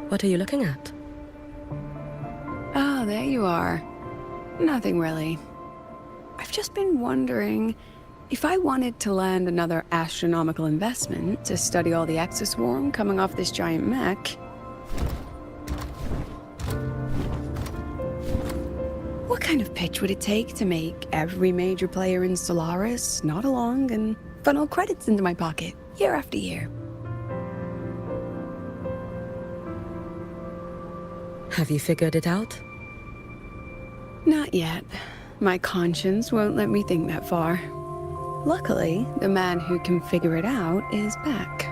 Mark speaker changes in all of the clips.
Speaker 1: What are you looking at?
Speaker 2: Ah, there you are. Nothing really. I've just been wondering if I wanted to land another astronomical investment to study all the exoswarm coming off this giant mech. What kind of pitch would it take to make every major player in Solaris nod along and funnel credits into my pocket year after year?
Speaker 1: Have you figured it out?
Speaker 2: Not yet. My conscience won't let me think that far. Luckily, the man who can figure it out is back.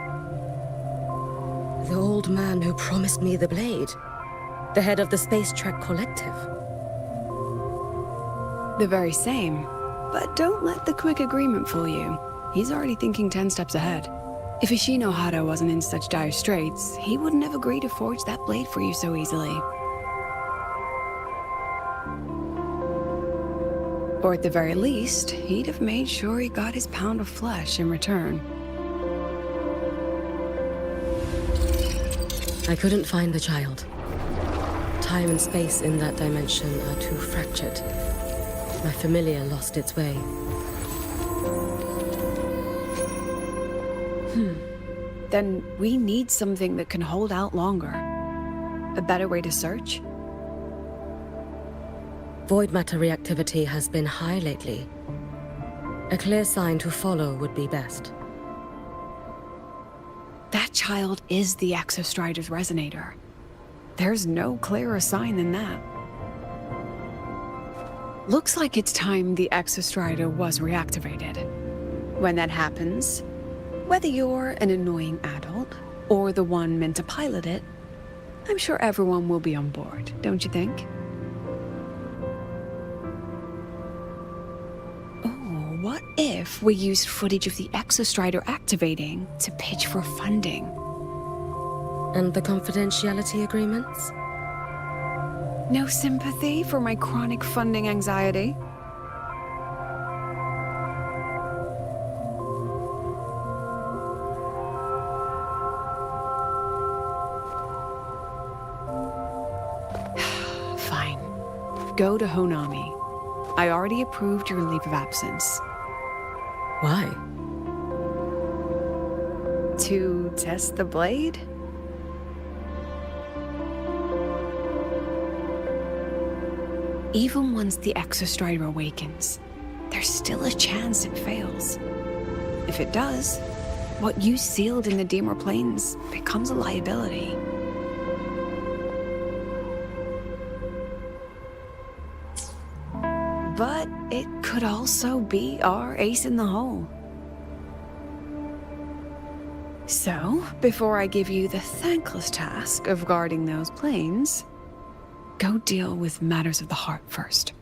Speaker 1: The old man who promised me the blade. The head of the Space Trek Collective.
Speaker 2: The very same. But don't let the quick agreement fool you. He's already thinking 10 steps ahead. If Ishino Hado wasn't in such dire straits, he wouldn't have agreed to forge that blade for you so easily. Or at the very least, he'd have made sure he got his pound of flesh in return.
Speaker 1: I couldn't find the child. Time and space in that dimension are too fractured. My familiar lost its way.
Speaker 2: Then we need something that can hold out longer. A better way to search?
Speaker 1: Void matter reactivity has been high lately. A clear sign to follow would be best.
Speaker 2: That child is the Exostrider's resonator. There's no clearer sign than that. Looks like it's time the Exostrider was reactivated. When that happens, whether you're an annoying adult or the one meant to pilot it, I'm sure everyone will be on board, don't you think? Oh, what if we used footage of the Exostrider activating to pitch for funding?
Speaker 1: And the confidentiality agreements?
Speaker 2: No sympathy for my chronic funding anxiety? Fine. Go to Honami. I already approved your leave of absence.
Speaker 1: Why?
Speaker 2: To test the blade? Even once the Exostrider awakens, there's still a chance it fails. If it does, what you sealed in the Deemer Plains becomes a liability. But it could also be our ace in the hole. So, before I give you the thankless task of guarding those planes, go deal with matters of the heart first.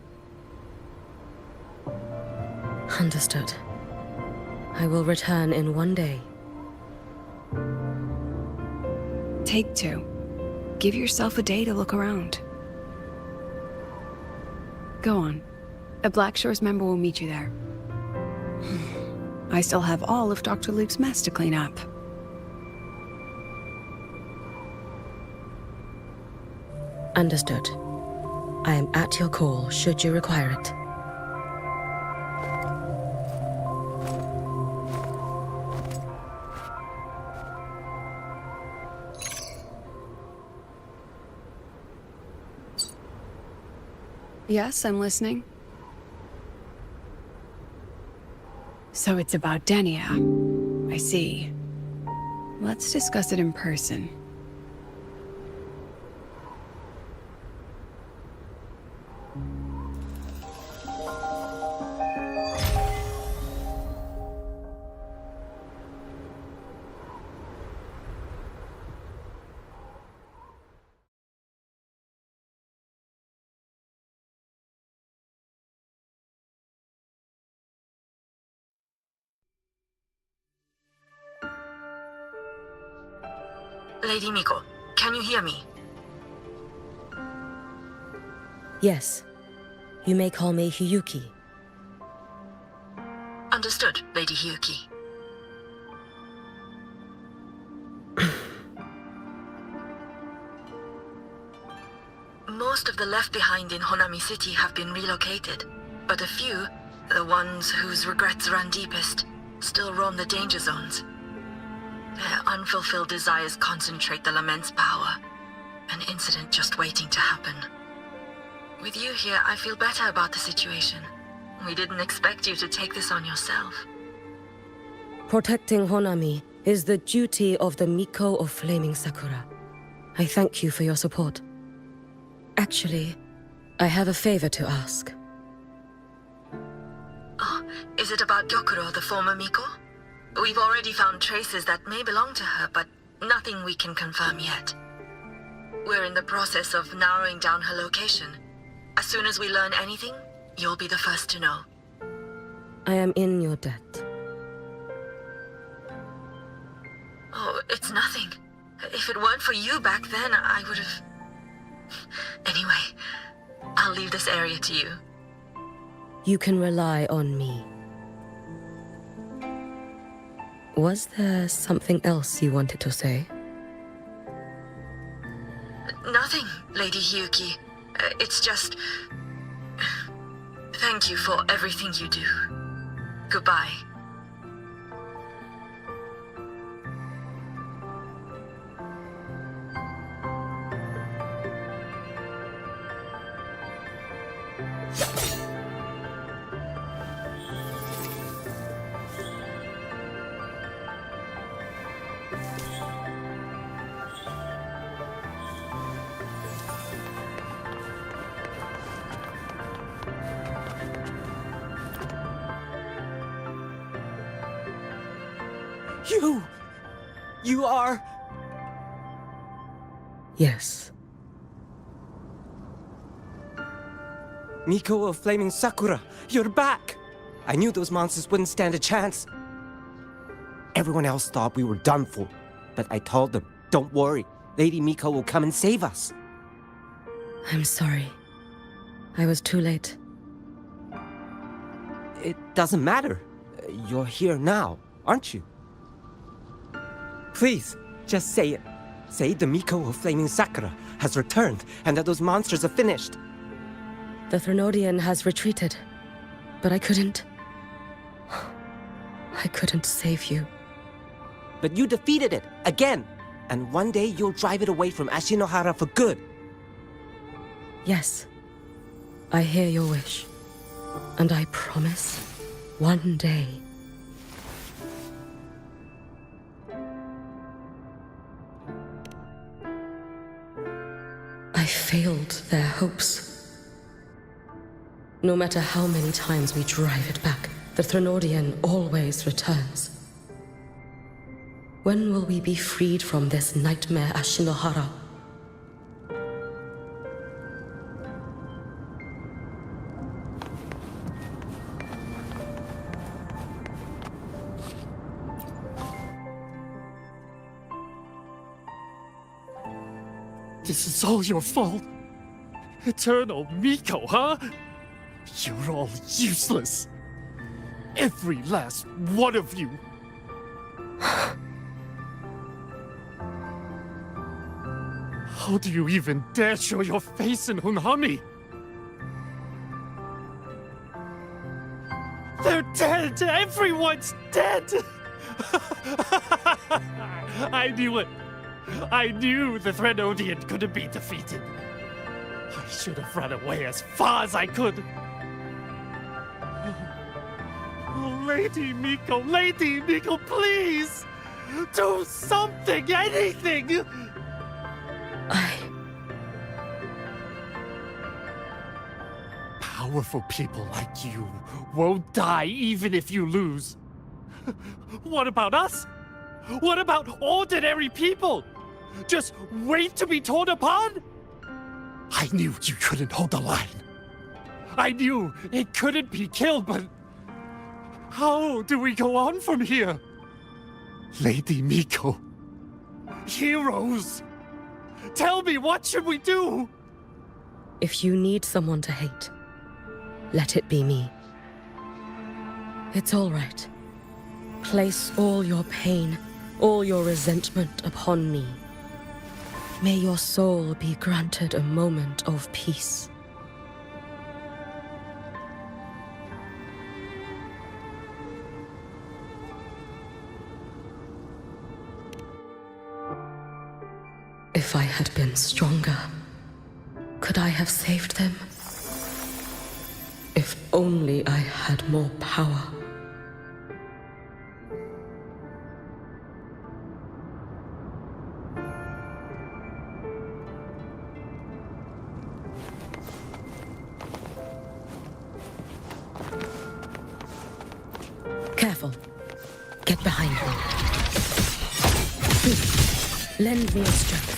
Speaker 1: Understood. I will return in one day.
Speaker 2: Take 2. Give yourself a day to look around. Go on. A Black Shores member will meet you there. I still have all of Dr. Luke's mess to clean up.
Speaker 1: Understood. I am at your call should you require it.
Speaker 2: Yes, I'm listening. So it's about Denia. I see. Let's discuss it in person.
Speaker 3: Lady Miko, can you hear me?
Speaker 1: Yes. You may call me Hiyuki.
Speaker 3: Understood, Lady Hiyuki. Most of the left behind in Honami City have been relocated, but a few, the ones whose regrets run deepest, still roam the danger zones. Their unfulfilled desires concentrate the Lament's power, an incident just waiting to happen. With you here, I feel better about the situation. We didn't expect you to take this on yourself.
Speaker 1: Protecting Honami is the duty of the Miko of Flaming Sakura. I thank you for your support. Actually, I have a favor to ask.
Speaker 3: Oh, is it about Gyokuro, the former Miko? We've already found traces that may belong to her, but nothing we can confirm yet. We're in the process of narrowing down her location. As soon as we learn anything, you'll be the first to know.
Speaker 1: I am in your debt.
Speaker 3: Oh, it's nothing. If it weren't for you back then, I would have... Anyway, I'll leave this area to you.
Speaker 1: You can rely on me. Was there something else you wanted to say?
Speaker 3: Nothing, Lady Hyuki. It's just... Thank you for everything you do. Goodbye.
Speaker 4: You are...
Speaker 1: Yes.
Speaker 4: Miko of Flaming Sakura, you're back! I knew those monsters wouldn't stand a chance. Everyone else thought we were done for, but I told them, don't worry, Lady Miko will come and save us.
Speaker 1: I'm sorry. I was too late.
Speaker 4: It doesn't matter. You're here now, aren't you? Please, just say it. Say the Miko of Flaming Sakura has returned and that those monsters are finished.
Speaker 1: The Threnodian has retreated, but I couldn't... I couldn't save you.
Speaker 4: But you defeated it, again! And one day you'll drive it away from Ashinohara for good.
Speaker 1: Yes, I hear your wish. And I promise, one day... I failed their hopes. No matter how many times we drive it back, the Threnodian always returns. When will we be freed from this nightmare Ashinohara?
Speaker 5: This is all your fault. Eternal Miko, huh? You're all useless. Every last one of you. How do you even dare show your face in Hunhami? They're dead! Everyone's dead! I knew it. I knew the Threnodian couldn't be defeated. I should have run away as far as I could. Oh, Lady Miko, please! Do something, anything! Powerful people like you won't die even if you lose. What about us? What about ordinary people? Just wait to be torn apart? I knew you couldn't hold the line. I knew it couldn't be killed, but how do we go on from here? Lady Miko, heroes, tell me, what should we do?
Speaker 1: If you need someone to hate, let it be me. It's all right. Place all your pain, all your resentment upon me. May your soul be granted a moment of peace. If I had been stronger, could I have saved them? If only I had more power. Careful. Get behind me. Please, lend me your strength.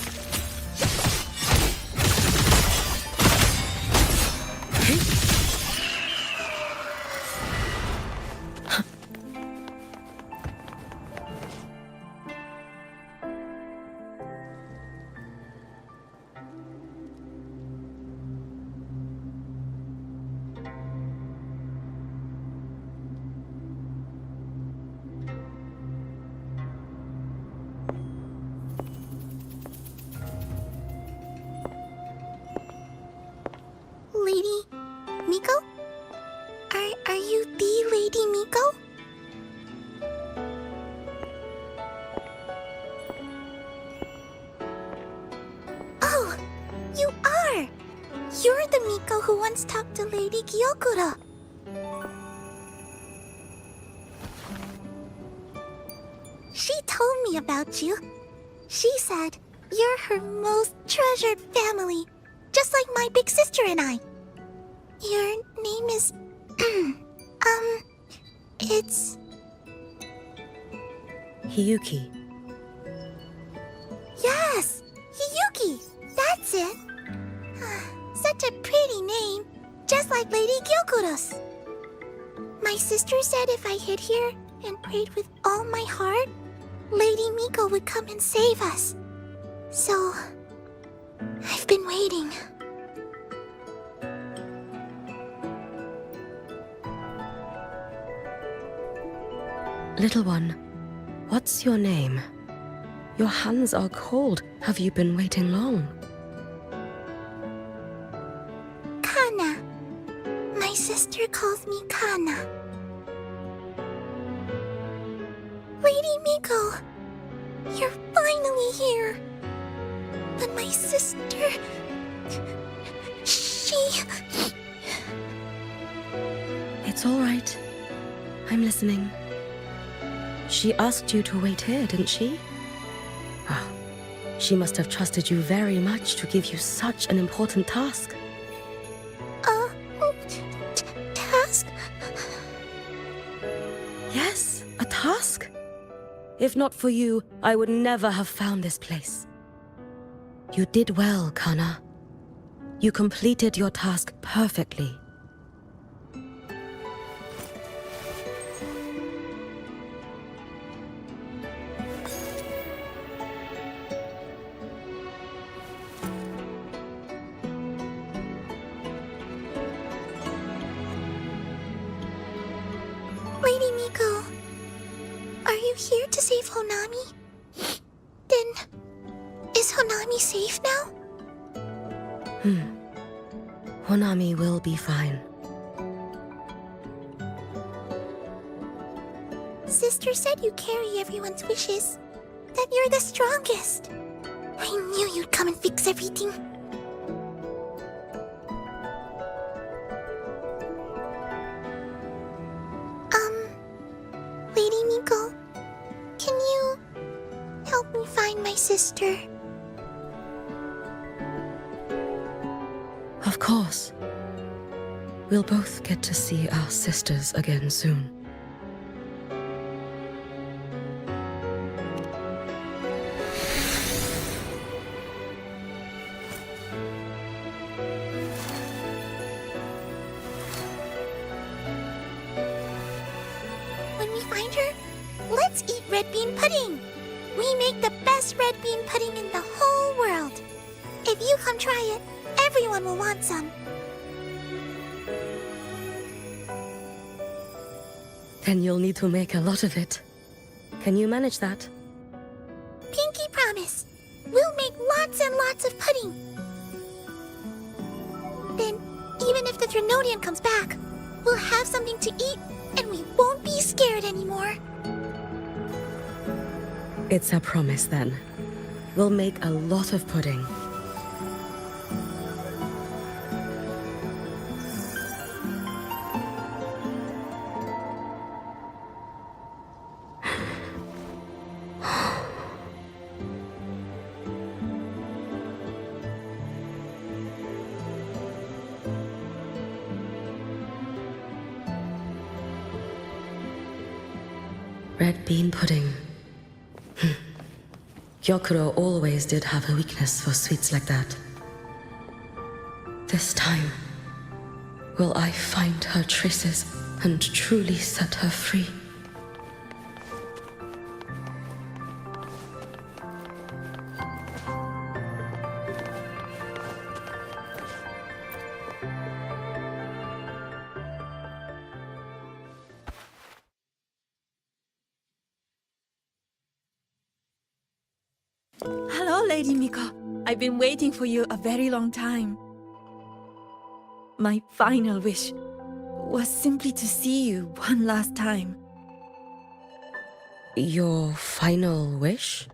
Speaker 6: Lady Miko? Are you the Lady Miko? Oh, you are! You're the Miko who once talked to Lady Gyokura. She told me about you. She said you're her most treasured family, just like my big sister and I. Your name is... it's...
Speaker 1: Hiyuki.
Speaker 6: Yes! Hiyuki! That's it! Such a pretty name, just like Lady Gyokura's. My sister said if I hid here and prayed with all my heart, Lady Miko would come and save us. So... I've been waiting.
Speaker 1: Little one, what's your name? Your hands are cold. Have you been waiting long?
Speaker 6: Kana. My sister calls me Kana. Lady Miko, you're finally here. But my sister... She...
Speaker 1: It's all right. I'm listening. She asked you to wait here, didn't she? Ah, she must have trusted you very much to give you such an important task.
Speaker 6: Task?
Speaker 1: Yes, a task. If not for you, I would never have found this place. You did well, Kana. You completed your task perfectly.
Speaker 6: Lady Miko, are you here to save Honami? Then, is Honami safe now?
Speaker 1: Honami will be fine.
Speaker 6: Sister said you carry everyone's wishes. That you're the strongest. I knew you'd come and fix everything. Lady Miko, can you help me find my sister?
Speaker 1: Of course. We'll both get to see our sisters again soon.
Speaker 6: When we find her, let's eat red bean pudding. We make the best red bean pudding in the whole world. If you come try it, everyone will want some.
Speaker 1: Then you'll need to make a lot of it. Can you manage that?
Speaker 6: Pinky promise. we'll make lots and lots of pudding. Then, even if the Trinodian comes back, we'll have something to eat and we won't be scared anymore.
Speaker 1: It's a promise then. We'll make a lot of pudding. Red bean pudding. Gyokuro always did have a weakness for sweets like that. This time, will I find her traces and truly set her free?
Speaker 7: Hello, Lady Miko. I've been waiting for you a very long time. My final wish was simply to see you one last time.
Speaker 1: Your final wish?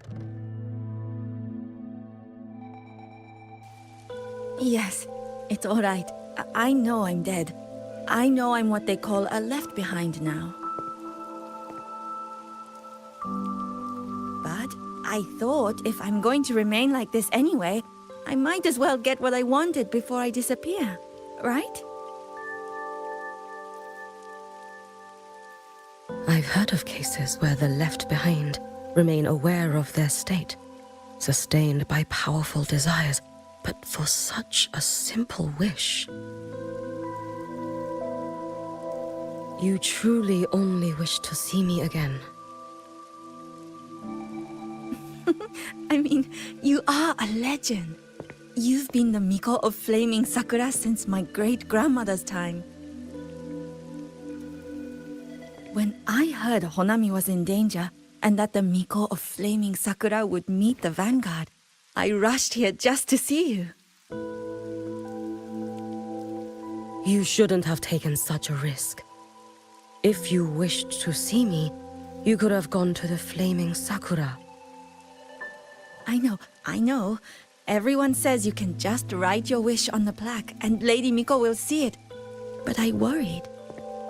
Speaker 7: Yes, it's all right. I know I'm dead. I know I'm what they call a left behind now. But I thought if I'm going to remain like this anyway, I might as well get what I wanted before I disappear, right?
Speaker 1: I've heard of cases where the left behind remain aware of their state, sustained by powerful desires, but for such a simple wish. You truly only wish to see me again.
Speaker 7: I mean, you are a legend. You've been the Miko of Flaming Sakura since my great-grandmother's time. When I heard Honami was in danger and that the Miko of Flaming Sakura would meet the vanguard, I rushed here just to see you.
Speaker 1: You shouldn't have taken such a risk. If you wished to see me, you could have gone to the Flaming Sakura.
Speaker 7: I know. Everyone says you can just write your wish on the plaque and Lady Miko will see it. But I worried.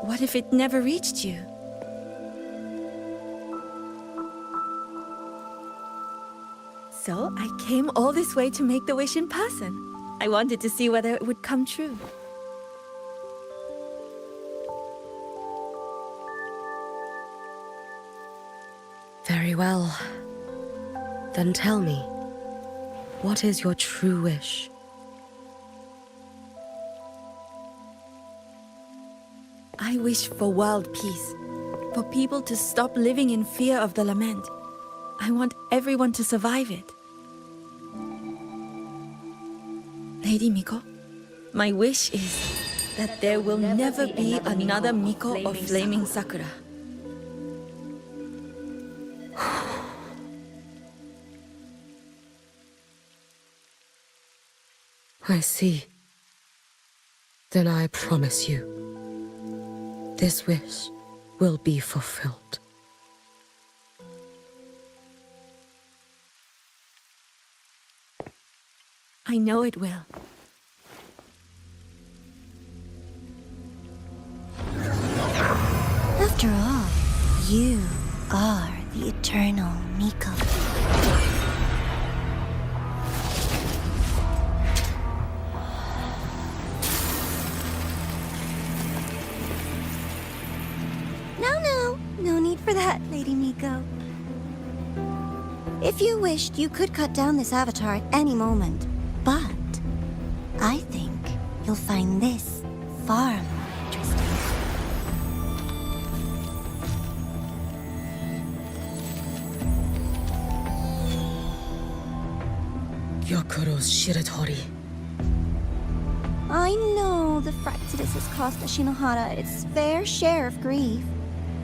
Speaker 7: What if it never reached you? So I came all this way to make the wish in person. I wanted to see whether it would come true.
Speaker 1: Very well. Then tell me, what is your true wish?
Speaker 7: I wish for world peace, for people to stop living in fear of the lament. I want everyone to survive it. Lady Miko, my wish is that there will never be another Miko of Flaming Sakura.
Speaker 1: I see. Then I promise you, this wish will be fulfilled.
Speaker 7: I know it will.
Speaker 6: After all, you are the eternal Miko. No need for that, Lady Miko. If you wished, you could cut down this avatar at any moment. But I think you'll find this far more interesting.
Speaker 1: Gyokuro's Shiratori.
Speaker 6: I know the Fraxidus has cost Ashinohara its fair share of grief.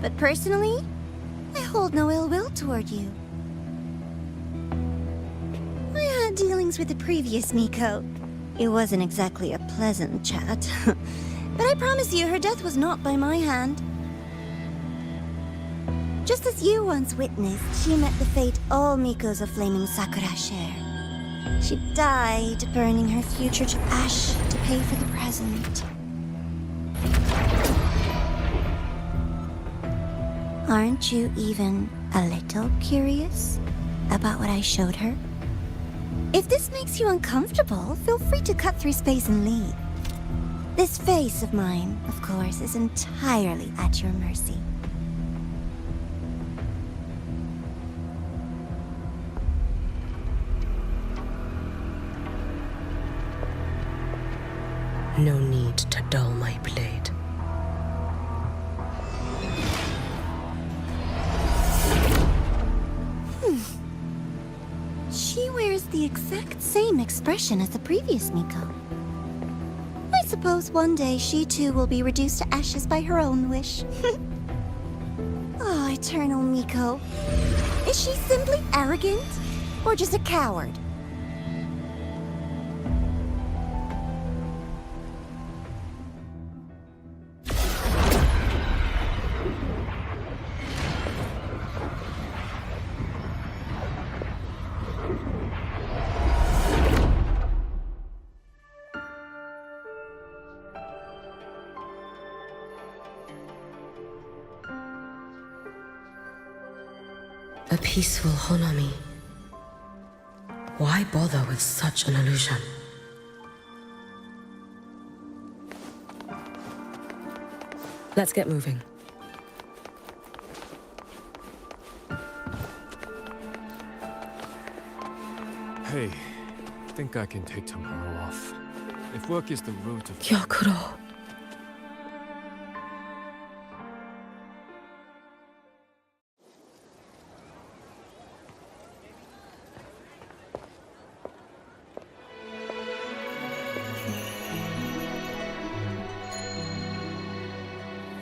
Speaker 6: But personally, I hold no ill will toward you.
Speaker 8: dealings with the previous Miko. It wasn't exactly a pleasant chat. But I promise you, her death was not by my hand. Just as you once witnessed, she met the fate all Mikos of Flaming Sakura share. She died, burning her future to ash to pay for the present. Aren't you even a little curious about what I showed her? If this makes you uncomfortable, feel free to cut through space and leave. This face of mine, of course, is entirely at your mercy.
Speaker 1: No need to dull my blade.
Speaker 8: She wears the exact same expression as the previous Miko. I suppose one day she too will be reduced to ashes by her own wish. Oh, Eternal Miko. Is she simply arrogant? Or just a coward?
Speaker 1: A peaceful Honami. Why bother with such an illusion? Let's get moving.
Speaker 5: Hey, think I can take tomorrow off. If work is the root of...
Speaker 1: Gyokuro.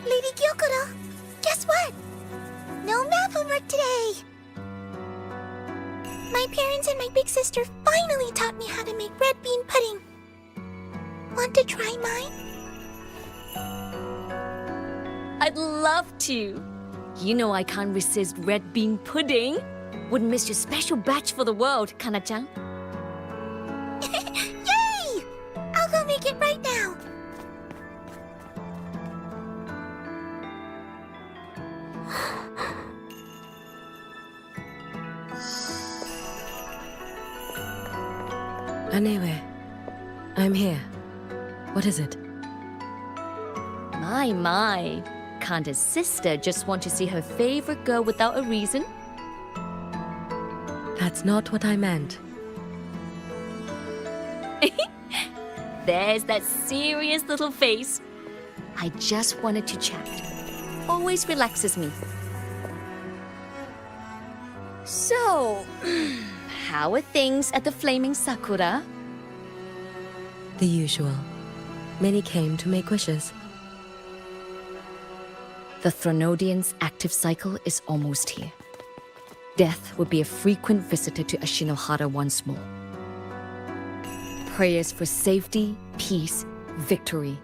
Speaker 6: Lady Gyokuro, guess what? No math homework today! My parents and my big sister finally taught me how to make red bean pudding. Want to try mine?
Speaker 9: I'd love to. You know I can't resist red bean pudding. Wouldn't miss your special batch for the world, Kana-chan.
Speaker 6: Yay! I'll go make it right now.
Speaker 1: Anewe, I'm here. What is it?
Speaker 9: My. Can't a sister just want to see her favorite girl without a reason?
Speaker 1: That's not what I meant.
Speaker 9: There's that serious little face. I just wanted to chat. Always relaxes me. So, how are things at the Flaming Sakura?
Speaker 1: The usual. Many came to make wishes.
Speaker 9: The Thronodian's active cycle is almost here. Death would be a frequent visitor to Ashinohara once more. Prayers for safety, peace, victory.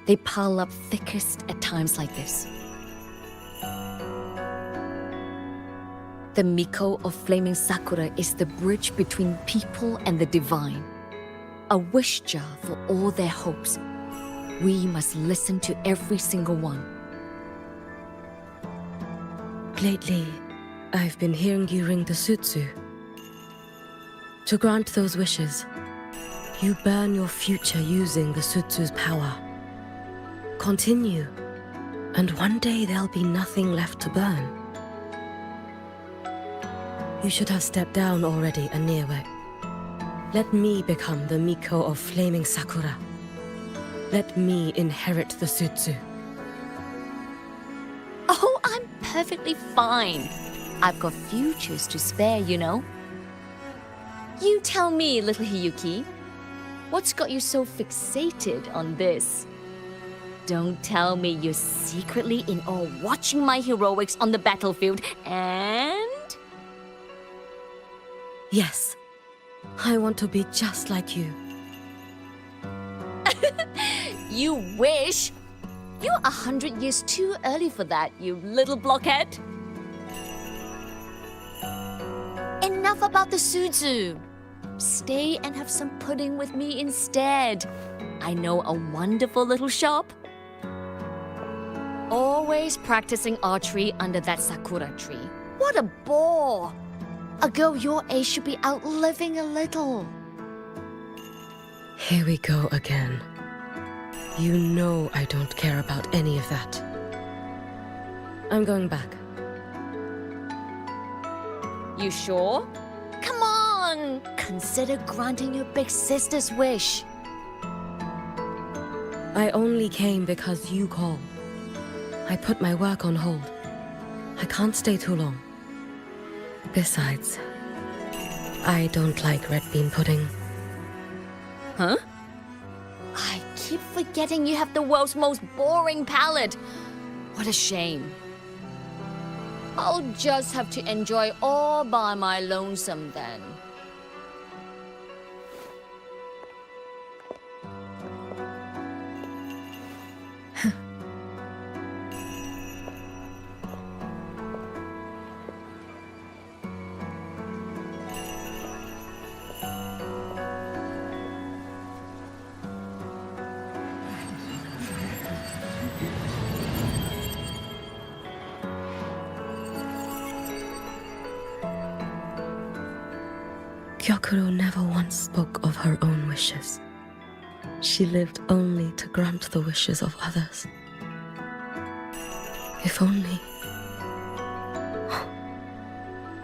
Speaker 9: They pile up thickest at times like this. The Miko of Flaming Sakura is the bridge between people and the divine. A wish jar for all their hopes. We must listen to every single one.
Speaker 1: Lately, I've been hearing you ring the Sutsu. To grant those wishes, you burn your future using the Sutsu's power. Continue, and one day there'll be nothing left to burn. You should have stepped down already, Anewe. Let me become the Miko of Flaming Sakura. Let me inherit the Sutsu.
Speaker 9: Oh, I'm perfectly fine. I've got futures to spare, you know. You tell me, little Hiyuki, what's got you so fixated on this? Don't tell me you're secretly in awe watching my heroics on the battlefield and...
Speaker 1: Yes, I want to be just like you.
Speaker 9: You wish? You're 100 years too early for that, you little blockhead. Enough about the suzu. Stay and have some pudding with me instead. I know a wonderful little shop. Always practicing archery under that sakura tree. What a bore! A girl your age should be out living a little.
Speaker 1: Here we go again. You know I don't care about any of that. I'm going back.
Speaker 9: You sure? Come on! Consider granting your big sister's wish.
Speaker 1: I only came because you called. I put my work on hold. I can't stay too long. Besides, I don't like red bean pudding.
Speaker 9: Huh? I keep forgetting you have the world's most boring palate. What a shame. I'll just have to enjoy all by my lonesome then.
Speaker 1: Gyokuro never once spoke of her own wishes. She lived only to grant the wishes of others. If only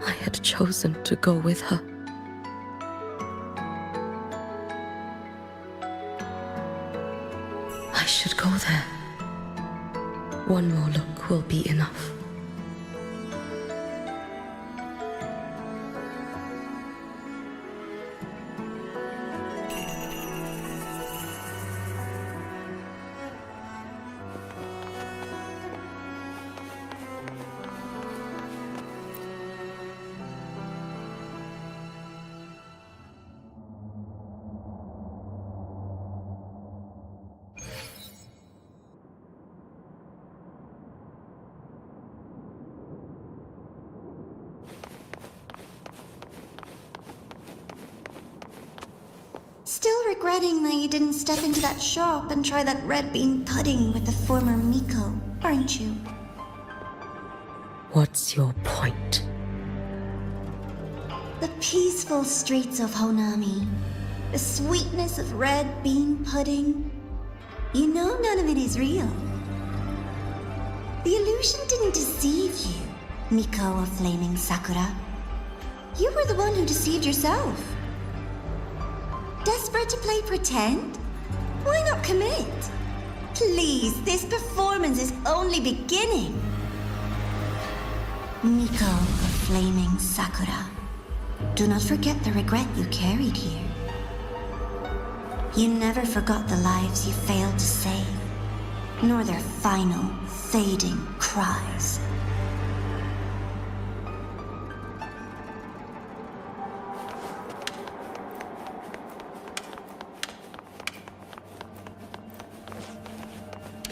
Speaker 1: I had chosen to go with her. I should go there. One more look will be enough.
Speaker 8: Still regretting that you didn't step into that shop and try that red bean pudding with the former Miko, aren't you?
Speaker 1: What's your point?
Speaker 8: The peaceful streets of Honami, the sweetness of red bean pudding. You know none of it is real. The illusion didn't deceive you, Miko of Flaming Sakura. You were the one who deceived yourself. Desperate to play pretend? Why not commit? Please, this performance is only beginning. Miko of Flaming Sakura, do not forget the regret you carried here. You never forgot the lives you failed to save, nor their final, fading cries.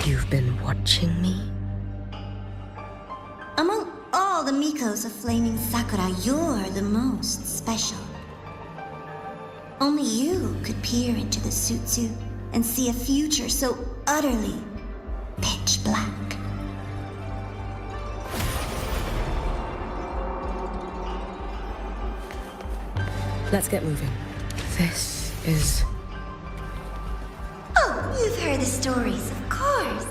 Speaker 1: You've been watching me?
Speaker 8: Among all the Mikos of Flaming Sakura, you're the most special. Only you could peer into the Sutsu and see a future so utterly pitch black.
Speaker 1: Let's get moving. This is...
Speaker 8: Oh, you've heard the stories, of course.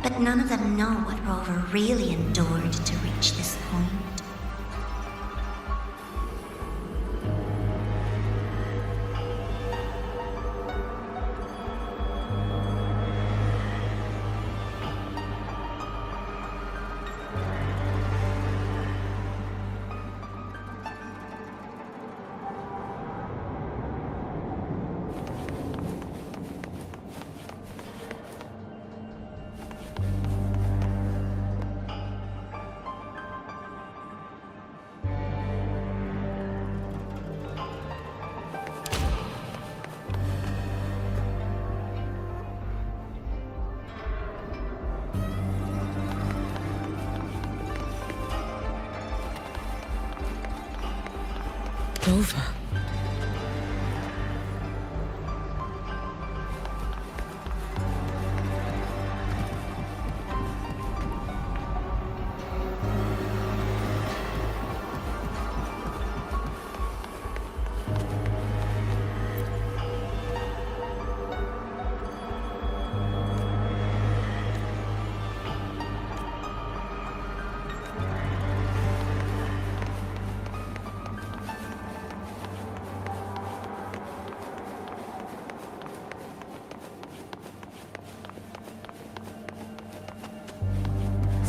Speaker 8: But none of them know what Rover really endured to reach this point.
Speaker 1: Rover.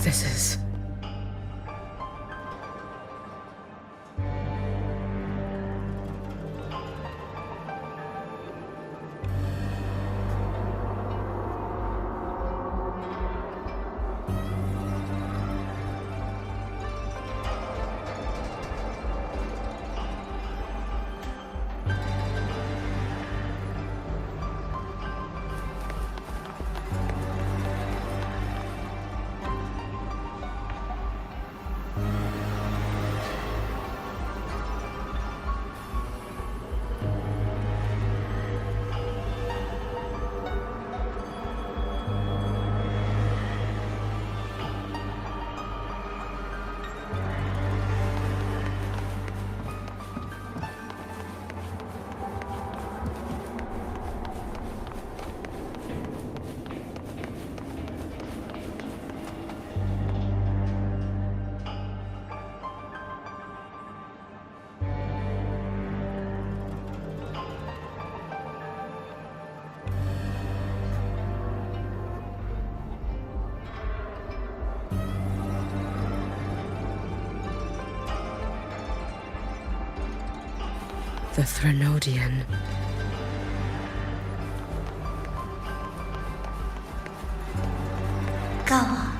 Speaker 1: This is... the Threnodian.
Speaker 8: Go on.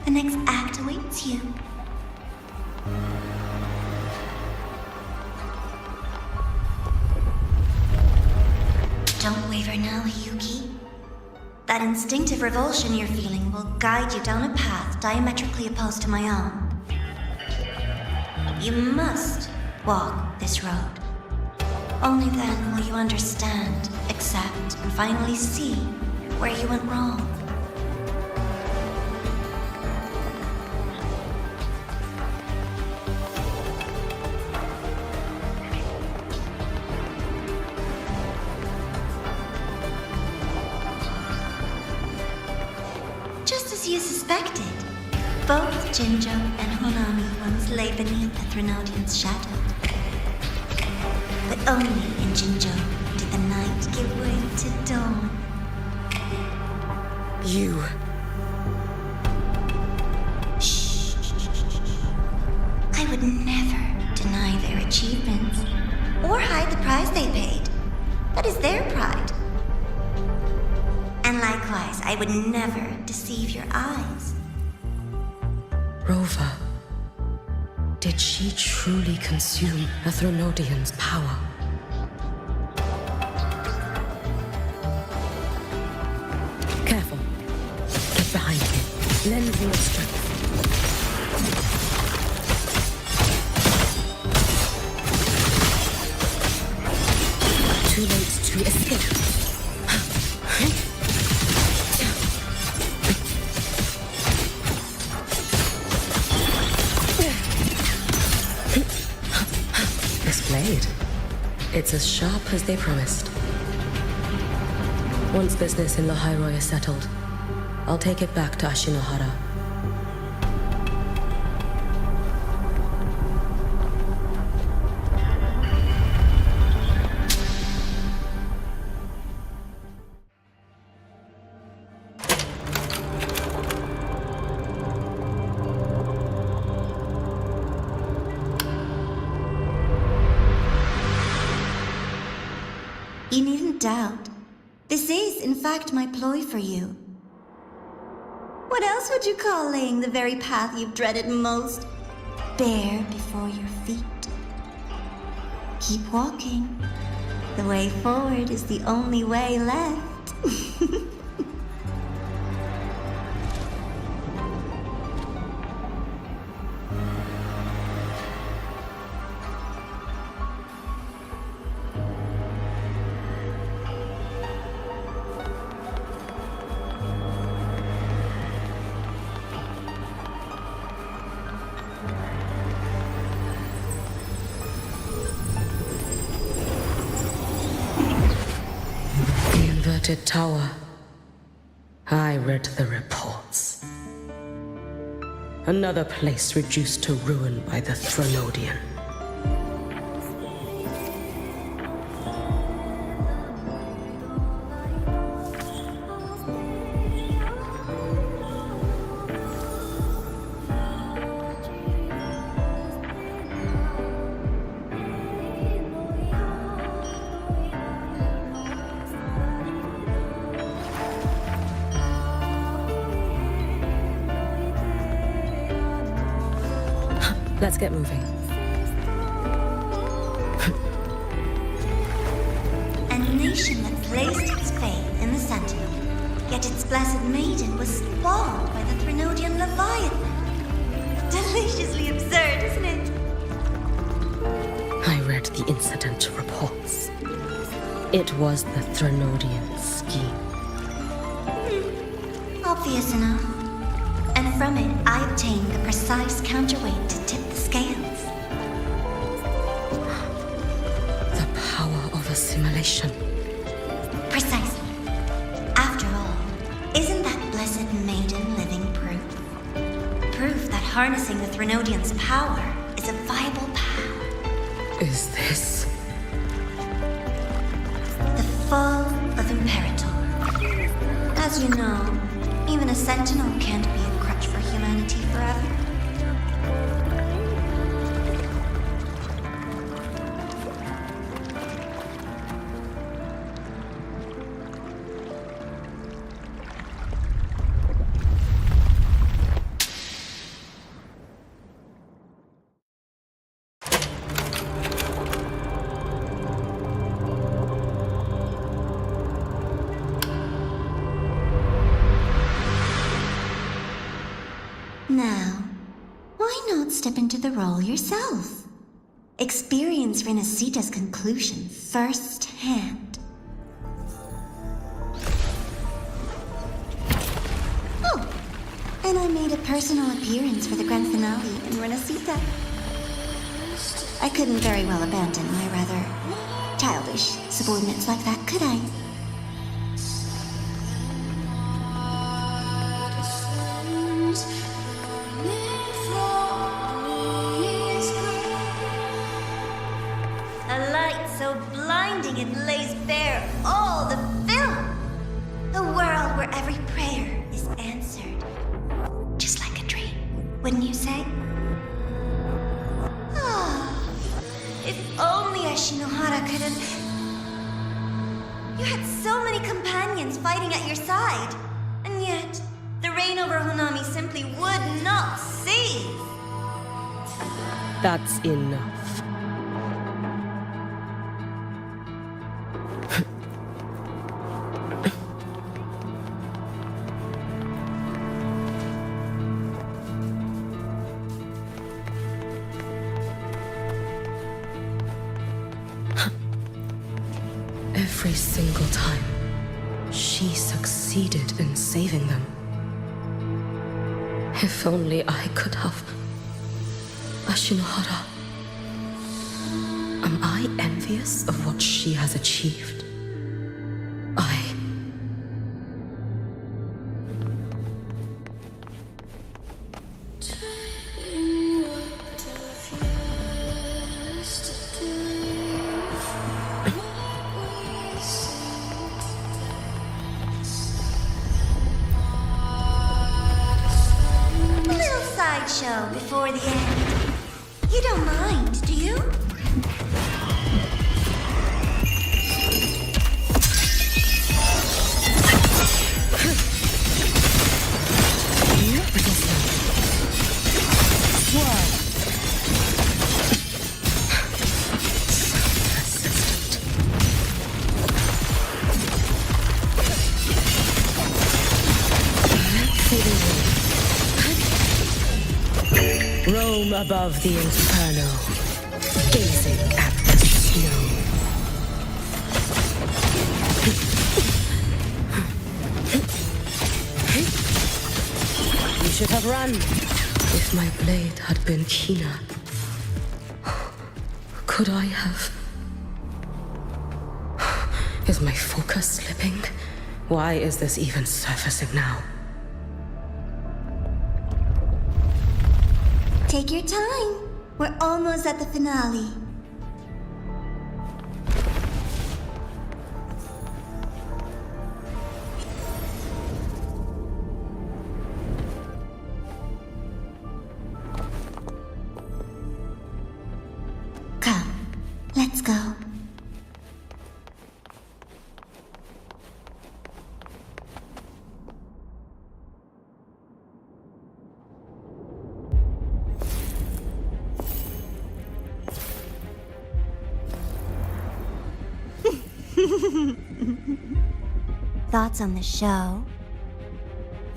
Speaker 8: The next act awaits you. Don't waver now, Hiyuki. That instinctive revulsion you're feeling will guide you down a path diametrically opposed to my own. You must walk this road. Only then will you understand, accept, and finally see where you went wrong. Just as you suspected, both Jinjo and Honami once lay beneath the Threnodian's shadow. But only in Jinjo did the night give way to dawn.
Speaker 1: You...
Speaker 8: Shh. I would never deny their achievements, or hide the price they paid. That is their pride. And likewise, I would never deceive your eyes.
Speaker 1: Rover. Did she truly consume a Threnodian's power? Careful. Get behind me. Lend me your strength. Too late to escape. Blade. It's as sharp as they promised. Once business in Lahairoi is settled, I'll take it back to Ashinohara.
Speaker 8: You needn't doubt. This is, in fact, my ploy for you. What else would you call laying the very path you've dreaded most bare before your feet? Keep walking. The way forward is the only way left.
Speaker 1: infected tower. I read the reports. Another place reduced to ruin by the Threnodian. Let's get moving.
Speaker 8: A nation that placed its faith in the Sentinel, yet its blessed maiden was spawned by the Threnodian Leviathan. Deliciously absurd, isn't it?
Speaker 1: I read the incident reports. It was the Threnodian scheme.
Speaker 8: Obvious enough. And from it, I obtained the precise counterweight to tip the scales.
Speaker 1: The power of assimilation.
Speaker 8: Precisely. After all, isn't that blessed maiden living proof? Proof that harnessing the Threnodian's power is a viable path.
Speaker 1: Is this?
Speaker 8: The fall of Imperator. As you know, even a Sentinel can't be a crutch for humanity forever. Now, why not step into the role yourself? Experience Renacita's conclusion firsthand. Oh, and I made a personal appearance for the grand finale in Renacita. I couldn't very well abandon my rather childish subordinates like that, could I? A light so blinding it lays bare all the film. A world where every prayer is answered. Just like a dream, wouldn't you say? Ah, if only Ashinohara could have... You had so many companions fighting at your side. And yet, the reign over Honami simply would not cease.
Speaker 1: That's enough. Every single time, she succeeded in saving them. If only I could have. Ashinohara. Am I envious of what she has achieved?
Speaker 8: Show before the end. You don't mind, do you?
Speaker 1: Roam above the inferno, gazing at the snow. You should have run. If my blade had been keener, could I have... Is my focus slipping? Why is this even surfacing now?
Speaker 8: Take your time. We're almost at the finale. Come, let's go. Thoughts on the show?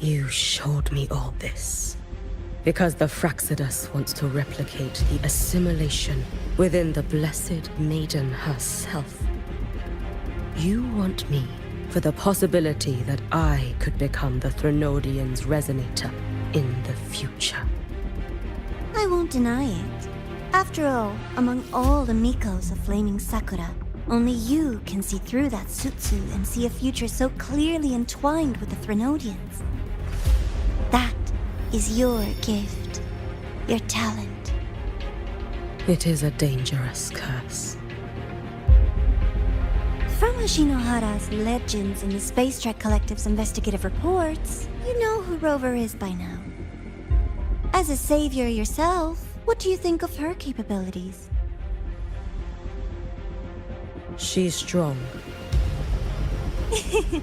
Speaker 1: You showed me all this because the Fraxidus wants to replicate the assimilation within the Blessed Maiden herself. You want me for the possibility that I could become the Threnodian's resonator in the future.
Speaker 8: I won't deny it. After all, among all the Mikos of Flaming Sakura, only you can see through that Sutsu and see a future so clearly entwined with the Threnodians. That is your gift, your talent.
Speaker 1: It is a dangerous curse.
Speaker 8: From Ashinohara's legends in the Space Trek Collective's investigative reports, you know who Rover is by now. As a savior yourself, what do you think of her capabilities?
Speaker 1: She's strong.
Speaker 8: You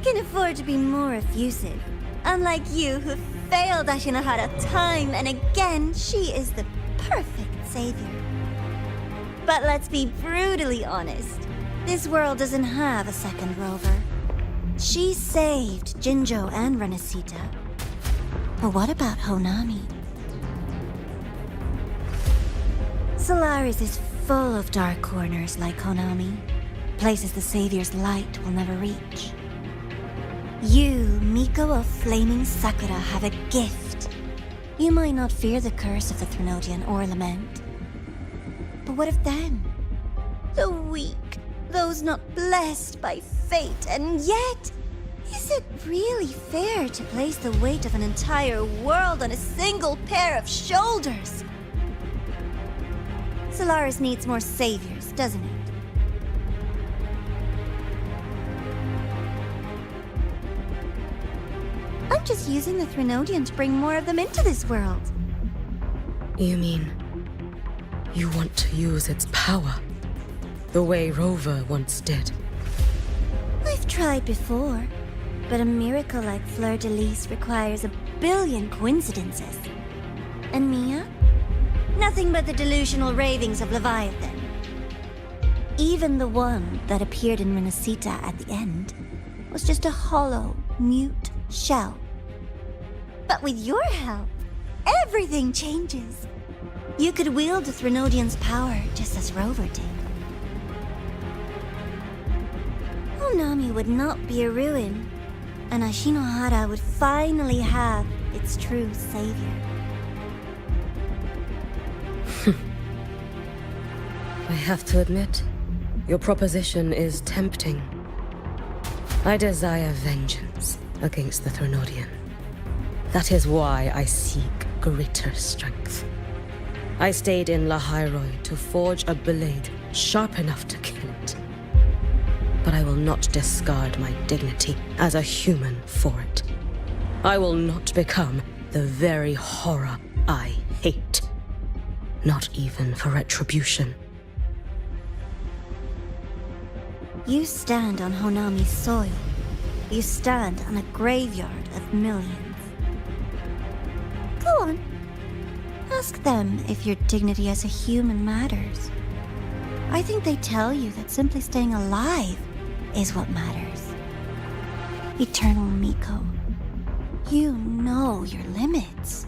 Speaker 8: can afford to be more effusive. Unlike you, who failed Ashinohara time and again, she is the perfect savior. But let's be brutally honest. This world doesn't have a second Rover. She saved Jinjo and Renesita. But what about Honami? Solaris is full of dark corners like Honami. Places the Savior's light will never reach. You, Miko of Flaming Sakura, have a gift. You might not fear the curse of the Threnodian or lament. But what of them? The weak, those not blessed by fate, and yet, is it really fair to place the weight of an entire world on a single pair of shoulders? Solaris needs more saviors, doesn't it? I'm just using the Threnodian to bring more of them into this world.
Speaker 1: You mean you want to use its power the way Rover once did?
Speaker 8: I've tried before, but a miracle like Fleur-de-Lis requires a billion coincidences. And Mia? Nothing but the delusional ravings of Leviathan. Even the one that appeared in Renesita at the end was just a hollow, mute shell. But with your help, everything changes. You could wield the Threnodian's power just as Rover did. Honami would not be a ruin, and Ashinohara would finally have its true savior.
Speaker 1: I have to admit, your proposition is tempting. I desire vengeance against the Threnodian. That is why I seek greater strength. I stayed in Lahairoi to forge a blade sharp enough to kill it. But I will not discard my dignity as a human for it. I will not become the very horror I hate. Not even for retribution.
Speaker 8: You stand on Honami's soil. You stand on a graveyard of millions. Go on. Ask them if your dignity as a human matters. I think they tell you that simply staying alive is what matters. Eternal Miko, you know your limits.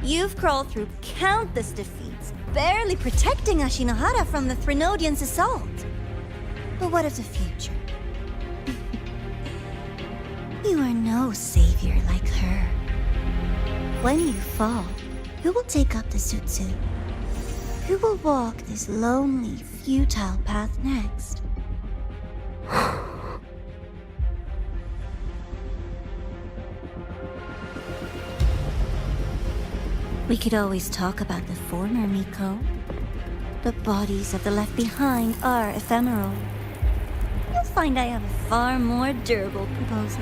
Speaker 8: You've crawled through countless defeats, barely protecting Ashinohara from the Threnodian's assault. But what of the future? You are no savior like her. When you fall, who will take up the Sutsu? Who will walk this lonely, futile path next? We could always talk about the former, Miko. The bodies of the left behind are ephemeral. You'll find I have a far more durable proposal.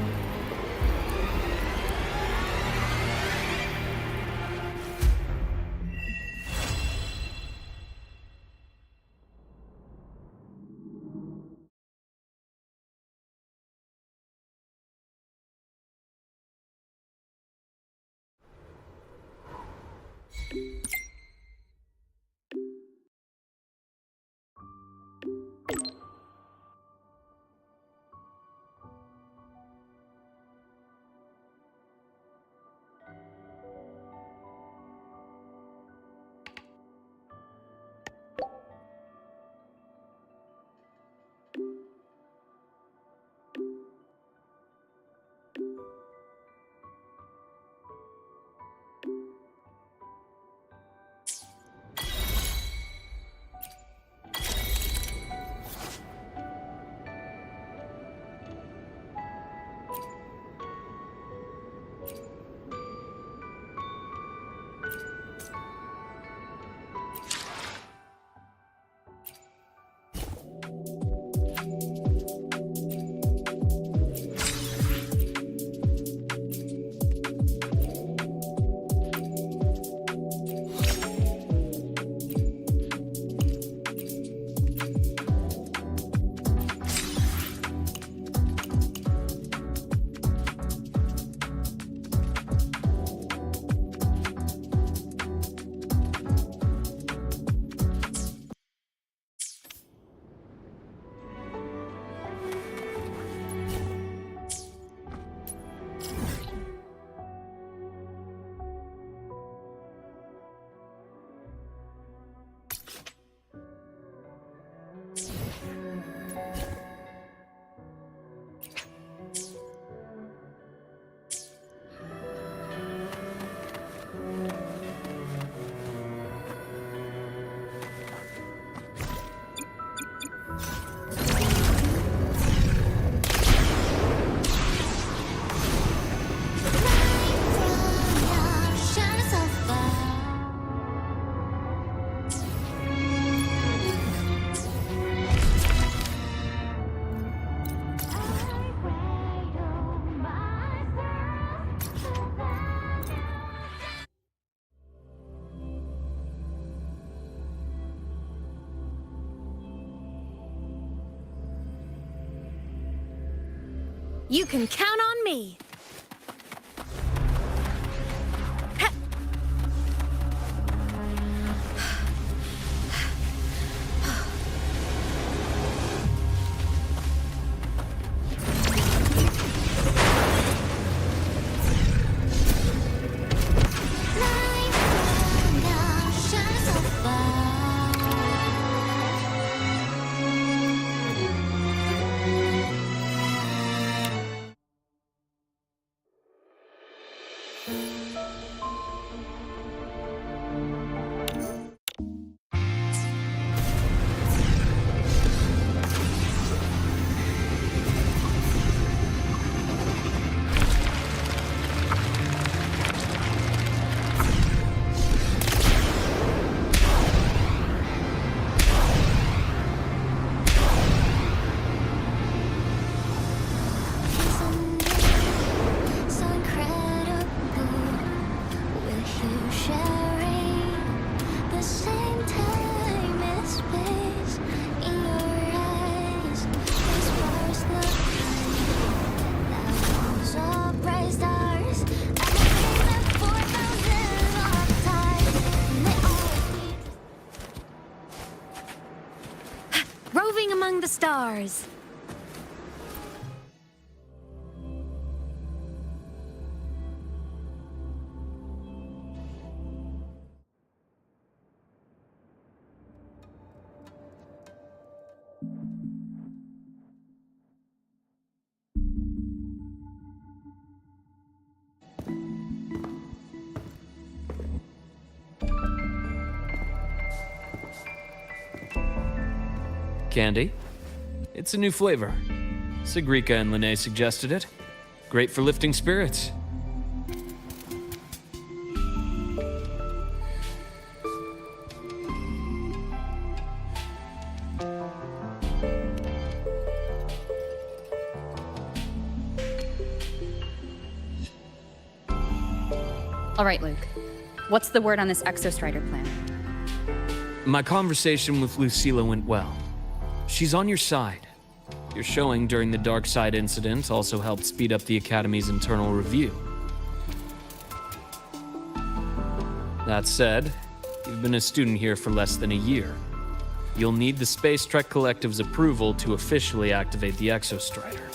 Speaker 6: You can count on me. Roving among the stars.
Speaker 10: Candy? It's a new flavor. Sigrika and Lene suggested it. Great for lifting spirits.
Speaker 11: All right, Luke. What's the word on this Exostrider plan?
Speaker 10: My conversation with Lucilla went well. She's on your side. Your showing during the Dark Side incident also helped speed up the Academy's internal review. That said, you've been a student here for less than a year. You'll need the Space Trek Collective's approval to officially activate the Exostrider.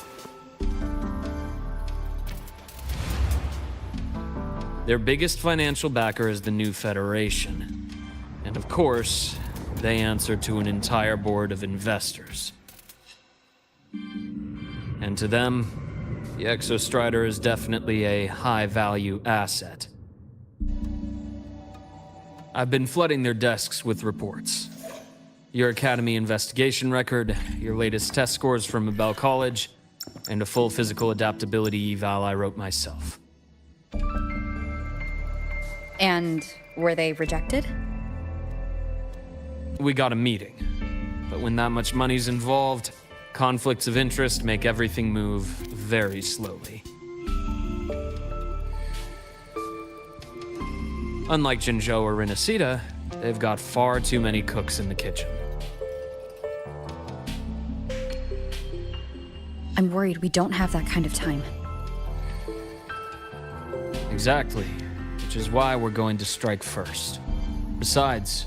Speaker 10: Their biggest financial backer is the New Federation. And of course, they answer to an entire board of investors. And to them, the Exostrider is definitely a high-value asset. I've been flooding their desks with reports. Your Academy investigation record, your latest test scores from Abel College, and a full physical adaptability eval I wrote myself.
Speaker 11: And were they rejected?
Speaker 10: We got a meeting. But when that much money's involved, conflicts of interest make everything move very slowly. Unlike Jinzhou or Rinasita, they've got far too many cooks in the kitchen.
Speaker 11: I'm worried we don't have that kind of time.
Speaker 10: Exactly, which is why we're going to strike first. Besides,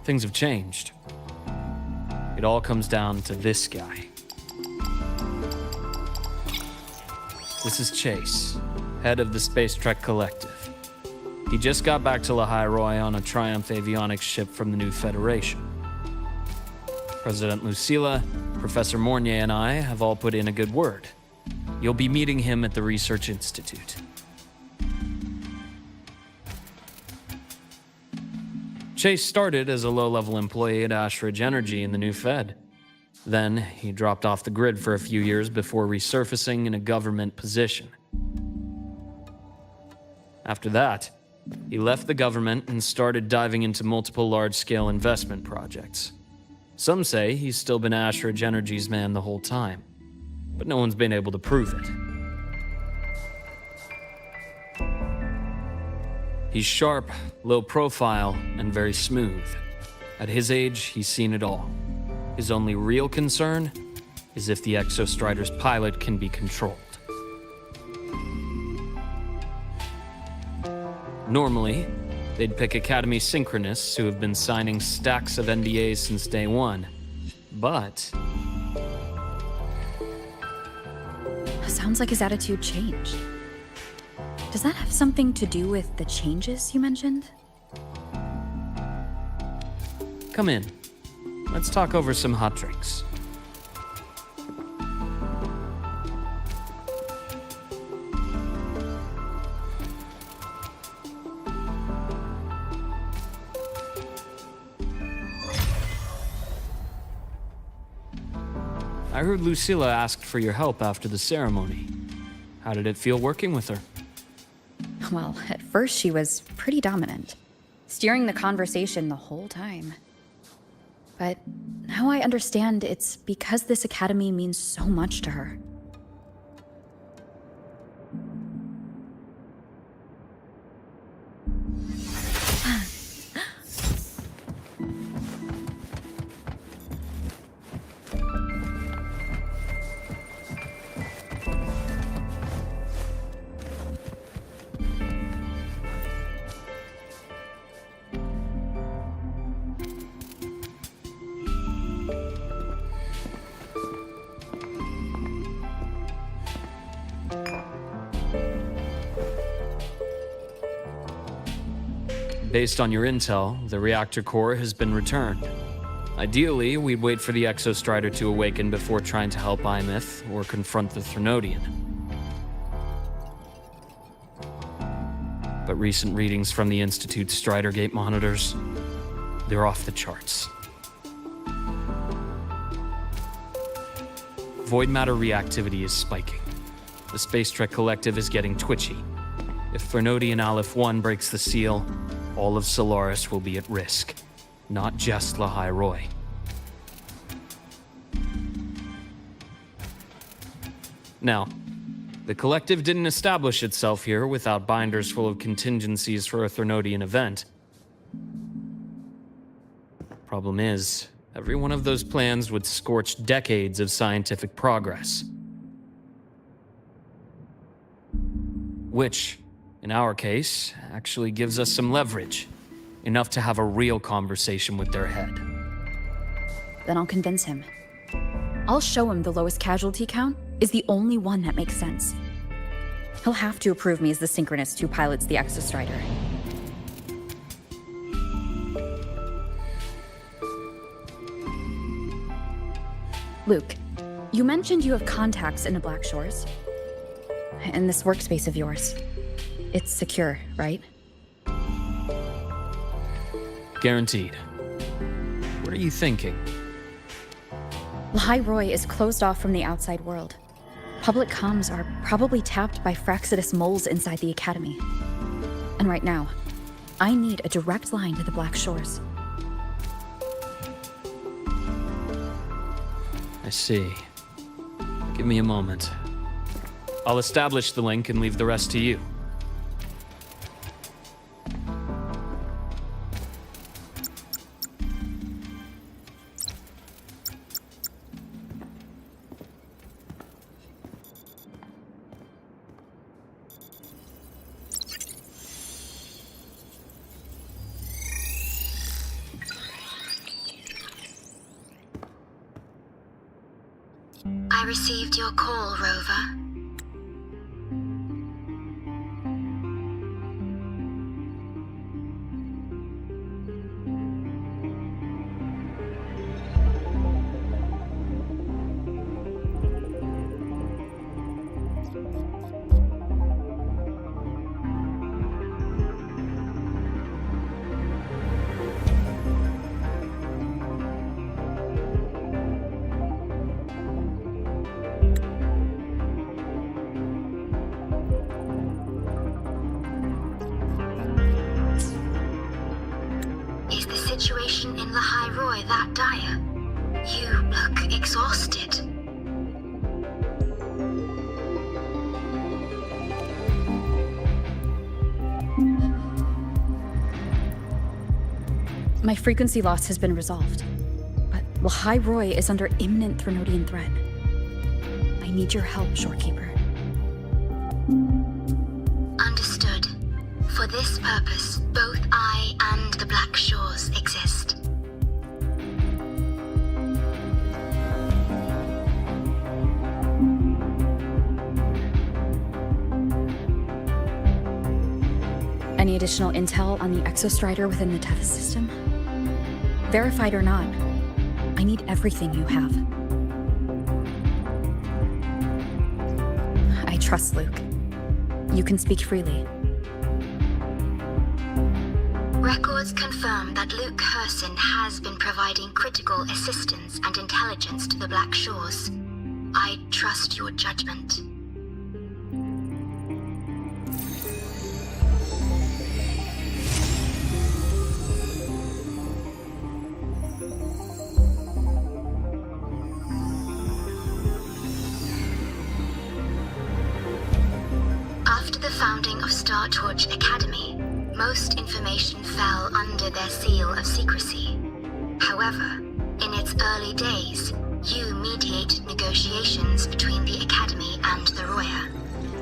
Speaker 10: things have changed. It all comes down to this guy. This is Chase, head of the Space Trek Collective. He just got back to Lahai on a Triumph avionics ship from the New Federation. President Lucilla, Professor Mornier, and I have all put in a good word. You'll be meeting him at the Research Institute. Chase started as a low-level employee at Ashridge Energy in the New Fed. Then, he dropped off the grid for a few years before resurfacing in a government position. After that, he left the government and started diving into multiple large-scale investment projects. Some say he's still been Ashridge Energy's man the whole time, but no one's been able to prove it. He's sharp, low profile, and very smooth. At his age, he's seen it all. His only real concern is if the Exostrider's pilot can be controlled. Normally, they'd pick Academy synchronists who have been signing stacks of NDAs since day one. But
Speaker 11: Sounds like his attitude changed. Does that have something to do with the changes you mentioned?
Speaker 10: come in. Let's talk over some hot drinks. I heard Lucilla asked for your help after the ceremony. How did it feel working with her?
Speaker 11: Well, at first she was pretty dominant, steering the conversation the whole time. But now I understand it's because this academy means so much to her.
Speaker 10: Based on your intel, the reactor core has been returned. Ideally, we'd wait for the Exostrider to awaken before trying to help Imyth or confront the Thrunodian. But recent readings from the Institute's Strider Gate monitors, they're off the charts. Void matter reactivity is spiking. The Space Trek Collective is getting twitchy. If Thrunodian Aleph 1 breaks the seal, all of Solaris will be at risk, not just Lahai Roy. Now, The Collective didn't establish itself here without binders full of contingencies for a Threnodian event. Problem is, every one of those plans would scorch decades of scientific progress. Which, in our case, actually gives us some leverage. Enough to have a real conversation with their head.
Speaker 11: Then I'll convince him. I'll show him the lowest casualty count is the only one that makes sense. He'll have to approve me as the synchronist who pilots the Exostrider. Luke, you mentioned you have contacts in the Black Shores. In this workspace of yours. It's secure, right?
Speaker 10: Guaranteed. What are you thinking?
Speaker 11: Lahai Roy is closed off from the outside world. Public comms are probably tapped by Fraxidus moles inside the Academy. And right now, I need a direct line to the Black Shores.
Speaker 10: I see. Give me a moment. I'll establish the link and leave the rest to you.
Speaker 6: I received your call, Rover. Is the situation in Lahai Roy that dire? You look exhausted.
Speaker 11: My frequency loss has been resolved, but Lahai Roy is under imminent Threnodian threat. I need your help, Shorekeeper.
Speaker 6: Understood. For this purpose, both I and the Black Shores exist.
Speaker 11: Any additional intel on the Exostrider within the Tethys system? Verified or not, I need everything you have. I trust Luke. You can speak freely.
Speaker 6: Records confirm that Luke Herson has been providing critical assistance and intelligence to the Black Shores. I trust your judgment. After the founding of Star Torch Academy, most information fell under their seal of secrecy. However, in its early days, you mediated negotiations between the Academy and the Roya.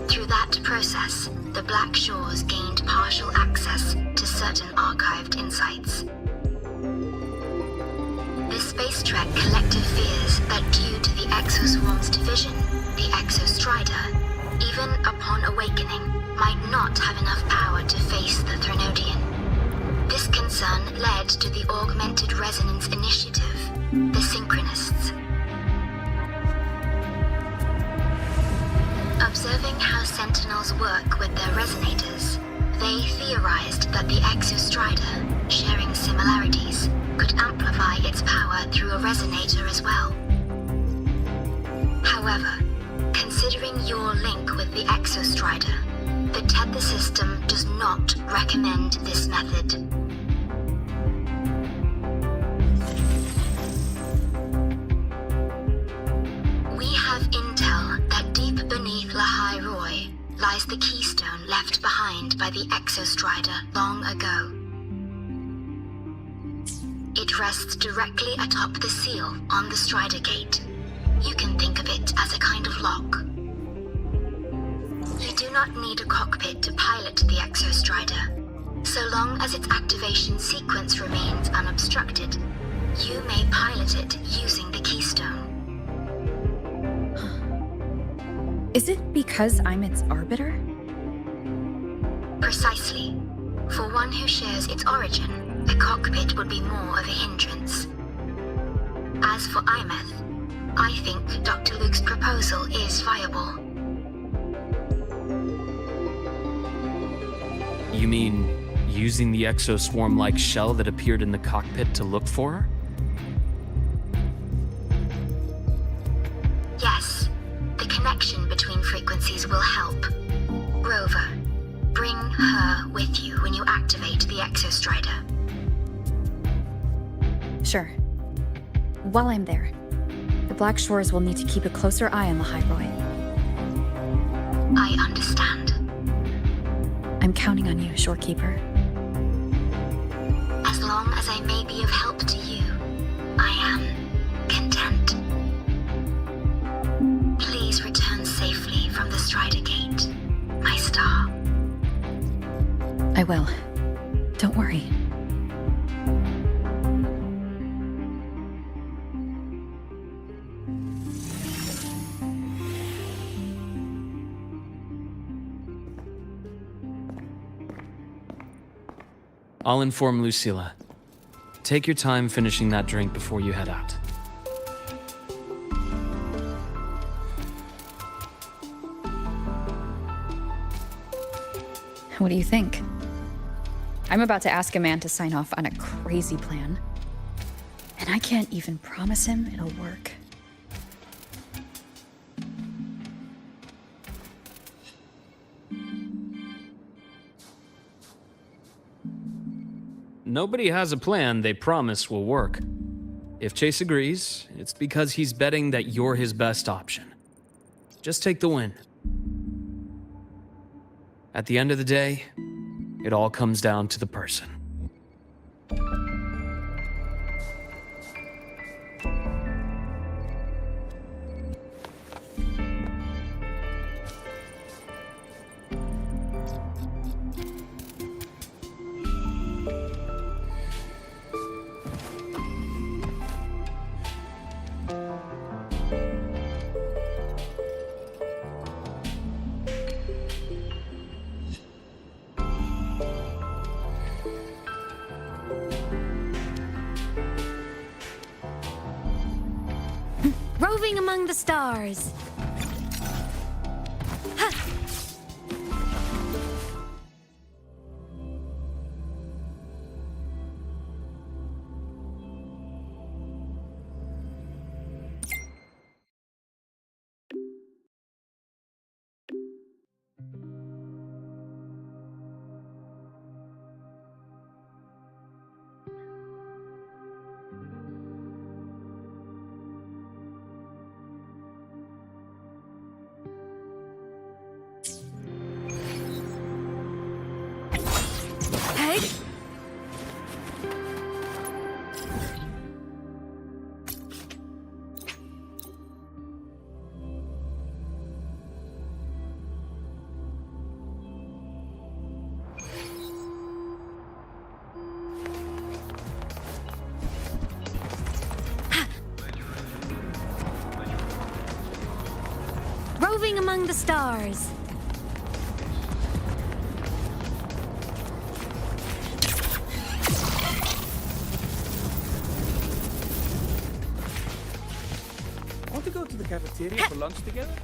Speaker 6: Through that process, the Black Shores gained partial access to certain archived insights. The Space Trek Collective fears that due to the Exoswarm's division, the Exostrider, even upon awakening, might not have enough power to face the Threnodian. This concern led to the Augmented Resonance Initiative, the Synchronists. Observing how Sentinels work with their resonators, they theorized that the Exostrider, sharing similarities, could amplify its power through a resonator as well. However, considering your link with the Exostrider, the Tether system does not recommend this method. We have intel that deep beneath Lahai Roy, is the keystone left behind by the Exostrider long ago. It rests directly atop the seal on the Strider Gate. You can think of it as a kind of lock. You do not need a cockpit to pilot the Exostrider. So long as its activation sequence remains unobstructed, you may pilot it using the keystone.
Speaker 11: Is it because I'm its arbiter?
Speaker 6: Precisely. For one who shares its origin, a cockpit would be more of a hindrance. As for Imeth, I think Dr. Luke's proposal is viable.
Speaker 10: You mean using the exoswarm-like shell that appeared in the cockpit to look for her?
Speaker 6: Yes, the connection between frequencies will help. Rover, bring her with you when you activate the Exostrider.
Speaker 11: Sure. While I'm there, the Black Shores will need to keep a closer eye on the Hyroi.
Speaker 6: I understand.
Speaker 11: I'm counting on you, Shorekeeper.
Speaker 6: As long as I may be of help to you, I am content. Please return safely from the Strider Gate, my star.
Speaker 11: I will. Don't worry.
Speaker 10: I'll inform Lucilla. Take your time finishing that drink before you head out.
Speaker 11: What do you think? I'm about to ask a man to sign off on a crazy plan. And I can't even promise him it'll work.
Speaker 10: Nobody has a plan they promise will work. If Chase agrees, it's because he's betting that you're his best option. Just take the win. At the end of the day, it all comes down to the person.
Speaker 8: Roving among the stars. Hey! Roving among the stars.
Speaker 12: Want to go to the cafeteria for lunch together?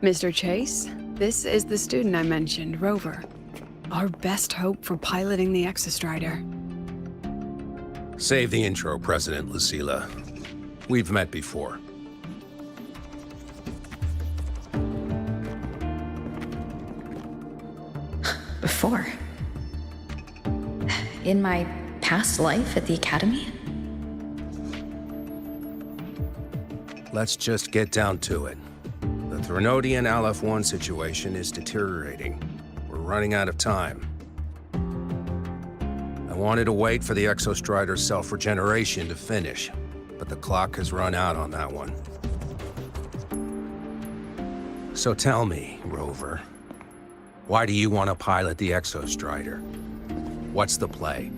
Speaker 2: Mr. Chase, this is the student I mentioned, Rover. Our best hope for piloting the Exostrider.
Speaker 13: Save the intro, President Lucilla. We've met before.
Speaker 11: Before? In my past life at the Academy?
Speaker 13: Let's just get down to it. The Threnodian LF1 situation is deteriorating. We're running out of time. I wanted to wait for the Exostrider's self-regeneration to finish, but the clock has run out on that one. So tell me, Rover, why do you want to pilot the Exostrider? What's the play?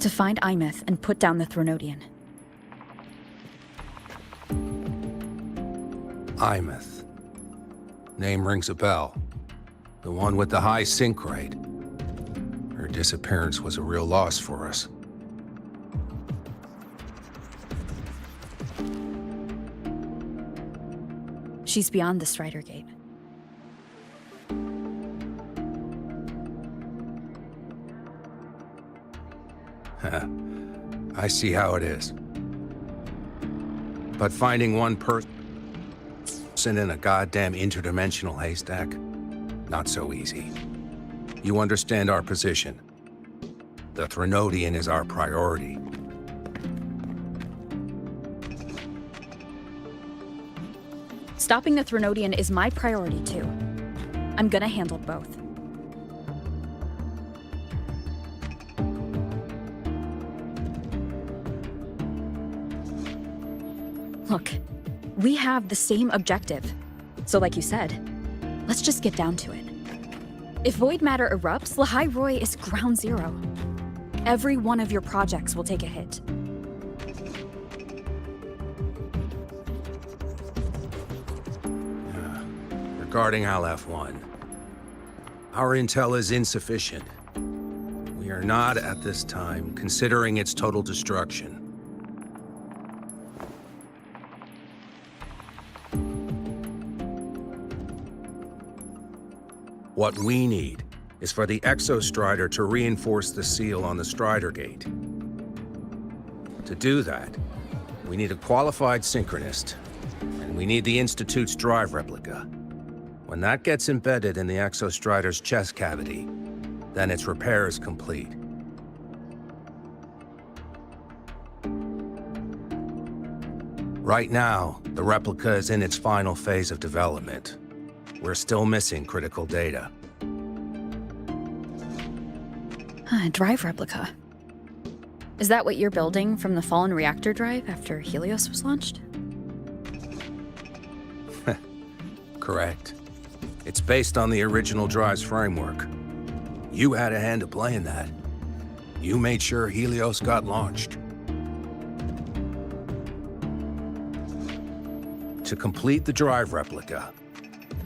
Speaker 11: To find Imeth and put down the Threnodian.
Speaker 13: Imeth. Name rings a bell. The one with the high sync rate. Her disappearance was a real loss for us.
Speaker 11: She's beyond the Strider Gate.
Speaker 13: I see how it is. But finding one person in a goddamn interdimensional haystack, not so easy. You understand our position. The Threnodian is our priority.
Speaker 11: Stopping the Threnodian is my priority too. I'm gonna handle both. Look, we have the same objective. So like you said, let's just get down to it. If void matter erupts, Lahai Roi is ground zero. Every one of your projects will take a hit.
Speaker 13: Regarding LF1, our intel is insufficient. We are not, at this time, considering its total destruction. What we need is for the Exostrider to reinforce the seal on the Strider Gate. To do that, we need a qualified synchronist, and we need the Institute's drive replica. When that gets embedded in the Exostrider's chest cavity, then its repair is complete. Right now, the replica is in its final phase of development. We're still missing critical data.
Speaker 11: Drive replica. Is that what you're building from the fallen reactor drive after Helios was launched?
Speaker 13: Correct. It's based on the original drive's framework. You had a hand to play in that. You made sure Helios got launched. To complete the drive replica,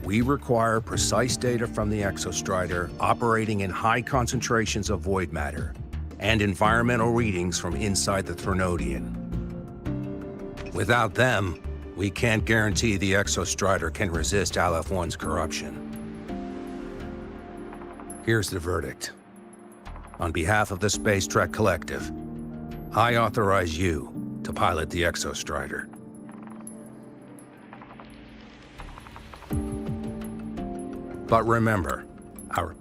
Speaker 13: we require precise data from the Exostrider operating in high concentrations of void matter and environmental readings from inside the Threnodian. Without them, we can't guarantee the Exostrider can resist LF1's corruption. Here's the verdict. On behalf of the Space Trek Collective, I authorize you to pilot the Exostrider. But remember, our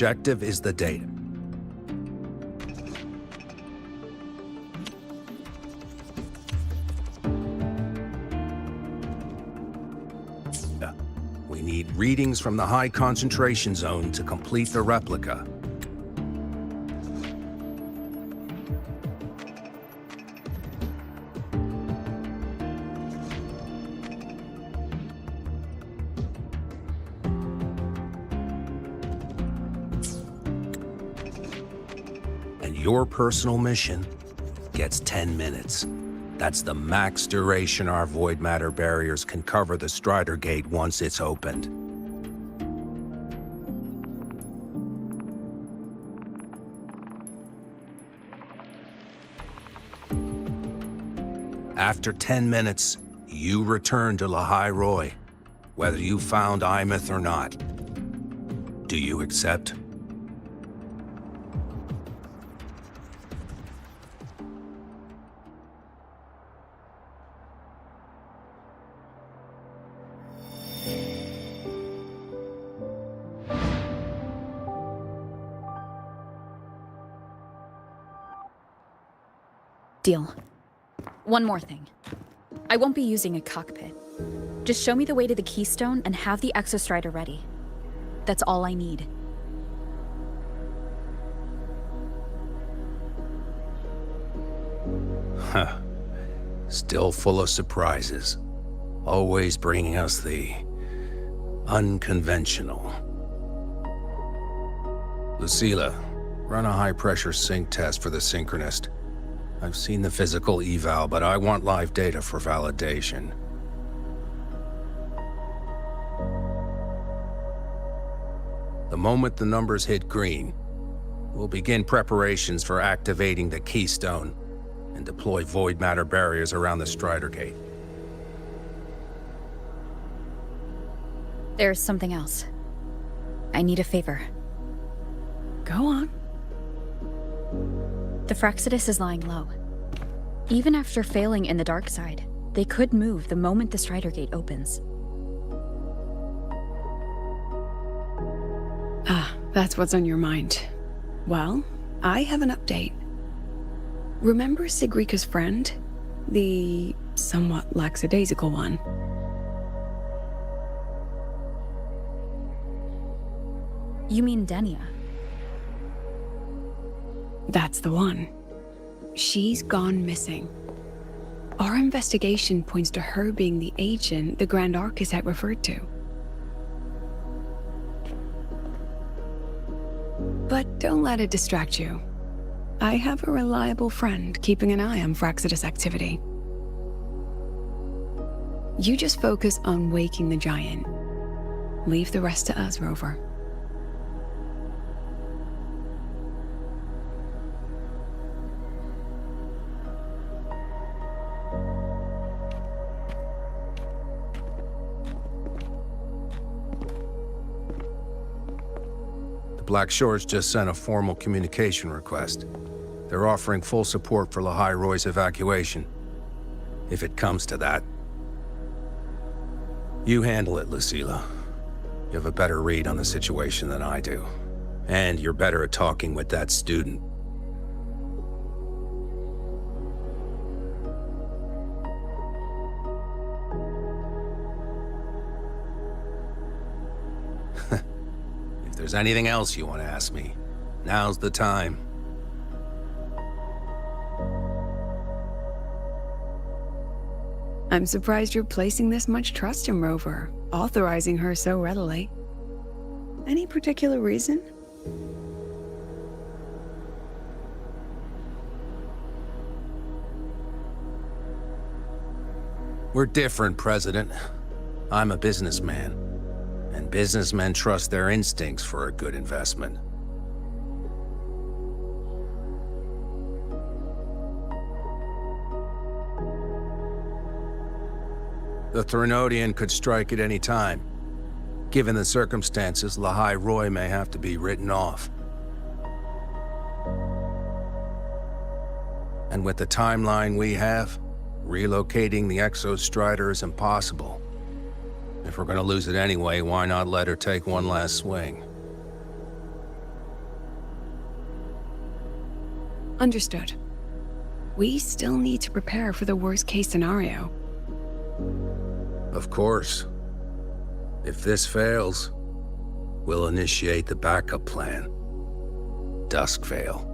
Speaker 13: objective is the data. We need readings from the high concentration zone to complete the replica. And your personal mission gets 10 minutes. That's the max duration our void matter barriers can cover the Strider Gate once it's opened. After 10 minutes, you return to Lahai Roy, whether you found Imeth or not. Do you accept?
Speaker 11: Deal. One more thing. I won't be using a cockpit. Just show me the way to the Keystone and have the Exostrider ready. That's all I need.
Speaker 13: Huh. Still full of surprises. Always bringing us the unconventional. Lucilla, run a high-pressure sync test for the Synchronist. I've seen the physical eval, but I want live data for validation. The moment the numbers hit green, we'll begin preparations for activating the Keystone and deploy void matter barriers around the Strider Gate.
Speaker 11: There's something else. I need a favor.
Speaker 2: Go on.
Speaker 11: The Fraxidus is lying low. Even after failing in the dark side, they could move the moment the Strider Gate opens.
Speaker 2: Ah, that's what's on your mind. Well, I have an update. Remember Sigrika's friend? The somewhat lackadaisical one?
Speaker 11: You mean Denia?
Speaker 2: That's the one. She's gone missing. Our investigation points to her being the agent the Grand Architect referred to. But don't let it distract you. I have a reliable friend keeping an eye on Fraxidus activity. You just focus on waking the giant. Leave the rest to us, Rover.
Speaker 13: Black Shores just sent a formal communication request. They're offering full support for Lahai Roy's evacuation, if it comes to that. You handle it, Lucilla. You have a better read on the situation than I do. And you're better at talking with that student. If there's anything else you want to ask me, now's the time.
Speaker 2: I'm surprised you're placing this much trust in Rover, authorizing her so readily. Any particular reason?
Speaker 13: We're different, President. I'm a businessman, and businessmen trust their instincts for a good investment. The Threnodian could strike at any time. Given the circumstances, Lahai Roy may have to be written off. And with the timeline we have, relocating the Exostrider is impossible. If we're gonna lose it anyway, why not let her take one last swing?
Speaker 2: Understood. We still need to prepare for the worst-case scenario.
Speaker 13: Of course. If this fails, we'll initiate the backup plan. Duskvale.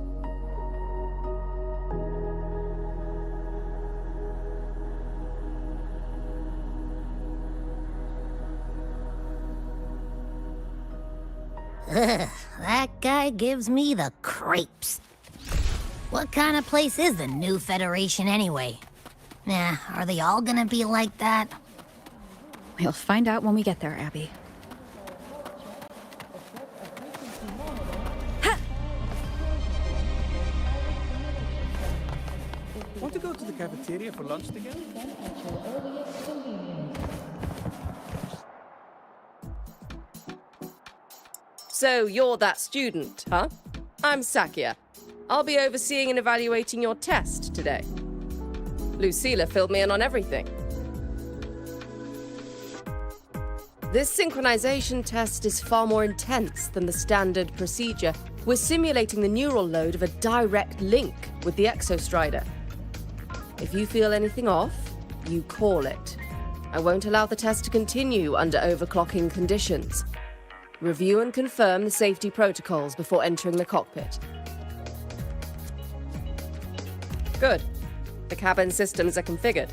Speaker 14: Ugh, that guy gives me the creeps. What kind of place is the new Federation anyway? Nah, are they all gonna be like that?
Speaker 11: We'll find out when we get there, Abby.
Speaker 12: Want to go to the cafeteria for lunch together?
Speaker 15: So you're that student, huh? I'm Sakia. I'll be overseeing and evaluating your test today. Lucilla filled me in on everything. This synchronization test is far more intense than the standard procedure. We're simulating the neural load of a direct link with the Exostrider. If you feel anything off, you call it. I won't allow the test to continue under overclocking conditions. Review and confirm the safety protocols before entering the cockpit. Good. The cabin systems are configured.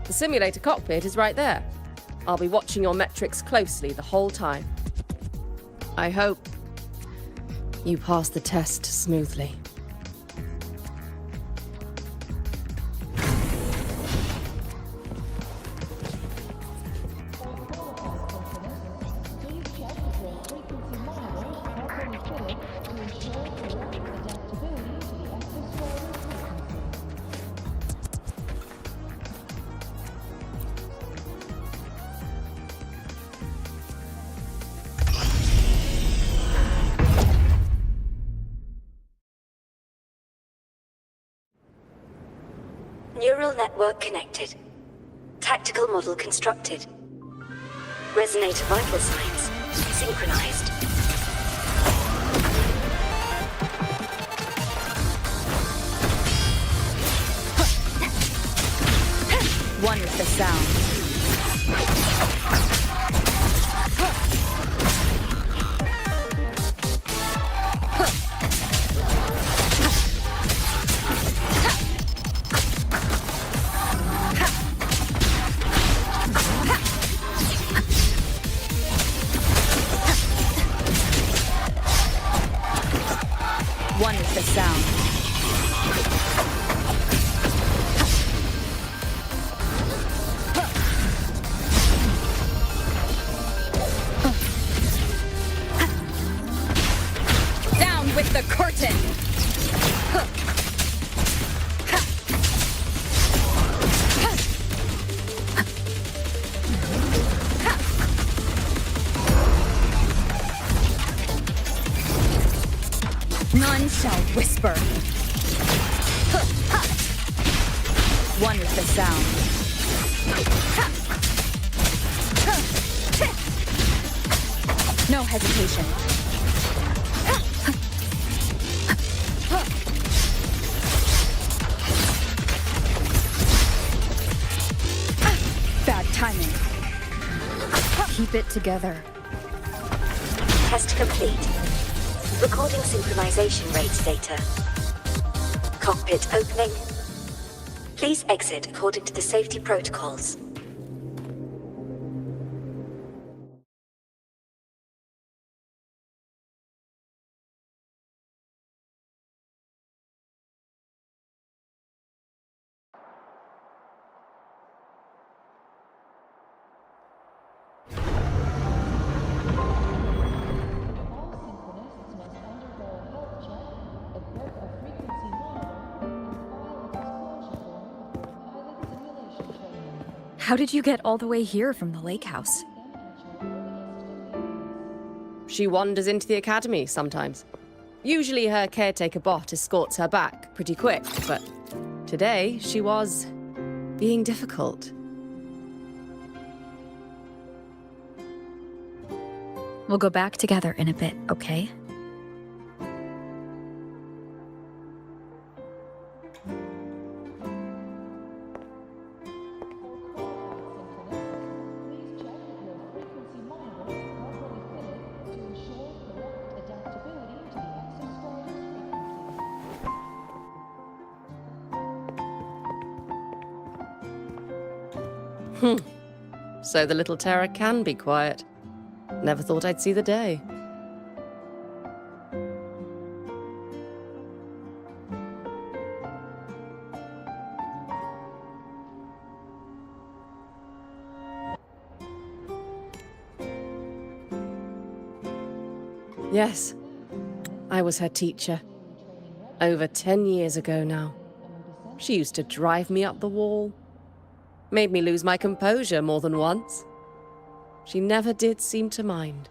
Speaker 15: The simulator cockpit is right there. I'll be watching your metrics closely the whole time. I hope you pass the test smoothly.
Speaker 16: Neural network connected. Tactical model constructed. Resonator vital signs synchronized.
Speaker 11: One with the sound. One with the sound. Down with the curtain! None shall whisper. One with the sound. No hesitation. Bad timing. Keep it together.
Speaker 16: Test complete. Recording synchronization rate data. Cockpit opening. Please exit according to the safety protocols.
Speaker 11: How did you get all the way here from the lake house?
Speaker 15: She wanders into the academy sometimes. Usually her caretaker bot escorts her back pretty quick, but today she was being difficult.
Speaker 11: We'll go back together in a bit, okay?
Speaker 15: So the little terror can be quiet. Never thought I'd see the day. Yes, I was her teacher. Over 10 years ago now. She used to drive me up the wall. Made me lose my composure more than once. She never did seem to mind.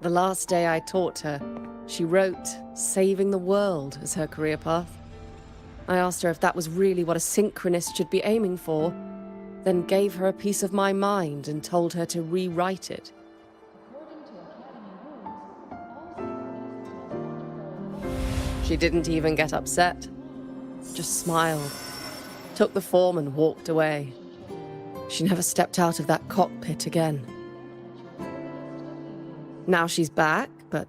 Speaker 15: The last day I taught her, she wrote saving the world as her career path. I asked her if that was really what a synchronist should be aiming for, then gave her a piece of my mind and told her to rewrite it. She didn't even get upset, just smiled, took the form and walked away. She never stepped out of that cockpit again. Now she's back, but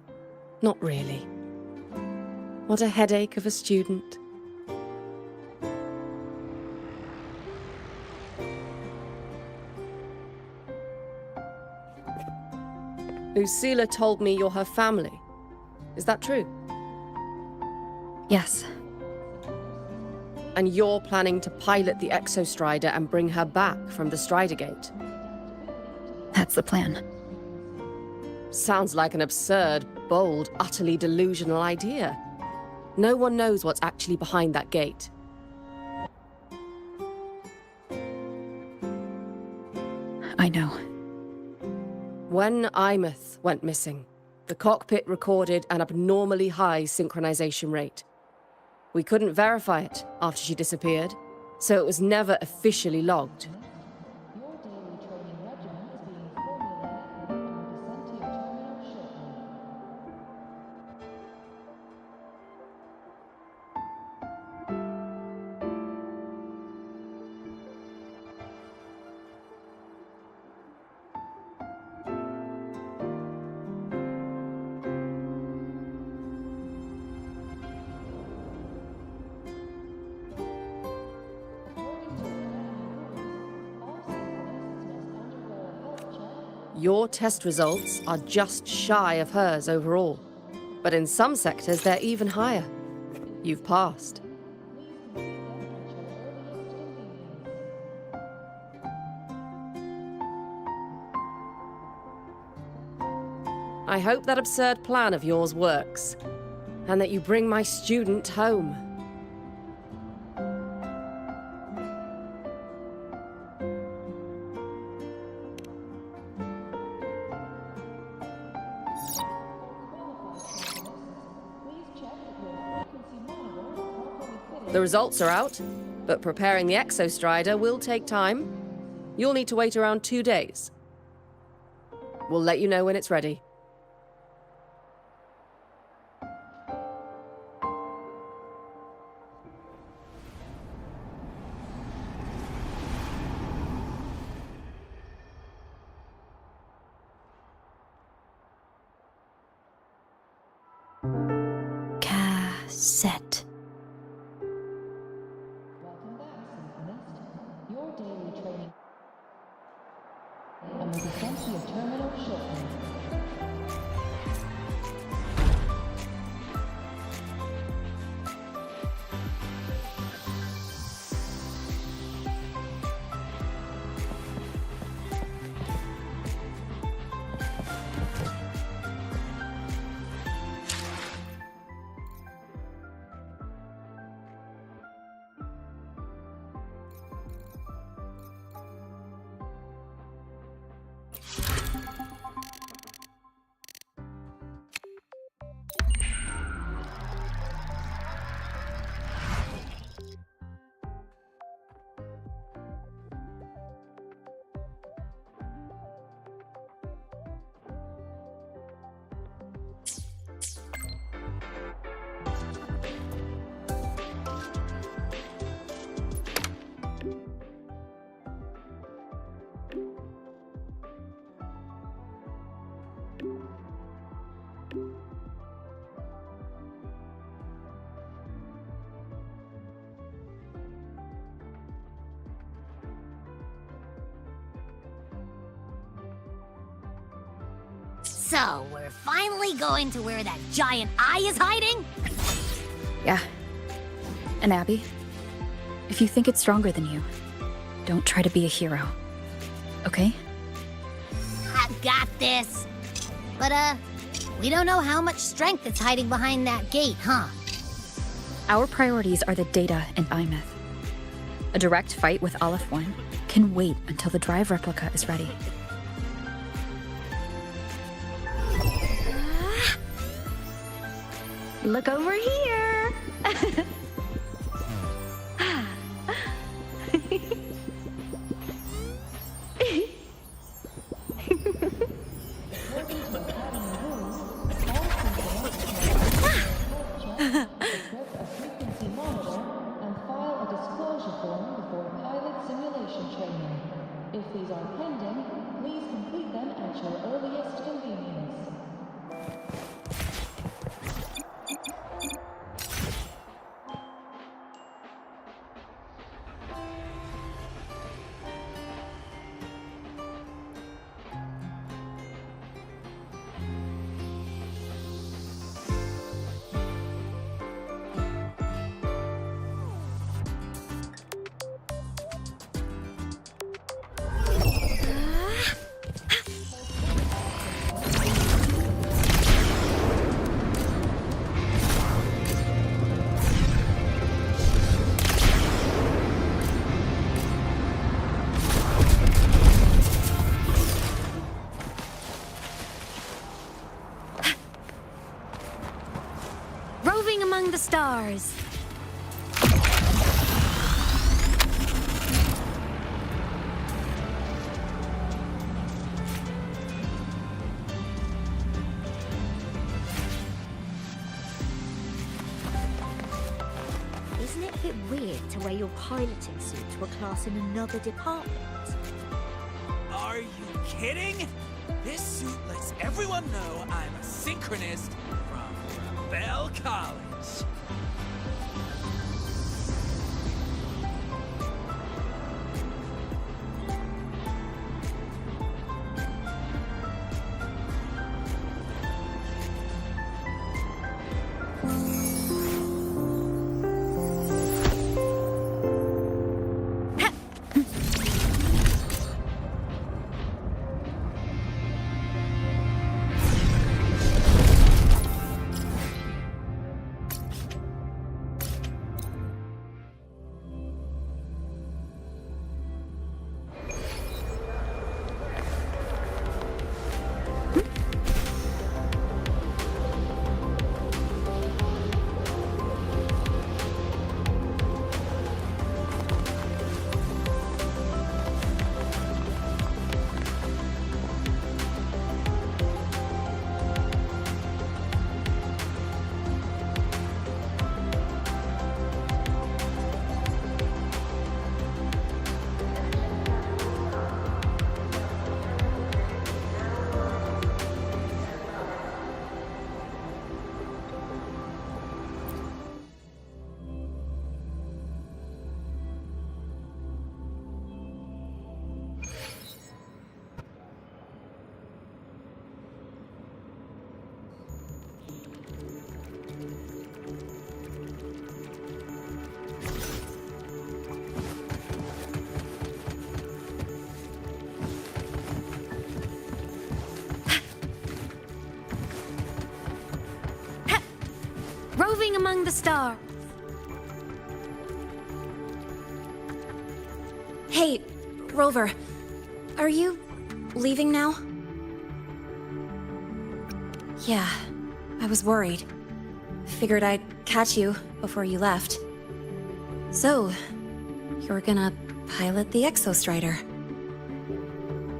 Speaker 15: not really. What a headache of a student. Lucila told me you're her family. Is that true?
Speaker 11: Yes.
Speaker 15: And you're planning to pilot the Exostrider and bring her back from the Strider Gate?
Speaker 11: That's the plan.
Speaker 15: Sounds like an absurd, bold, utterly delusional idea. No one knows what's actually behind that gate.
Speaker 11: I know.
Speaker 15: When Imeth went missing, the cockpit recorded an abnormally high synchronization rate. We couldn't verify it after she disappeared, so it was never officially logged. Your test results are just shy of hers overall. But in some sectors, they're even higher. You've passed. I hope that absurd plan of yours works, and that you bring my student home. The results are out, but preparing the Exostrider will take time. You'll need to wait around 2 days. We'll let you know when it's ready.
Speaker 8: Cassette.
Speaker 14: So, we're finally going to where that giant eye is hiding?
Speaker 11: Yeah. And Abby, if you think it's stronger than you, don't try to be a hero. Okay?
Speaker 14: I got this. But, We don't know how much strength is hiding behind that gate, huh?
Speaker 11: Our priorities are the data and Imeth. A direct fight with Aleph 1 can wait until the drive replica is ready.
Speaker 8: Look over here!
Speaker 17: If these are pending, please complete them at your earliest convenience.
Speaker 8: Roving among the stars.
Speaker 18: Isn't it a bit weird to wear your piloting suit to a class in another department?
Speaker 19: Are you kidding? This suit lets everyone know I'm a synchronist from Bell College.
Speaker 8: Roving among the stars. Hey, Rover. Are you leaving now? Yeah, I was worried. Figured I'd catch you before you left. So, you're gonna pilot the Exostrider.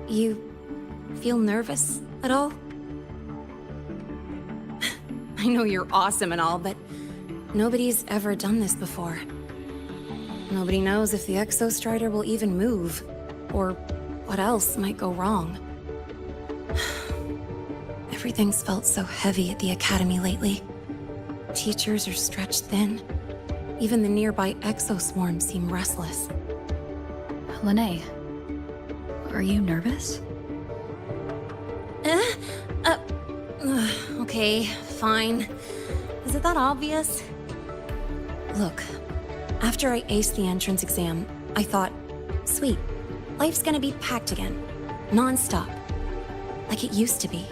Speaker 8: You feel nervous at all? I know you're awesome and all, but nobody's ever done this before. Nobody knows if the Exostrider will even move, or what else might go wrong. Everything's felt so heavy at the Academy lately. Teachers are stretched thin. Even the nearby exoswarms seem restless.
Speaker 11: Lene, are you nervous?
Speaker 8: Okay, fine. Is it that obvious? Look, after I aced the entrance exam, I thought, sweet, life's gonna be packed again, non-stop, like it used to be.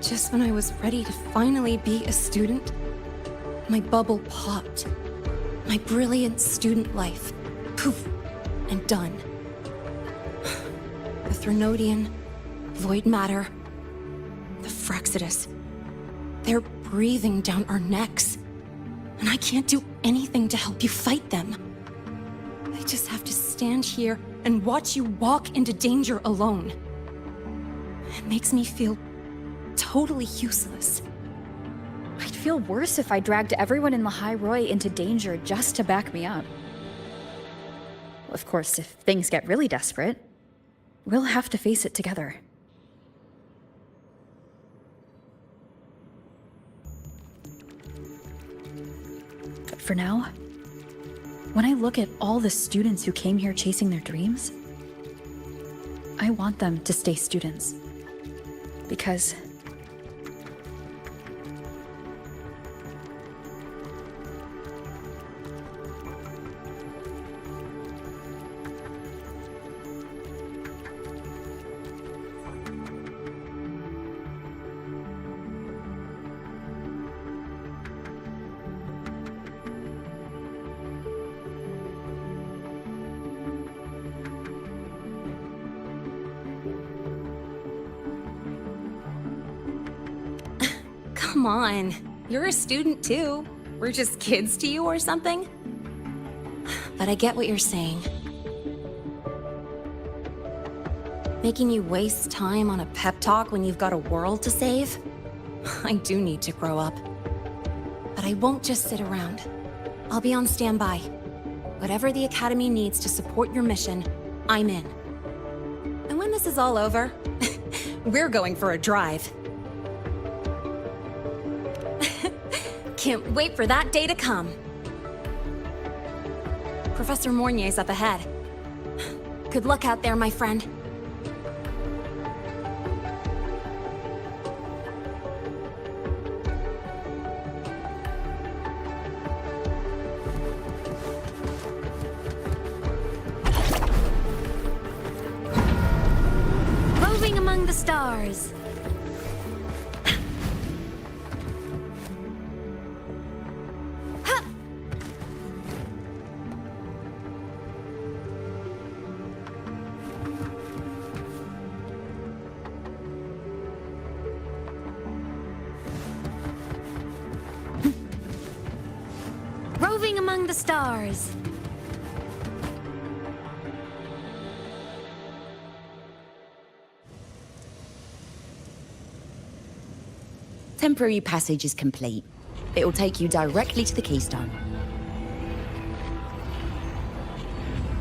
Speaker 2: Just when I was ready to finally be a student, my bubble popped. My brilliant student life, poof, and done. The Threnodian, void matter, the Frexidus. They're breathing down our necks. And I can't do anything to help you fight them. I just have to stand here and watch you walk into danger alone. It makes me feel totally useless.
Speaker 11: I'd feel worse if I dragged everyone in Lahai Roi into danger just to back me up. Of course, if things get really desperate, we'll have to face it together. But for now, when I look at all the students who came here chasing their dreams, I want them to stay students. Because
Speaker 2: Come on, you're a student too. We're just kids to you or something? But I get what you're saying. Making you waste time on a pep talk when you've got a world to save? I do need to grow up. But I won't just sit around. I'll be on standby. Whatever the Academy needs to support your mission, I'm in. And when this is all over, we're going for a drive. Can't wait for that day to come. Professor Mornier's up ahead. Good luck out there, my friend.
Speaker 14: Roving among the stars. Roving among the stars.
Speaker 20: Temporary passage is complete. It'll take you directly to the Keystone.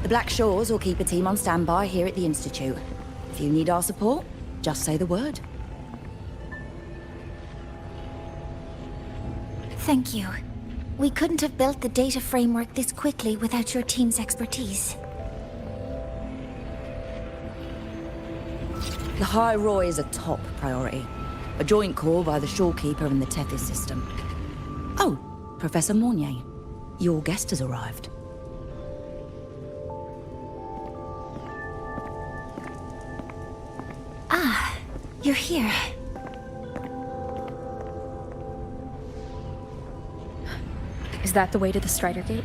Speaker 20: The Black Shores will keep a team on standby here at the Institute. If you need our support, just say the word.
Speaker 6: Thank you. We couldn't have built the data framework this quickly without your team's expertise.
Speaker 20: Lahai Roi is a top priority. A joint call by the Shorekeeper and the Tethys system. Oh, Professor Mornier, your guest has arrived.
Speaker 6: Ah, you're here.
Speaker 11: is that the way to the Strider Gate?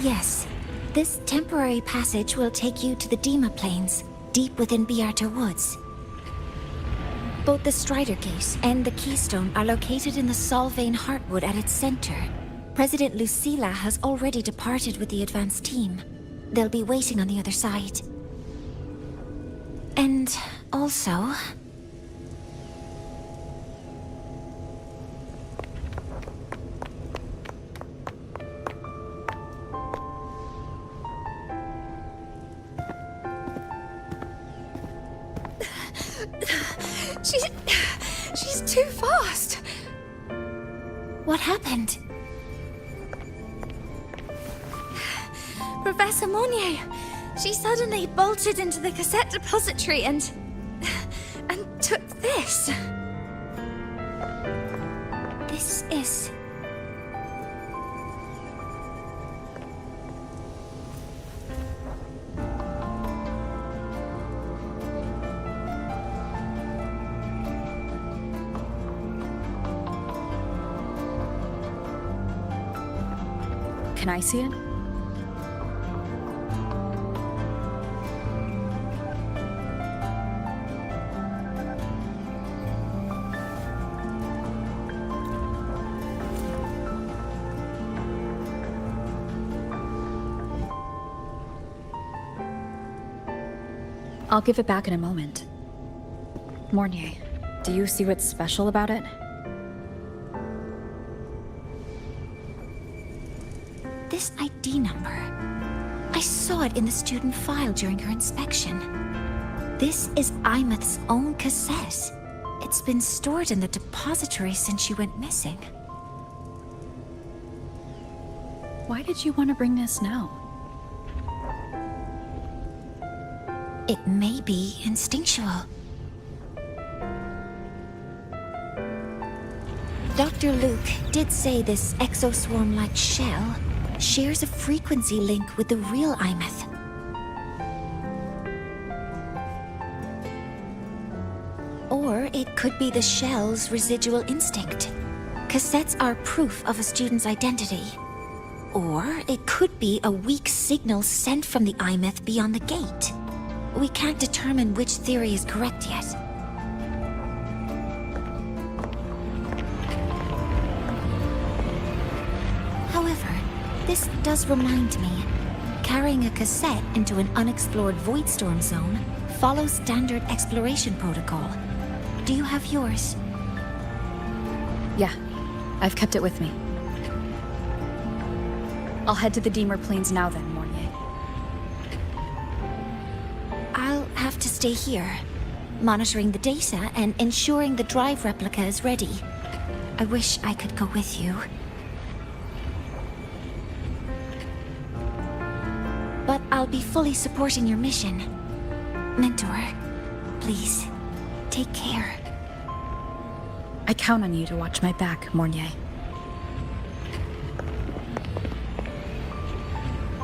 Speaker 6: Yes. This temporary passage will take you to the Dima Plains, deep within Biarta Woods. Both the Strider Gate and the Keystone are located in the Solvane Heartwood at its center. President Lucilla has already departed with the advance team. They'll be waiting on the other side. And also...
Speaker 2: She's too fast.
Speaker 6: What happened?
Speaker 7: Professor Monnier, she suddenly bolted into the cassette depository and took this.
Speaker 6: This is...
Speaker 11: Can I see it? I'll give it back in a moment. Mornier, do you see what's special about it?
Speaker 8: This ID number. I saw it in the student file during her inspection. This is Imeth's own cassette. It's been stored in the depository since she went missing.
Speaker 11: Why did you want to bring this now?
Speaker 8: It may be instinctual. Dr. Luke did say this exoswarm-like shell shares a frequency link with the real Imeth. Or it could be the shell's residual instinct. Cassettes are proof of a student's identity. Or it could be a weak signal sent from the Imeth beyond the gate. We can't determine which theory is correct yet. However, this does remind me, carrying a cassette into an unexplored Voidstorm zone follows standard exploration protocol. Do you have yours?
Speaker 11: Yeah, I've kept it with me. I'll head to the Deemer Plains now then, Mornier.
Speaker 8: I'll have to stay here, monitoring the data and ensuring the drive replica is ready. I wish I could go with you. But I'll be fully supporting your mission. Mentor, please, take care.
Speaker 11: I count on you to watch my back, Mornier.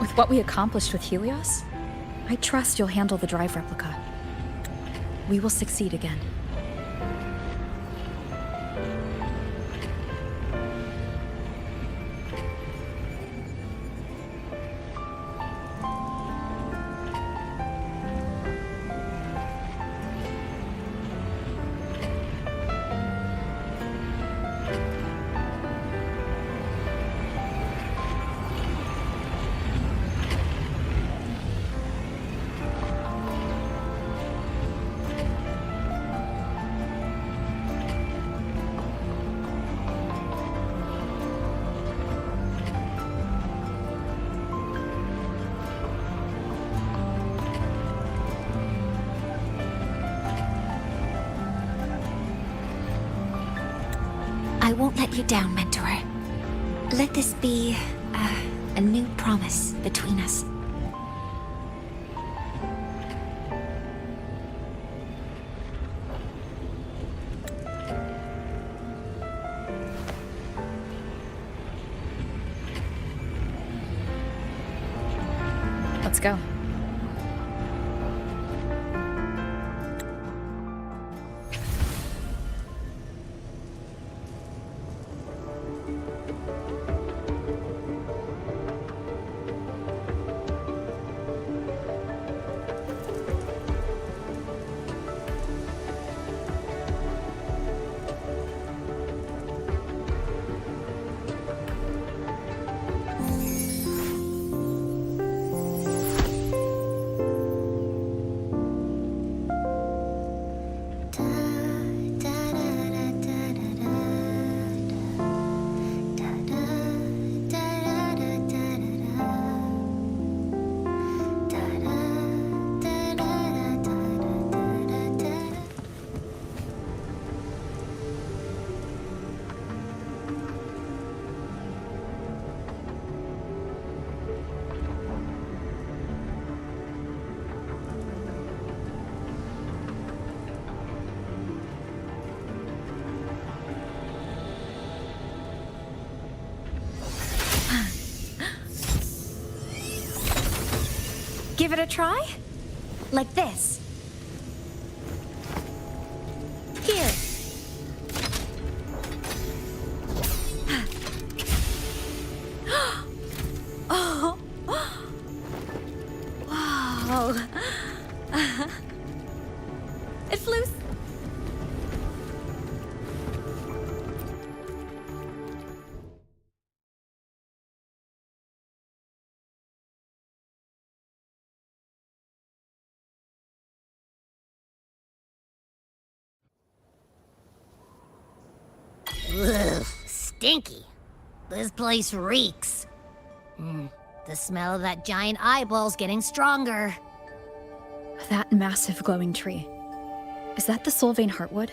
Speaker 11: With what we accomplished with Helios, I trust you'll handle the drive replica. We will succeed again.
Speaker 8: I won't let you down, Mentor. Let this be a new promise between us.
Speaker 11: Let's go.
Speaker 8: Give it a try? Like this. Here.
Speaker 14: Ugh, stinky. This place reeks. The smell of that giant eyeball's getting stronger.
Speaker 11: That massive glowing tree. Is that the Sylvain Heartwood?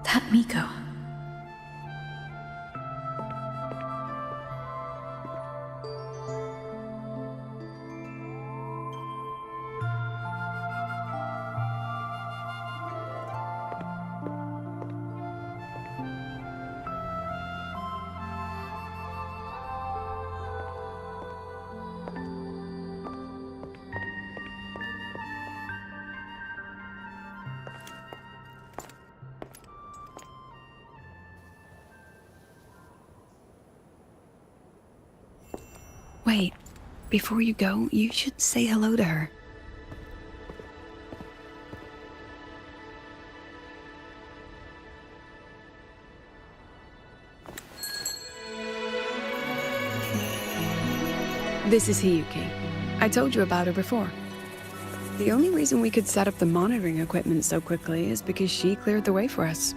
Speaker 11: That Miko. Wait, before you go, you should say hello to her.
Speaker 2: This is Hiyuki. I told you about her before. The only reason we could set up the monitoring equipment so quickly is because she cleared the way for us.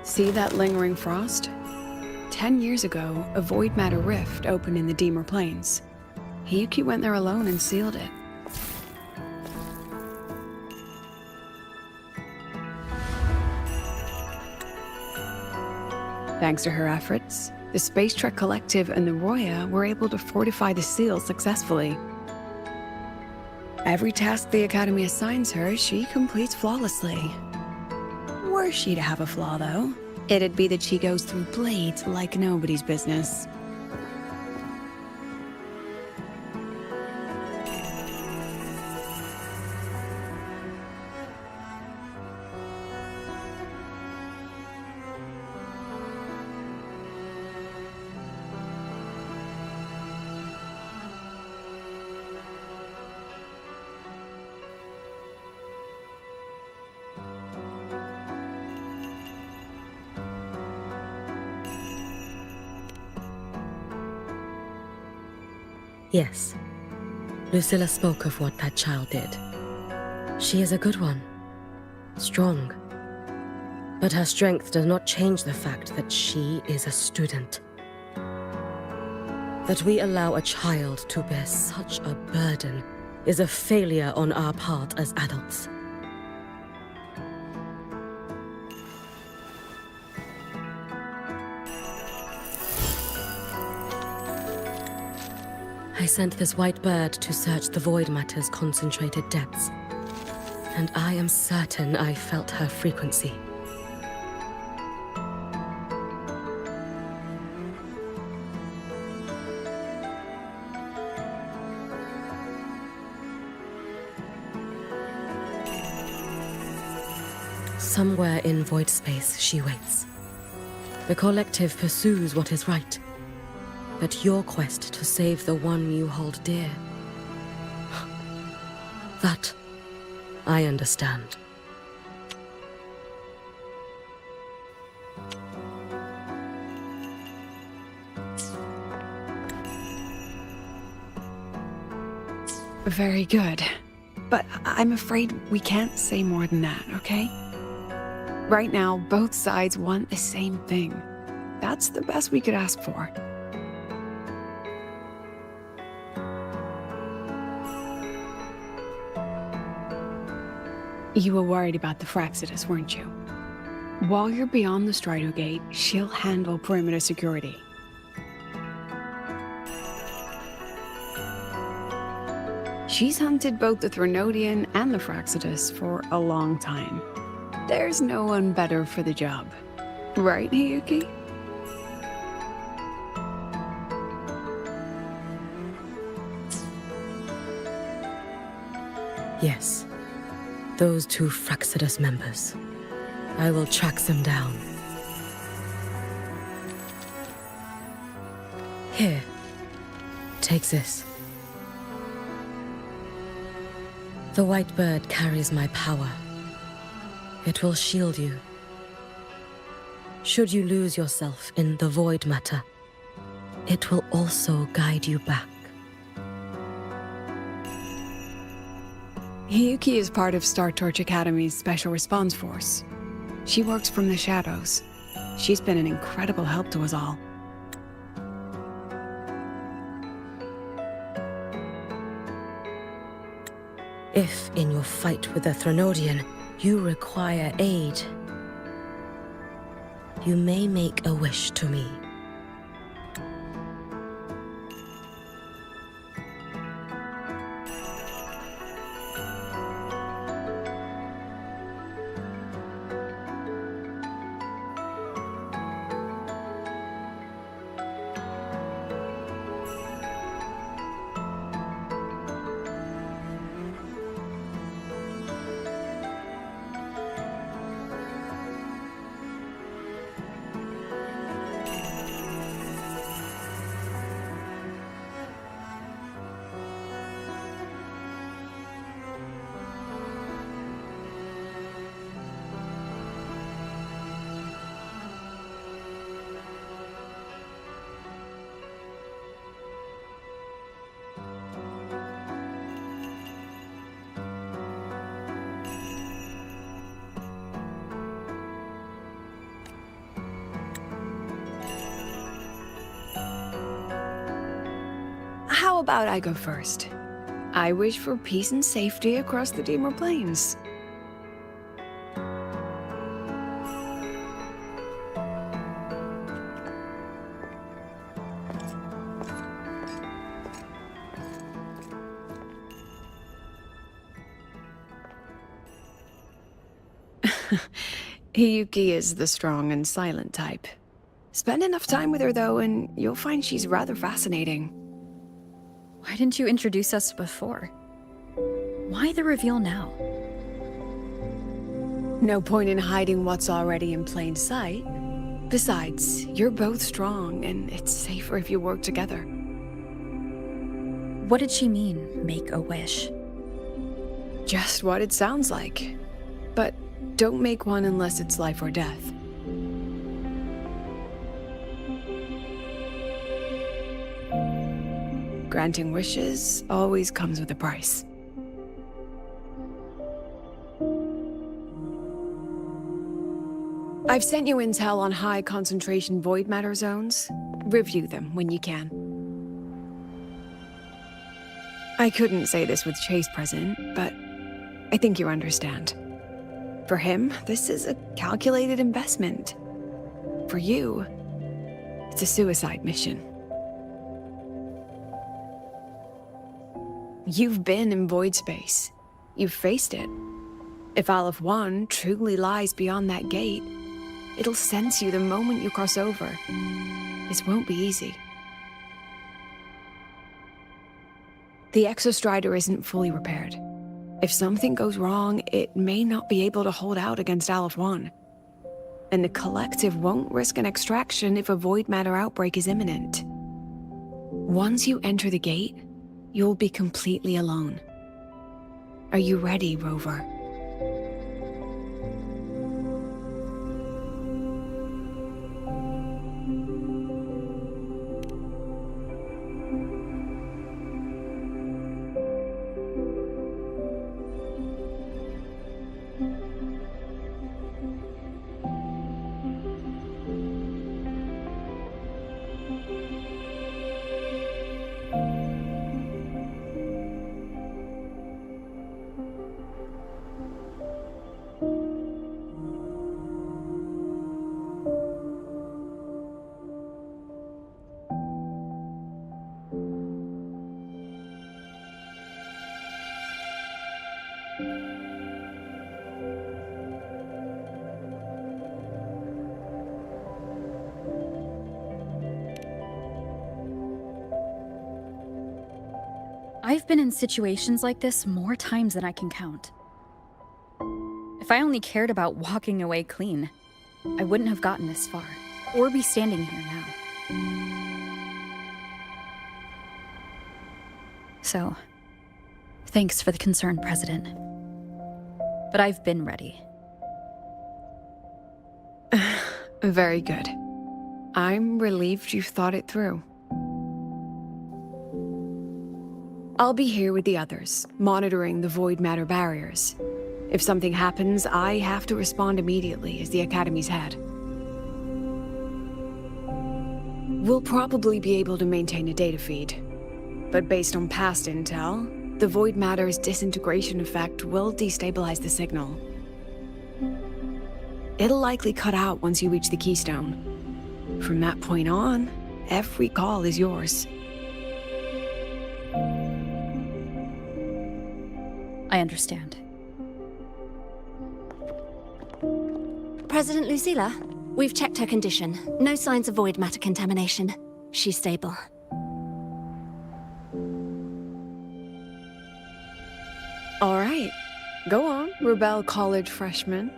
Speaker 2: See that lingering frost? 10 years ago, a void matter rift opened in the Deemer Plains. Hiyuki went there alone and sealed it. Thanks to her efforts, the Space Trek Collective and the Roya were able to fortify the seal successfully. Every task the Academy assigns her, she completes flawlessly. Were she to have a flaw, though, it'd be that she goes through blades like nobody's business.
Speaker 1: Yes. Lucilla spoke of what that child did. She is a good one. Strong. But her strength does not change the fact that she is a student. That we allow a child to bear such a burden is a failure on our part as adults. I sent this white bird to search the void matter's concentrated depths, and I am certain I felt her frequency. Somewhere in void space, she waits. The collective pursues what is right, but your quest to save the one you hold dear, that I understand.
Speaker 2: Very good. But I'm afraid we can't say more than that, okay? Right now, both sides want the same thing. That's the best we could ask for. You were worried about the Fraxidus, weren't you? While you're beyond the Strider Gate, she'll handle perimeter security. She's hunted both the Threnodian and the Fraxidus for a long time. There's no one better for the job. Right, Hiyuki?
Speaker 1: Yes. Those two Fraxidus members. I will track them down. Here. Take this. The white bird carries my power. It will shield you. Should you lose yourself in the void matter, it will also guide you back.
Speaker 2: Hiyuki is part of Star Torch Academy's Special Response Force. She works from the shadows. She's been an incredible help to us all.
Speaker 1: If, in your fight with the Threnodian, you require aid, you may make a wish to me.
Speaker 2: How about I go first? I wish for peace and safety across the Dimmer Plains. Hiyuki is the strong and silent type. Spend enough time with her, though, and you'll find she's rather fascinating.
Speaker 11: Why didn't you introduce us before? Why the reveal now?
Speaker 2: No point in hiding what's already in plain sight. Besides, you're both strong, and it's safer if you work together.
Speaker 11: What did she mean, make a wish?
Speaker 2: Just what it sounds like. But don't make one unless it's life or death. Granting wishes always comes with a price. I've sent you intel on high concentration void matter zones. Review them when you can. I couldn't say this with Chase present, but I think you understand. For him, this is a calculated investment. For you, it's a suicide mission. You've been in void space. You've faced it. If Aleph 1 truly lies beyond that gate, it'll sense you the moment you cross over. This won't be easy. The Exostrider isn't fully repaired. If something goes wrong, it may not be able to hold out against Aleph 1. And the Collective won't risk an extraction if a void matter outbreak is imminent. Once you enter the gate, you'll be completely alone. Are you ready, Rover?
Speaker 11: I've been in situations like this more times than I can count. If I only cared about walking away clean, I wouldn't have gotten this far, or be standing here now. So, thanks for the concern, President. But I've been ready.
Speaker 2: Very good. I'm relieved you've thought it through. I'll be here with the others, monitoring the void matter barriers. If something happens, I have to respond immediately as the Academy's head. We'll probably be able to maintain a data feed, but based on past intel, the void matter's disintegration effect will destabilize the signal. It'll likely cut out once you reach the keystone. From that point on, every call is yours.
Speaker 11: I understand.
Speaker 1: President Lucilla, we've checked her condition. No signs of void matter contamination. She's stable.
Speaker 2: All right. Go on, Rebel College freshman.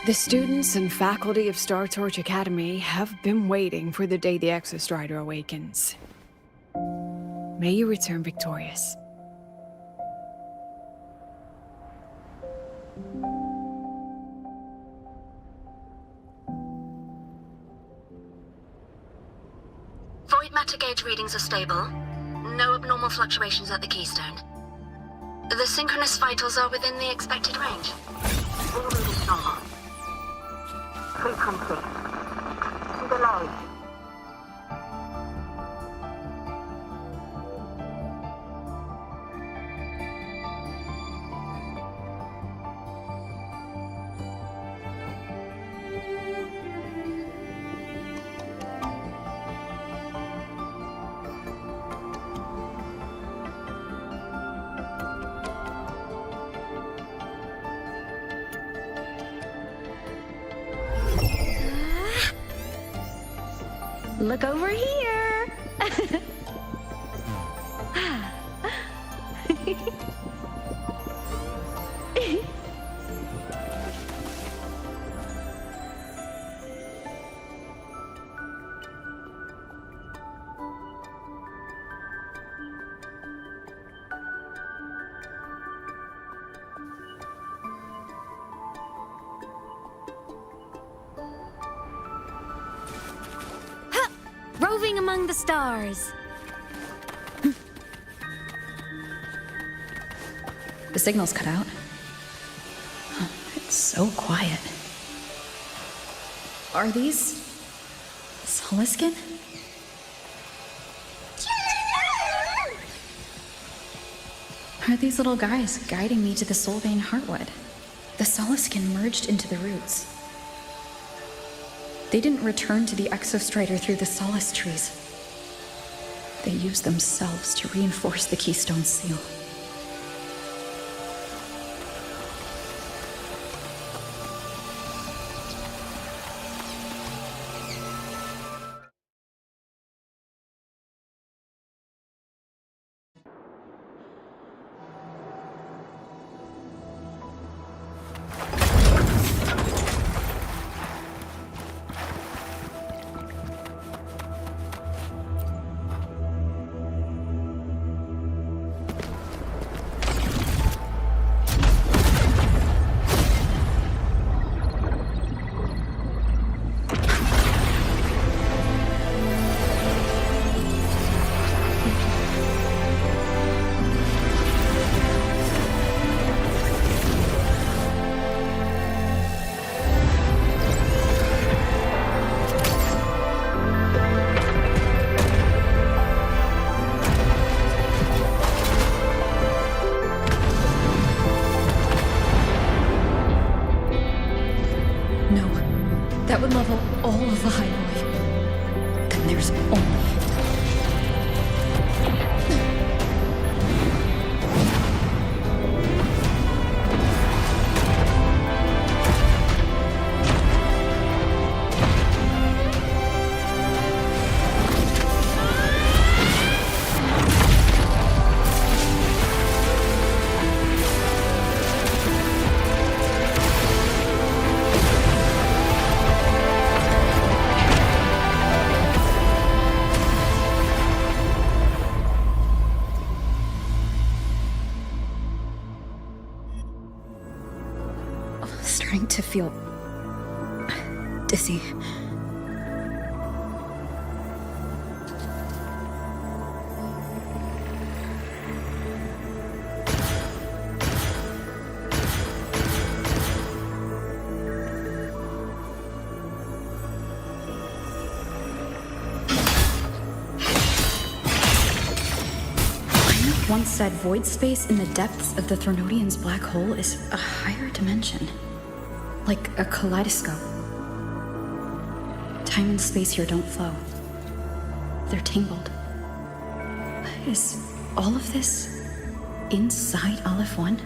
Speaker 2: The students and faculty of Star Torch Academy have been waiting for the day the Exostrider awakens. May you return victorious.
Speaker 3: Void matter gauge readings are stable. No abnormal fluctuations at the keystone. The synchronous vitals are within the expected range. All readings normal. Frequency. Delay.
Speaker 1: Look over here! Roving among the stars.
Speaker 11: The signal's cut out. Oh, it's so quiet. Are these Soliskin? are these little guys guiding me to the Soulbane Heartwood? The Solaskin merged into the roots. They didn't return to the Exostrider through the Solace trees. They used themselves to reinforce the Keystone Seal. That would level all of the Hyrule. Then there's only... Starting to feel dizzy. Once said void space in the depths of the Threnodian's black hole is a higher dimension. Like a kaleidoscope. Time and space here don't flow. They're tangled. Is all of this inside Aleph 1?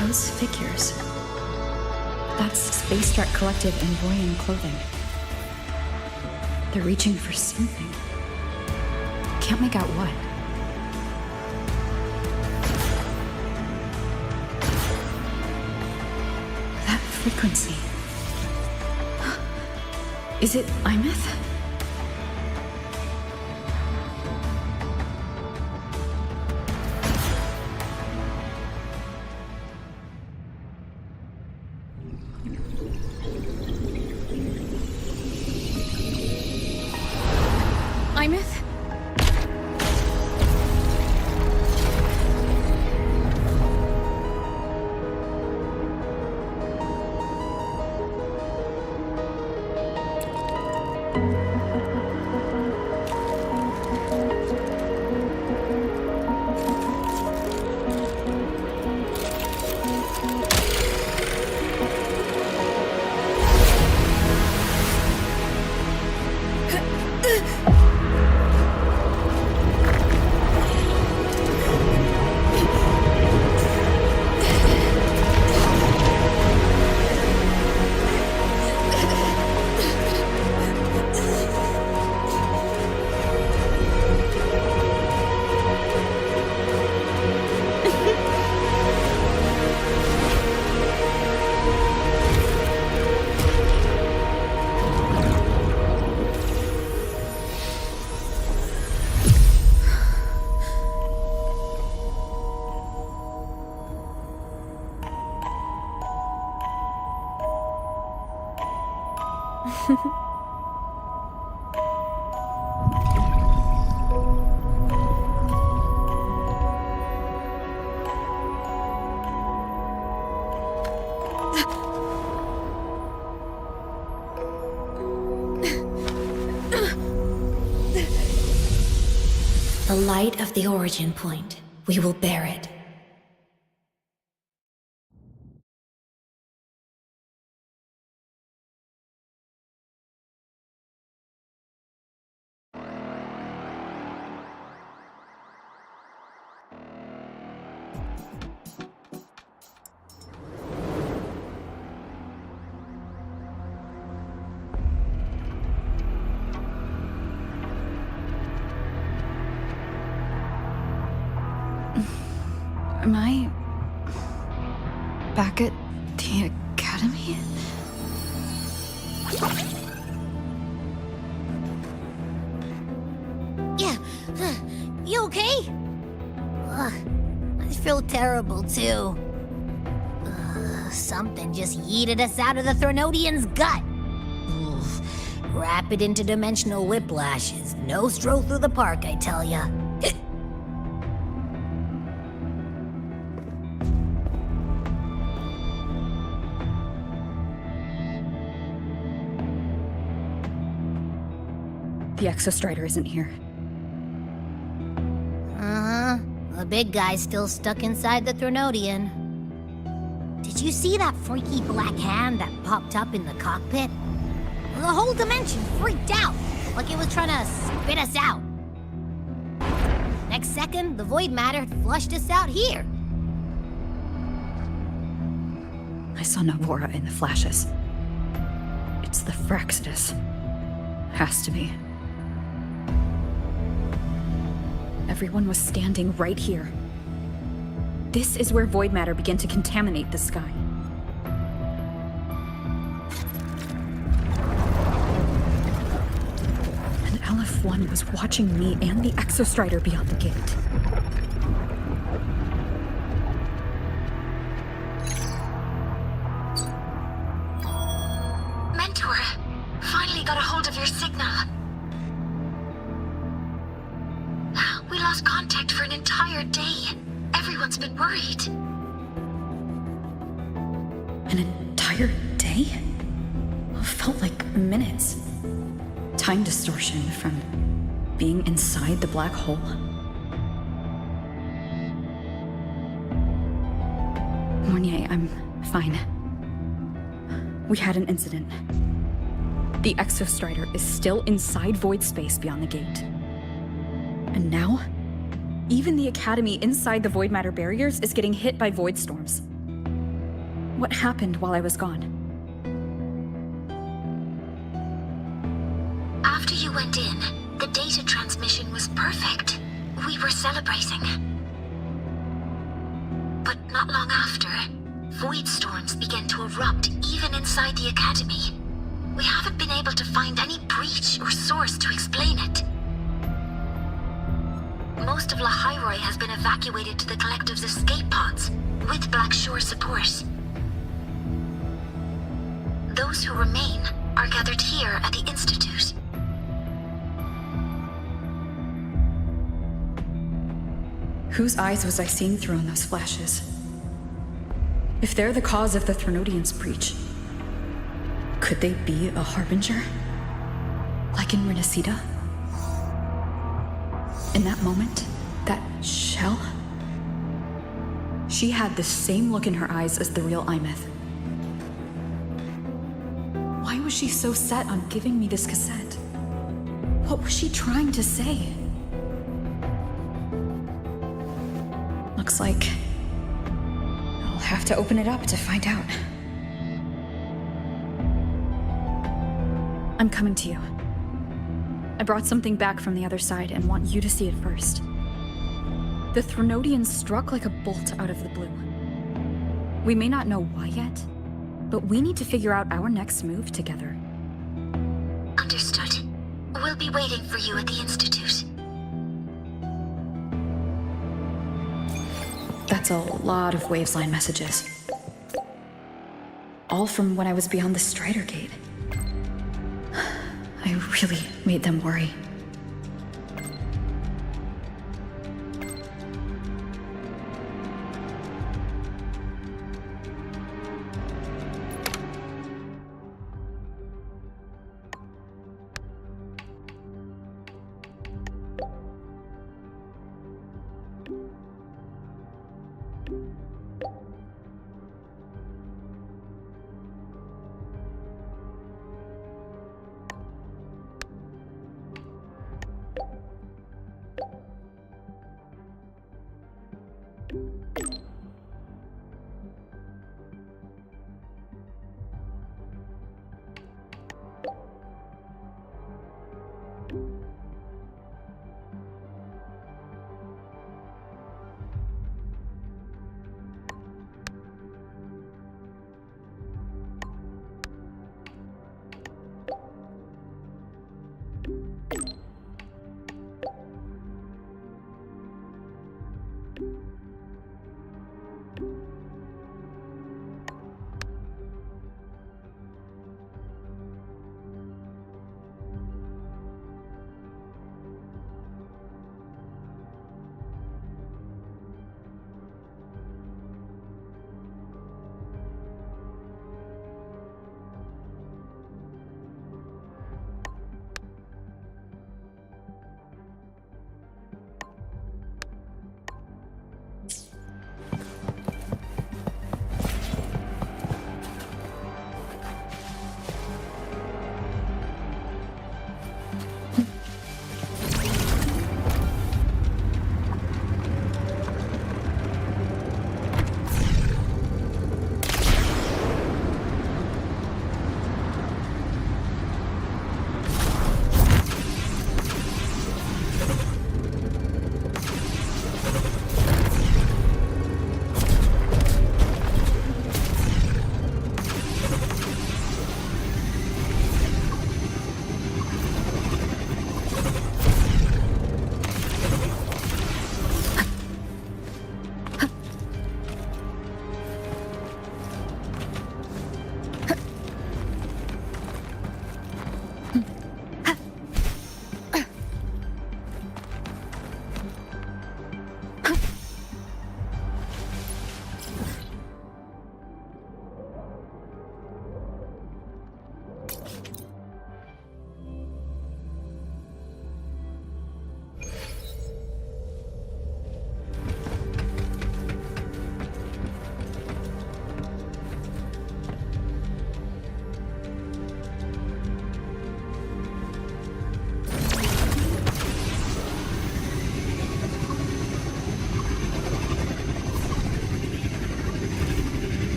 Speaker 11: Those figures. That's Space Trek Collective in Royan clothing. They're reaching for something. Can't make out what. That frequency. Is it Imeth? Imeth?
Speaker 18: light of the origin point, we will bear it.
Speaker 11: Am I back at the academy?
Speaker 14: Yeah. You okay? Ugh, I feel terrible too. Something just yeeted us out of the Threnodian's gut. Oof. Rapid interdimensional whiplash is no stroll through the park, I tell ya.
Speaker 11: The Exostrider isn't here.
Speaker 14: Uh-huh. The big guy's still stuck inside the Threnodian. Did you see that freaky black hand that popped up in the cockpit? The whole dimension freaked out, like it was trying to spit us out. Next second, the void matter flushed us out here.
Speaker 11: I saw Navora in the flashes. It's the Frexodus. Has to be. Everyone was standing right here. This is where void matter began to contaminate the sky. And LF1 was watching me and the Exostrider beyond the gate.
Speaker 3: Mentor, finally got a hold of your signal. We lost contact for an entire day. Everyone's been worried.
Speaker 11: An entire day? It felt like minutes. Time distortion from being inside the black hole. Mornier, I'm fine. We had an incident. The Exostrider is still inside void space beyond the gate. And now, even the Academy inside the void matter barriers is getting hit by void storms. What happened while I was gone?
Speaker 3: After you went in, the data transmission was perfect. We were celebrating. But not long after, void storms began to erupt even inside the Academy. We haven't been able to find any breach or source to explain it. Most of Lahiroi has been evacuated to the Collective's escape pods, with Black Shore support. Those who remain are gathered here at the Institute.
Speaker 11: Whose eyes was I seeing through in those flashes? If they're the cause of the Threnodian's breach, could they be a harbinger? Like in Renacida? In that moment, that shell, she had the same look in her eyes as the real Imeth. Why was she so set on giving me this cassette? What was she trying to say? Looks like I'll have to open it up to find out. I'm coming to you. I brought something back from the other side and want you to see it first. The Threnodian struck like a bolt out of the blue. We may not know why yet, but we need to figure out our next move together.
Speaker 3: Understood. We'll be waiting for you at the Institute.
Speaker 11: That's a lot of Wavesline messages. All from when I was beyond the Strider Gate. I really made them worry.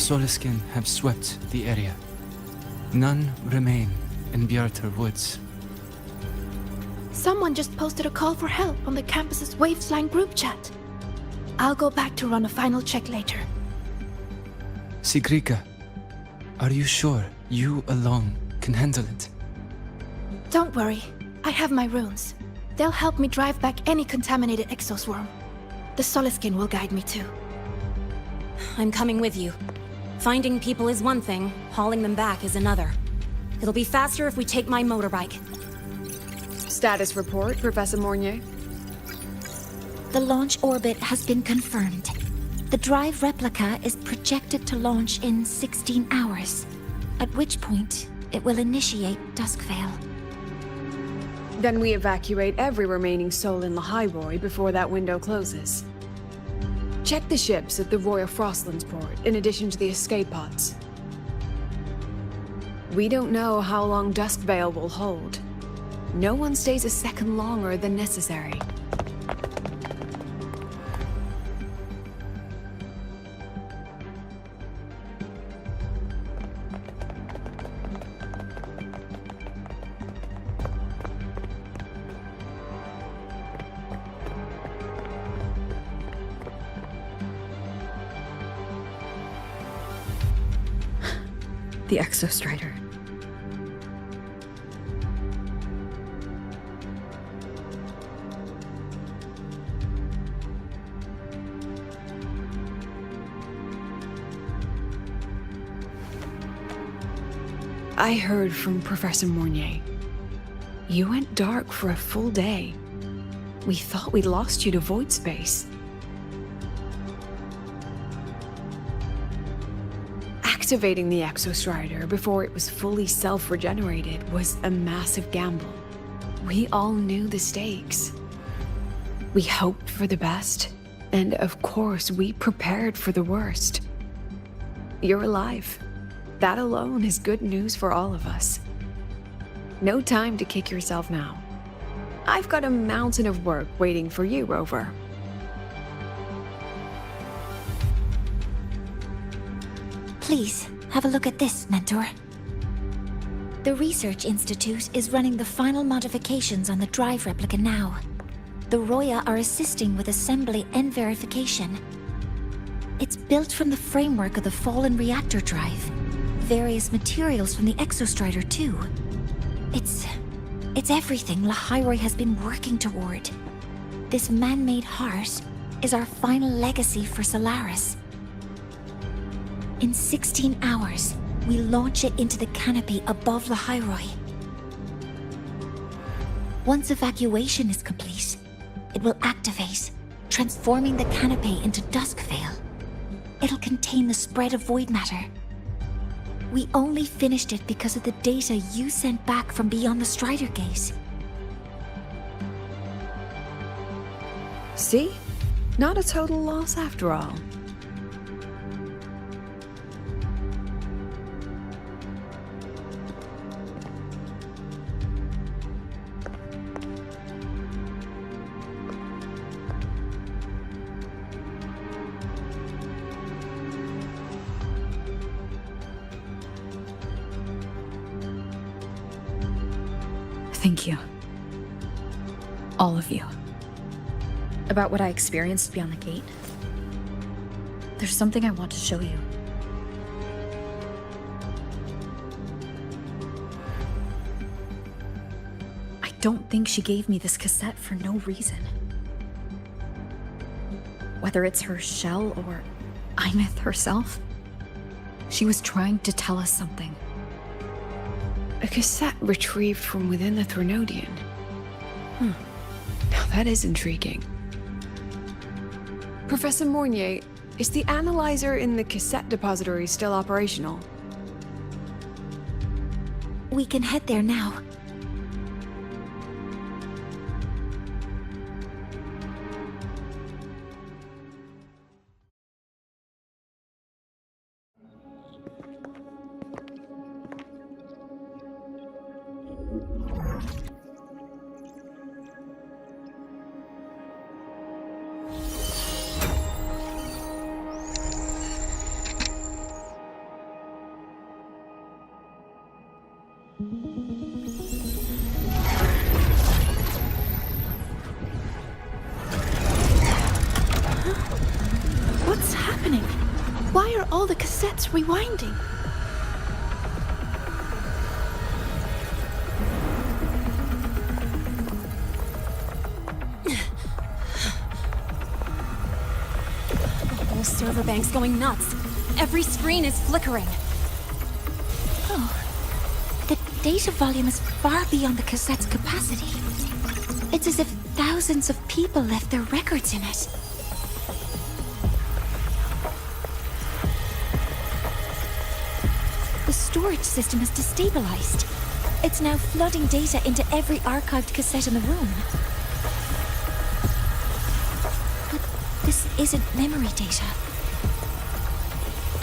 Speaker 21: Soliskin have swept the area. None remain in Bjartar Woods.
Speaker 22: Someone just posted a call for help on the campus's Wavesline group chat. I'll go back to run a final check later.
Speaker 21: Sigrika, are you sure you alone can handle it?
Speaker 22: Don't worry, I have my runes. They'll help me drive back any contaminated exoswarm. The Soliskin will guide me too.
Speaker 1: I'm coming with you. Finding people is one thing, hauling them back is another. It'll be faster if we take my motorbike.
Speaker 2: Status report, Professor Mornier.
Speaker 8: The launch orbit has been confirmed. The drive replica is projected to launch in 16 hours, at which point it will initiate Duskvale.
Speaker 2: Then we evacuate every remaining soul in Lahairoi before that window closes. Check the ships at the Royal Frostlands port, in addition to the escape pods. We don't know how long Duskvale will hold. No one stays a second longer than necessary.
Speaker 11: The Exostrider.
Speaker 2: I heard from Professor Mornier. You went dark for a full day. We thought we'd lost you to void space. Activating the Exostrider before it was fully self-regenerated was a massive gamble. We all knew the stakes. We hoped for the best, and of course we prepared for the worst. You're alive. That alone is good news for all of us. No time to kick yourself now. I've got a mountain of work waiting for you, Rover.
Speaker 8: Please, have a look at this, Mentor. The Research Institute is running the final modifications on the drive replica now. The Roya are assisting with assembly and verification. It's built from the framework of the fallen reactor drive. Various materials from the Exostrider, too. It's everything Lahairoi has been working toward. This man-made heart is our final legacy for Solaris. In 16 hours, we launch it into the canopy above Lahairoi. Once evacuation is complete, it will activate, transforming the canopy into Duskvale. It'll contain the spread of void matter. We only finished it because of the data you sent back from beyond the Strider Gate.
Speaker 2: See? Not a total loss after all.
Speaker 11: Thank you. All of you. About what I experienced beyond the gate. There's something I want to show you. I don't think she gave me this cassette for no reason. Whether it's her shell or Imith herself, she was trying to tell us something.
Speaker 2: A cassette retrieved from within the Threnodian. Now that is intriguing. Professor Mornier, is the analyzer in the cassette depository still operational?
Speaker 8: We can head there now.
Speaker 22: What's happening? Why are all the cassettes rewinding?
Speaker 4: The whole server bank's going nuts. Every screen is flickering.
Speaker 8: Oh, the data volume is far beyond the cassette's capacity. It's as if thousands of people left their records in it. The storage system is destabilized. It's now flooding data into every archived cassette in the room. But this isn't memory data.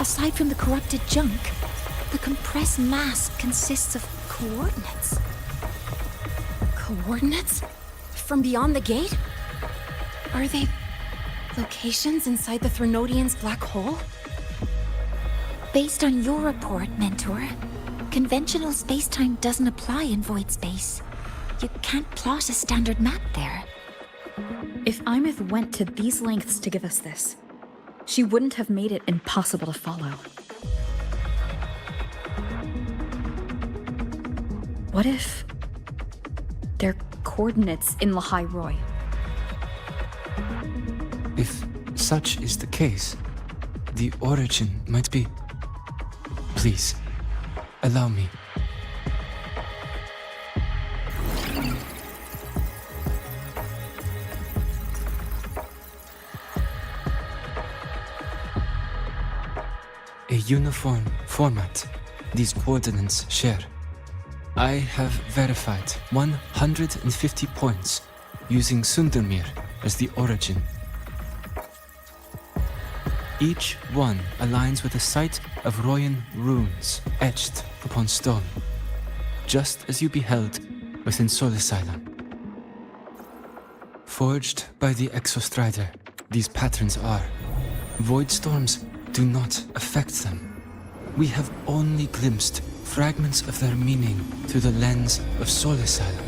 Speaker 8: Aside from the corrupted junk, the compressed mass consists of coordinates.
Speaker 4: Coordinates? From beyond the gate? Are they locations inside the Threnodian's black hole?
Speaker 8: Based on your report, Mentor, conventional space-time doesn't apply in void space. You can't plot a standard map there.
Speaker 11: If Imith went to these lengths to give us this, she wouldn't have made it impossible to follow. What if they're coordinates in Lahai Roy?
Speaker 21: If such is the case, the origin might be... Please, allow me. A uniform format these coordinates share. I have verified 150 points using Sundermere as the origin. Each one aligns with a site of Royan runes etched upon stone, just as you beheld within Solisila. Forged by the Exostrider, these patterns are. Void storms do not affect them. We have only glimpsed fragments of their meaning through the lens of Solisila.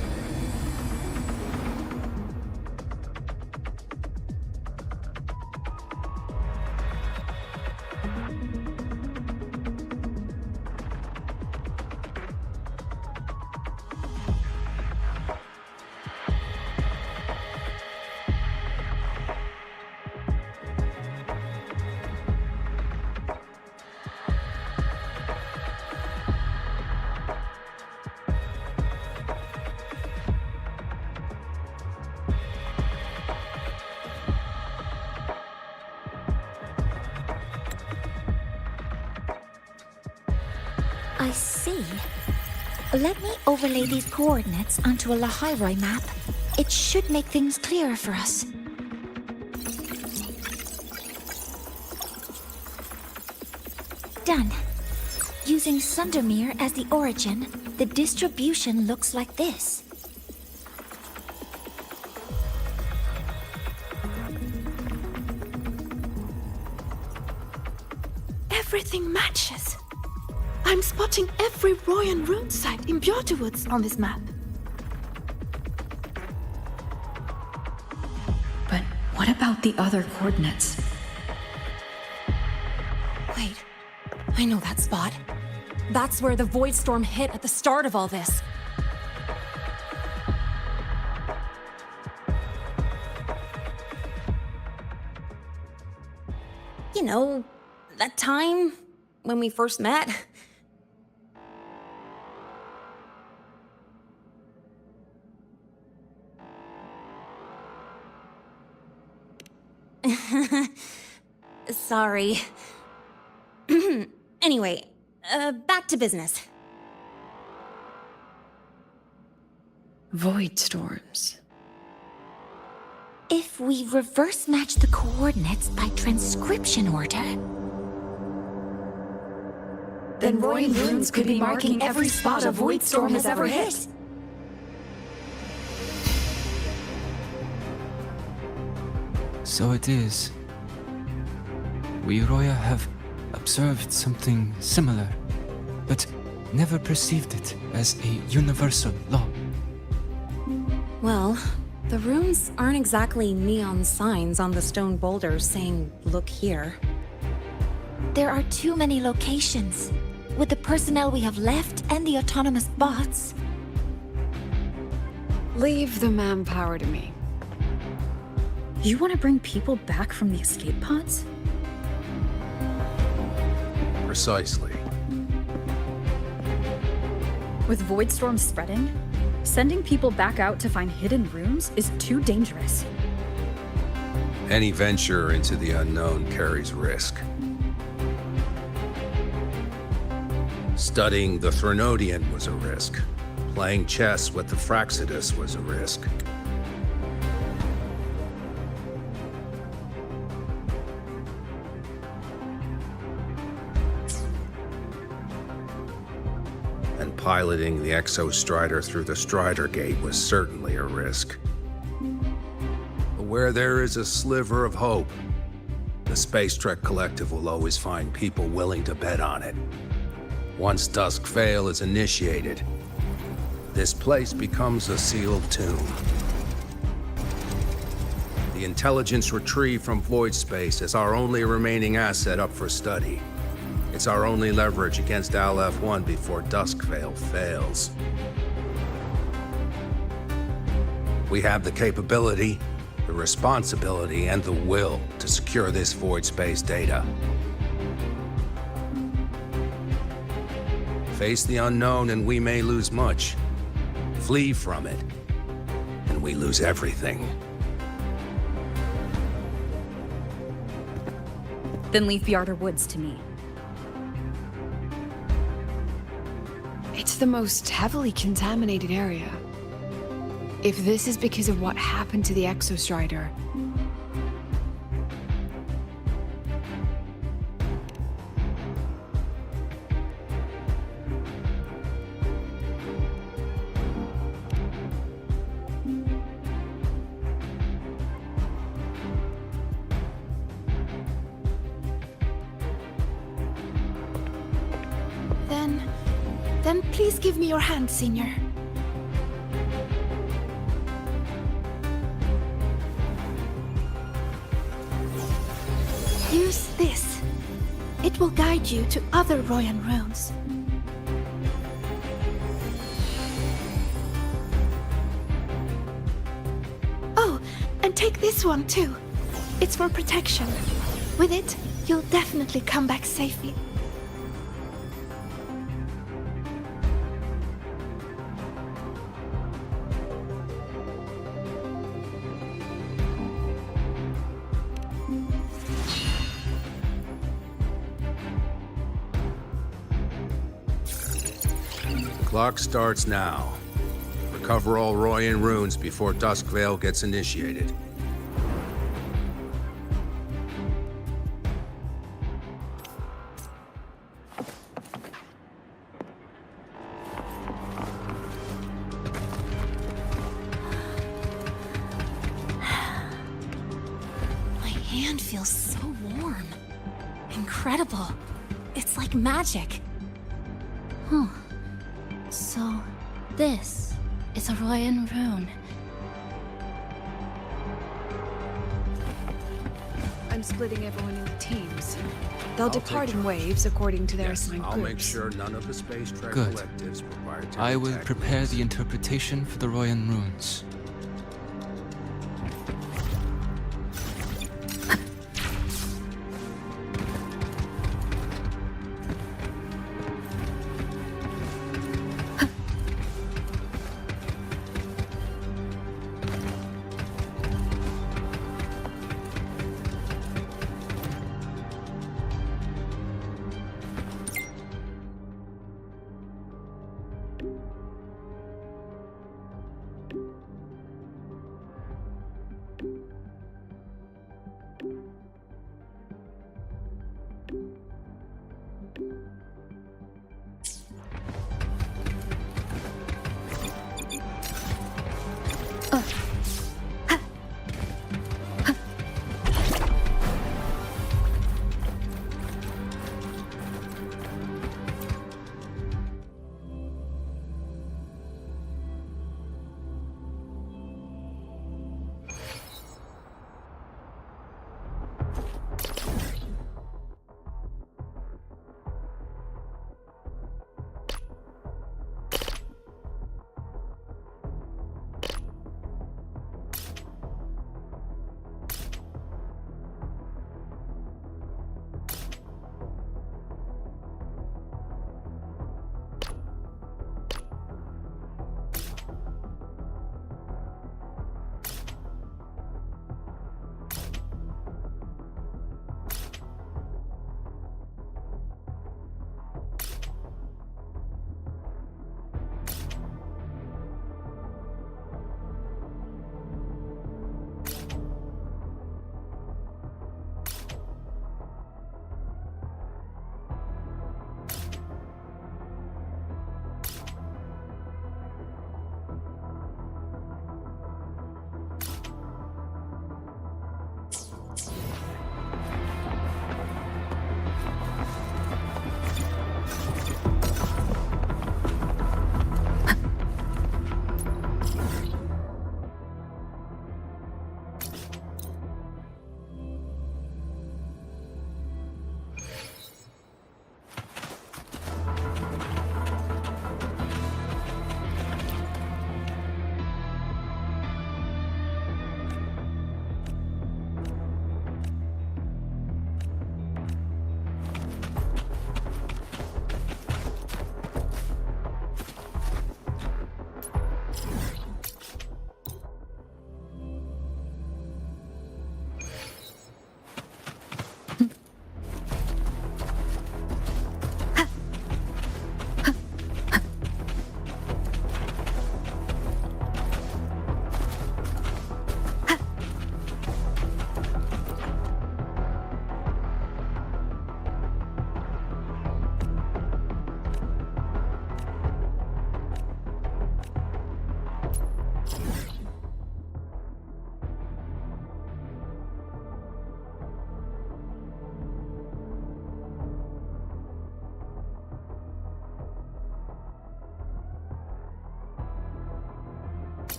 Speaker 8: I see. Let me overlay these coordinates onto a Lahairoi map. It should make things clearer for us. Done. Using Sundermere as the origin, the distribution looks like this.
Speaker 22: Everything matches. I'm spotting every Royan rune site in Bjortewoods on this map.
Speaker 11: But what about the other coordinates?
Speaker 4: Wait, I know that spot. That's where the void storm hit at the start of all this. You know, that time when we first met. Sorry. Anyway, back to business.
Speaker 11: Void storms.
Speaker 8: If we reverse match the coordinates by transcription order...
Speaker 4: Then Royan runes could be marking every spot a void storm has ever hit.
Speaker 21: So it is. We Roya have observed something similar, but never perceived it as a universal law.
Speaker 4: Well,
Speaker 1: The runes aren't exactly neon signs on the stone boulders saying, "Look here."
Speaker 4: There are too many locations. With the personnel we have left and the autonomous bots.
Speaker 2: Leave the manpower to me.
Speaker 11: You want to bring people back from the escape pods?
Speaker 13: Precisely.
Speaker 11: With Voidstorm spreading, sending people back out to find hidden rooms is too dangerous.
Speaker 13: Any venture into the unknown carries risk. Studying the Threnodian was a risk. Playing chess with the Fraxidus was a risk. And piloting the Exostrider through the Strider Gate was certainly a risk. But where there is a sliver of hope, the Space Trek Collective will always find people willing to bet on it. Once Dusk Vale is initiated, this place becomes a sealed tomb. The intelligence retrieved from void space is our only remaining asset up for study. It's our only leverage against Aleph-1 before Dusk Vale fails. We have the capability, the responsibility, and the will to secure this void space data. Face the unknown and we may lose much. Flee from it, and we lose everything.
Speaker 11: Then leave the Outer Woods to me.
Speaker 2: It's the most heavily contaminated area. If this is because of what happened to the Exostrider,
Speaker 22: Then please give me your hand, Senior. Use this. It will guide you to other Royan runes. Oh, and take this one too. It's for protection. With it, you'll definitely come back safely.
Speaker 13: Clock starts now. Recover all Royan runes before Dusk Vale gets initiated.
Speaker 4: My hand feels so warm. Incredible. It's like magic. Huh. So, this is a Royan rune.
Speaker 2: I'm splitting everyone into teams. They'll depart in waves according to their assigned
Speaker 13: I'll
Speaker 2: groups.
Speaker 13: make sure none of the Space Trek
Speaker 21: Good.
Speaker 13: Collective's proprietary
Speaker 21: I will
Speaker 13: tech
Speaker 21: prepare
Speaker 13: leaks.
Speaker 21: the interpretation for the Royan runes.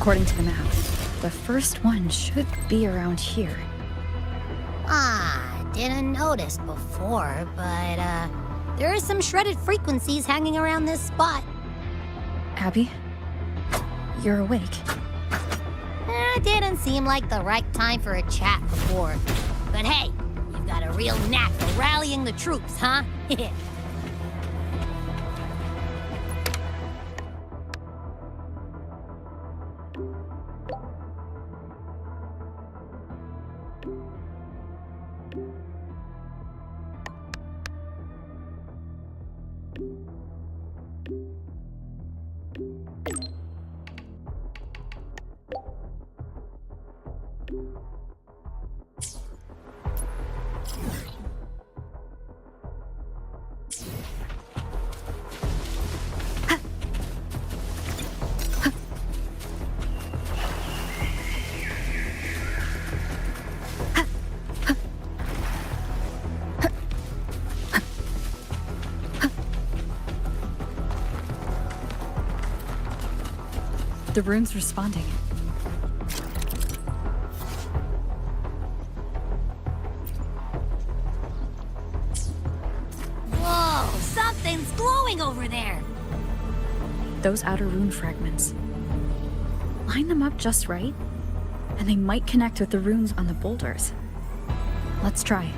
Speaker 11: According to the map, the first one should be around here.
Speaker 14: Didn't notice before, but, there are some shredded frequencies hanging around this spot.
Speaker 11: Abby? You're awake.
Speaker 14: Didn't seem like the right time for a chat before. But hey, you've got a real knack for rallying the troops, huh?
Speaker 11: The room's responding.
Speaker 14: Whoa, something's glowing over there.
Speaker 11: Those outer rune fragments. Line them up just right, and they might connect with the runes on the boulders. Let's try.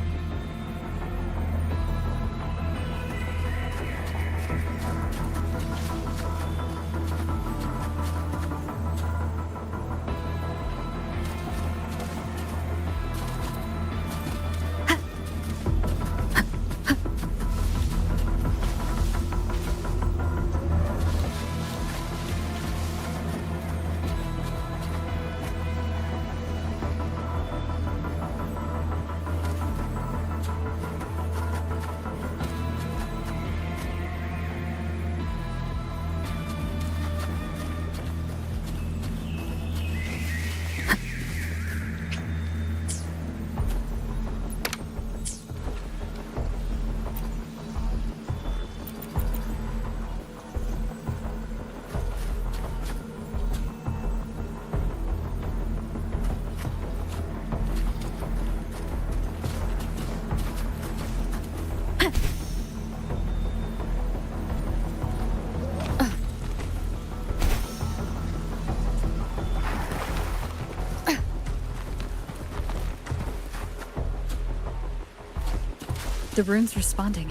Speaker 11: The rune's responding.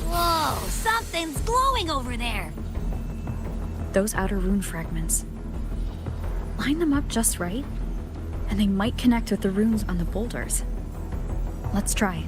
Speaker 14: Whoa, something's glowing over there.
Speaker 11: Those outer rune fragments. Line them up just right, and they might connect with the runes on the boulders. Let's try.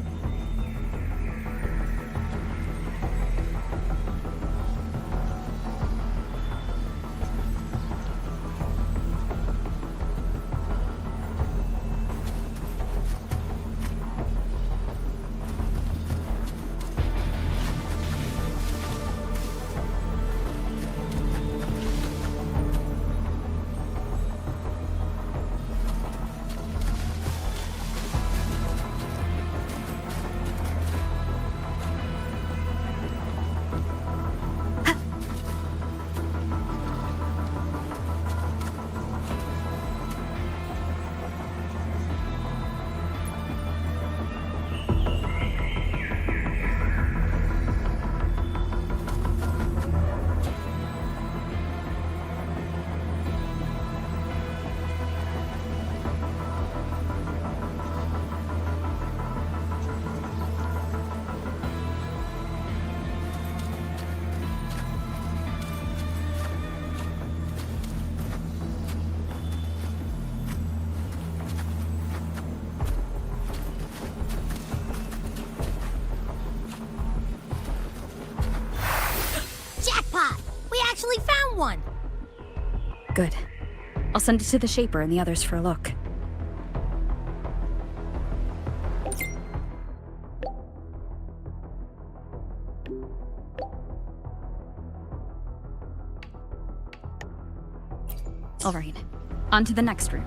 Speaker 14: Jackpot! We actually found one!
Speaker 11: Good. I'll send it to the Shaper and the others for a look. All right, on to the next room.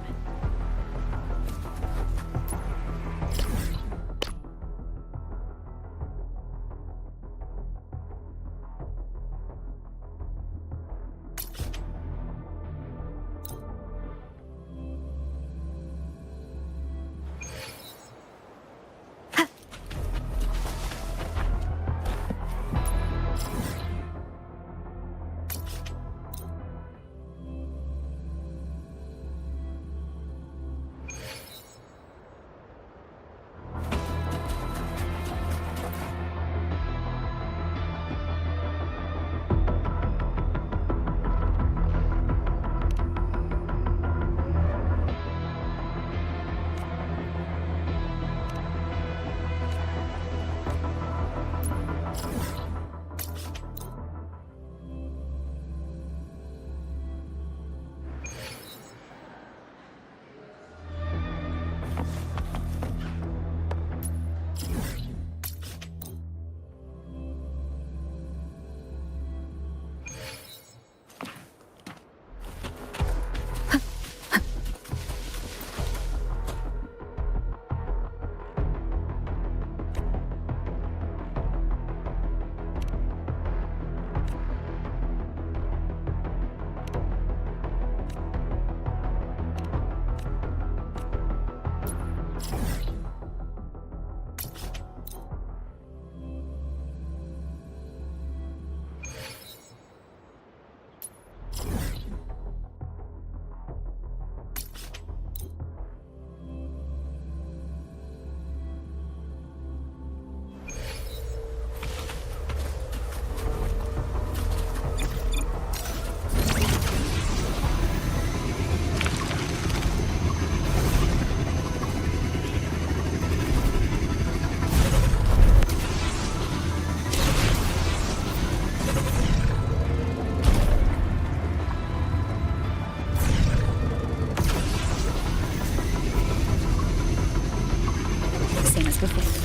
Speaker 11: before.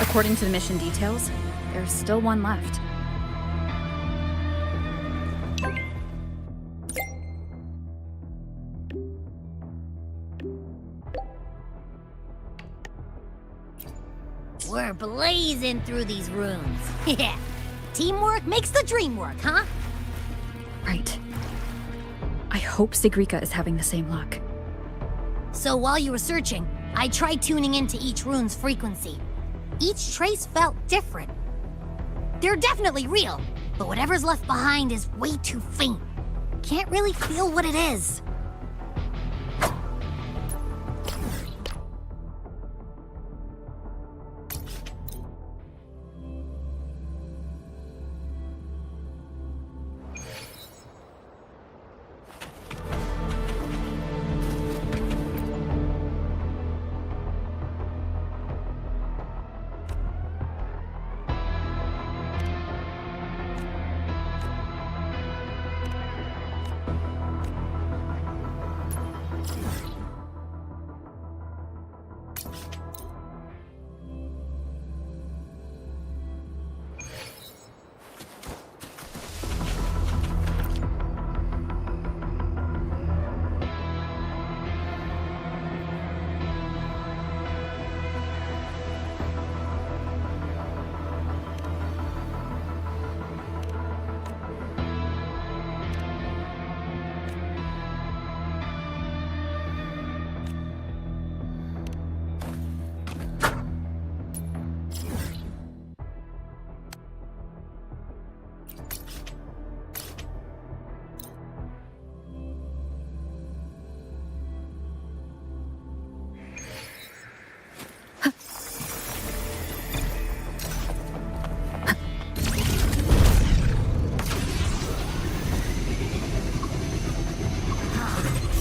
Speaker 11: According to the mission details, there's still one left.
Speaker 14: We're blazing through these rooms. Yeah. Teamwork makes the dream work, huh?
Speaker 11: Right. I hope Sigrika is having the same luck.
Speaker 14: So while you were searching, I tried tuning into each rune's frequency. Each trace felt different. They're definitely real, but whatever's left behind is way too faint. Can't really feel what it is.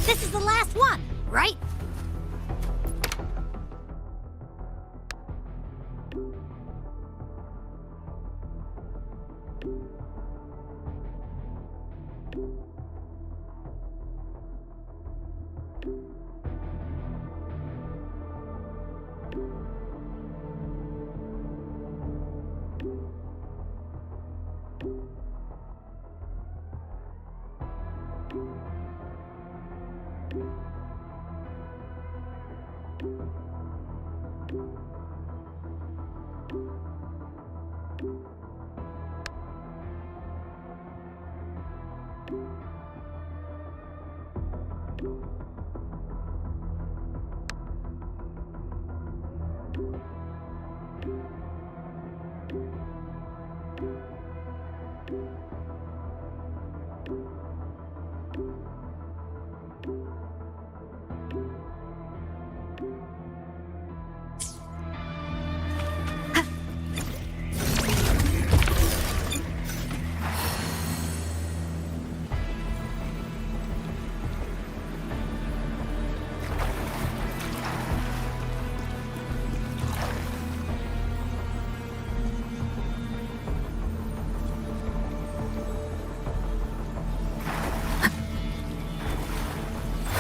Speaker 14: This is the last one, right?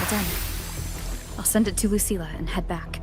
Speaker 11: Done. I'll send it to Lucilla and head back.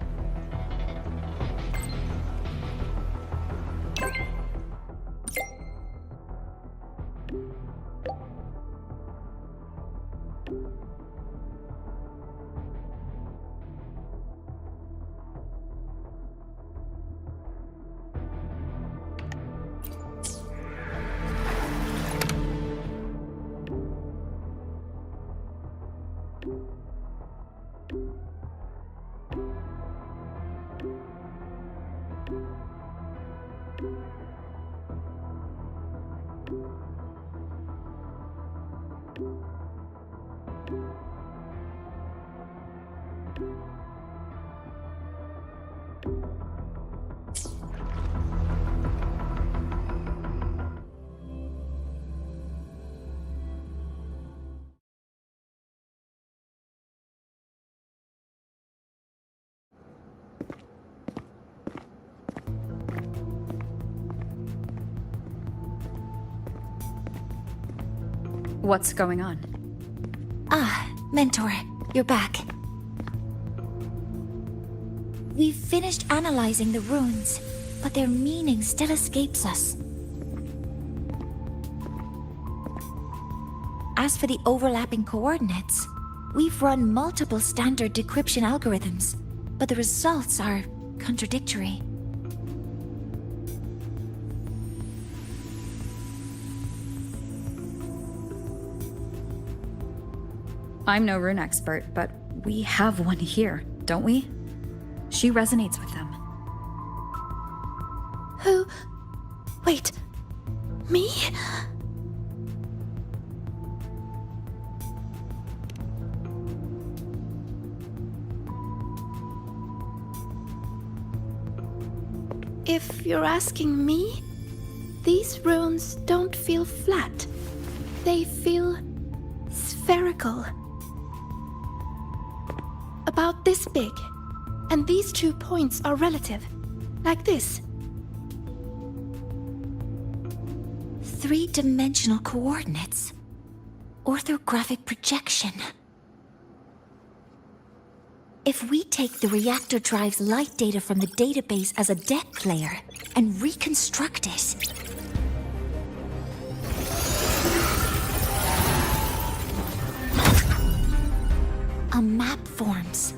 Speaker 11: What's going on?
Speaker 8: Ah, Mentor, you're back. We've finished analyzing the runes, but their meaning still escapes us. As for the overlapping coordinates, we've run multiple standard decryption algorithms, but the results are contradictory.
Speaker 11: I'm no rune expert, but we have one here, don't we? She resonates with them.
Speaker 22: Who? Wait. Me? If you're asking me, these runes don't feel flat. They feel spherical. About this big. And these 2 points are relative. Like this.
Speaker 8: 3-dimensional coordinates. Orthographic projection. If we take the reactor drive's light data from the database as a deck layer and reconstruct it, a map forms.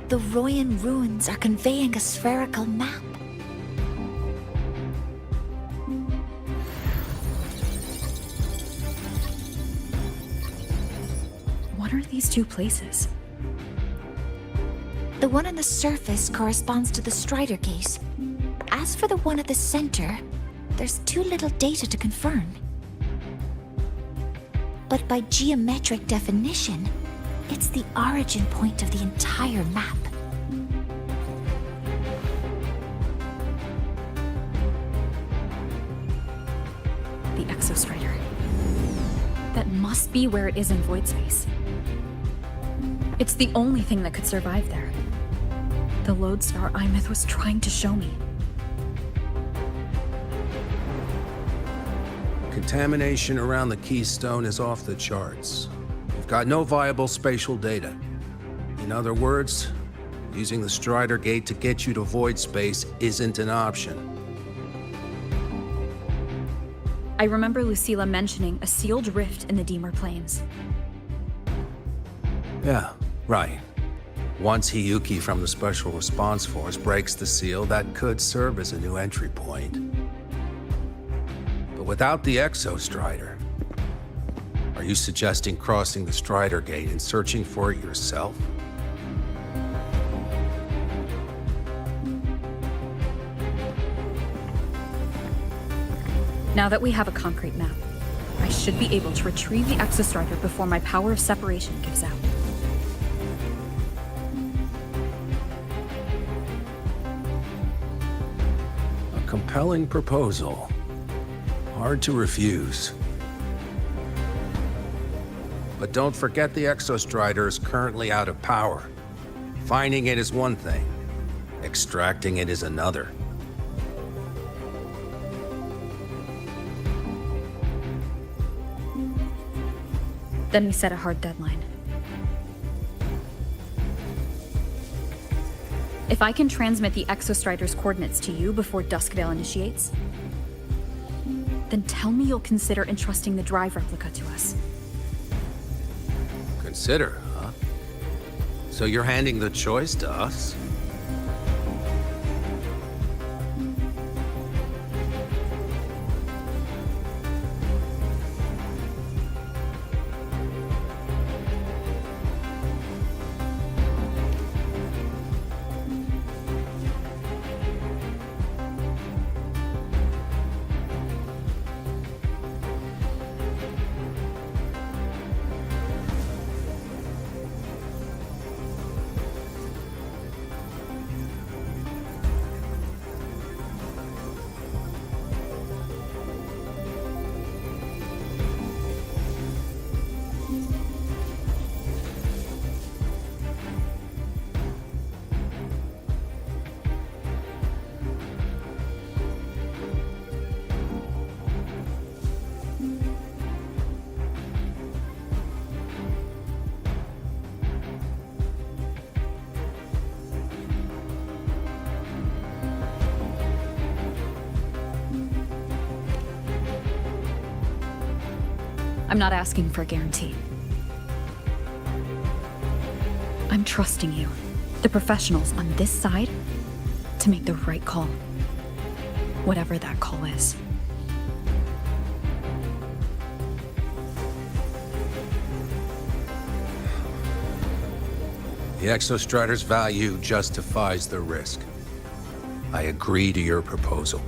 Speaker 8: The Royan runes are conveying a spherical map.
Speaker 11: What are these 2 places?
Speaker 8: The one on the surface corresponds to the Strider Gate. As for the one at the center, there's too little data to confirm. But by geometric definition, it's the origin point of the entire map.
Speaker 11: The Exostrider. That must be where it is in void space. It's the only thing that could survive there. The lodestar Imyth was trying to show me.
Speaker 13: Contamination around the keystone is off the charts. We've got no viable spatial data. In other words, using the Strider Gate to get you to void space isn't an option.
Speaker 11: I remember Lucilla mentioning a sealed rift in the Deemer Plains.
Speaker 13: Yeah, right. Once Hiyuki from the Special Response Force breaks the seal, that could serve as a new entry point. But without the Exostrider, are you suggesting crossing the Strider Gate and searching for it yourself?
Speaker 11: Now that we have a concrete map, I should be able to retrieve the Exostrider before my power of separation gives out.
Speaker 13: A compelling proposal. Hard to refuse. But don't forget the Exostrider is currently out of power. Finding it is one thing. Extracting it is another.
Speaker 11: Then we set a hard deadline. If I can transmit the Exostrider's coordinates to you before Duskvale initiates, then tell me you'll consider entrusting the drive replica to us.
Speaker 13: Consider, huh? So you're handing the choice to us?
Speaker 11: I'm not asking for a guarantee. I'm trusting you, the professionals on this side, to make the right call. Whatever that call is.
Speaker 13: The Exostrider's value justifies the risk. I agree to your proposal.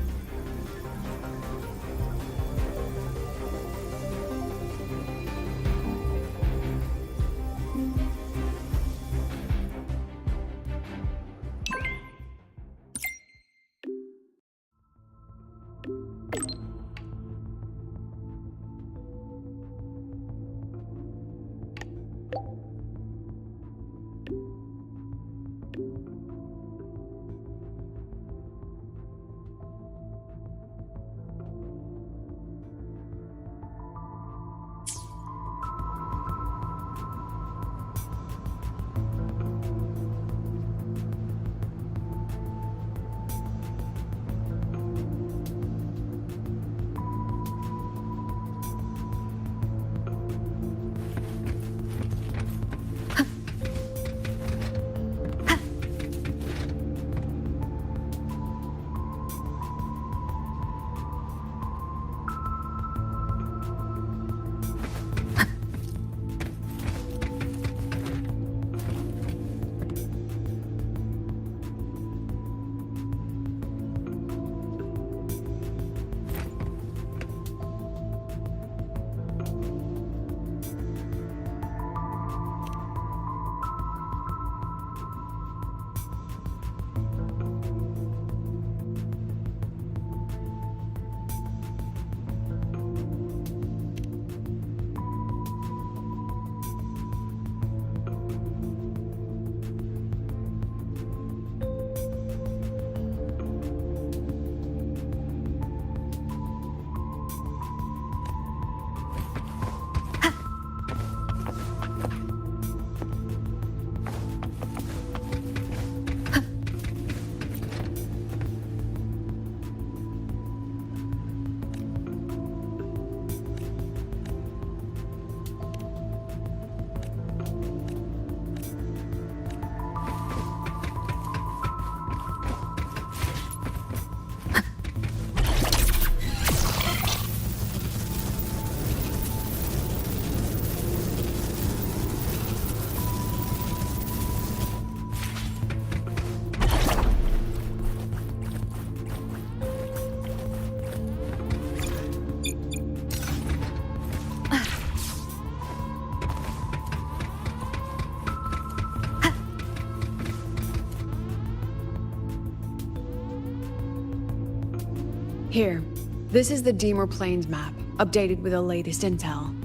Speaker 2: Here, this is the Deemer Plains map, updated with the latest intel.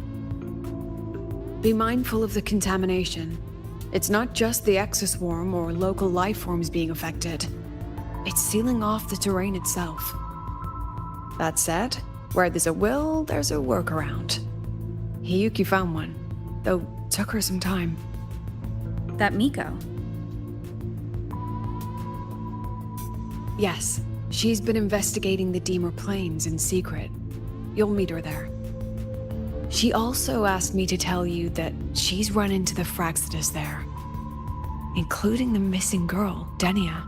Speaker 2: Be mindful of the contamination. It's not just the exoswarm or local life forms being affected. It's sealing off the terrain itself. That said, where there's a will, there's a workaround. Hiyuki found one, though took her some time.
Speaker 11: That Miko?
Speaker 2: Yes, she's been investigating the Deemer Plains in secret. You'll meet her there. She also asked me to tell you that she's run into the Fraxidus there, including the missing girl, Denia.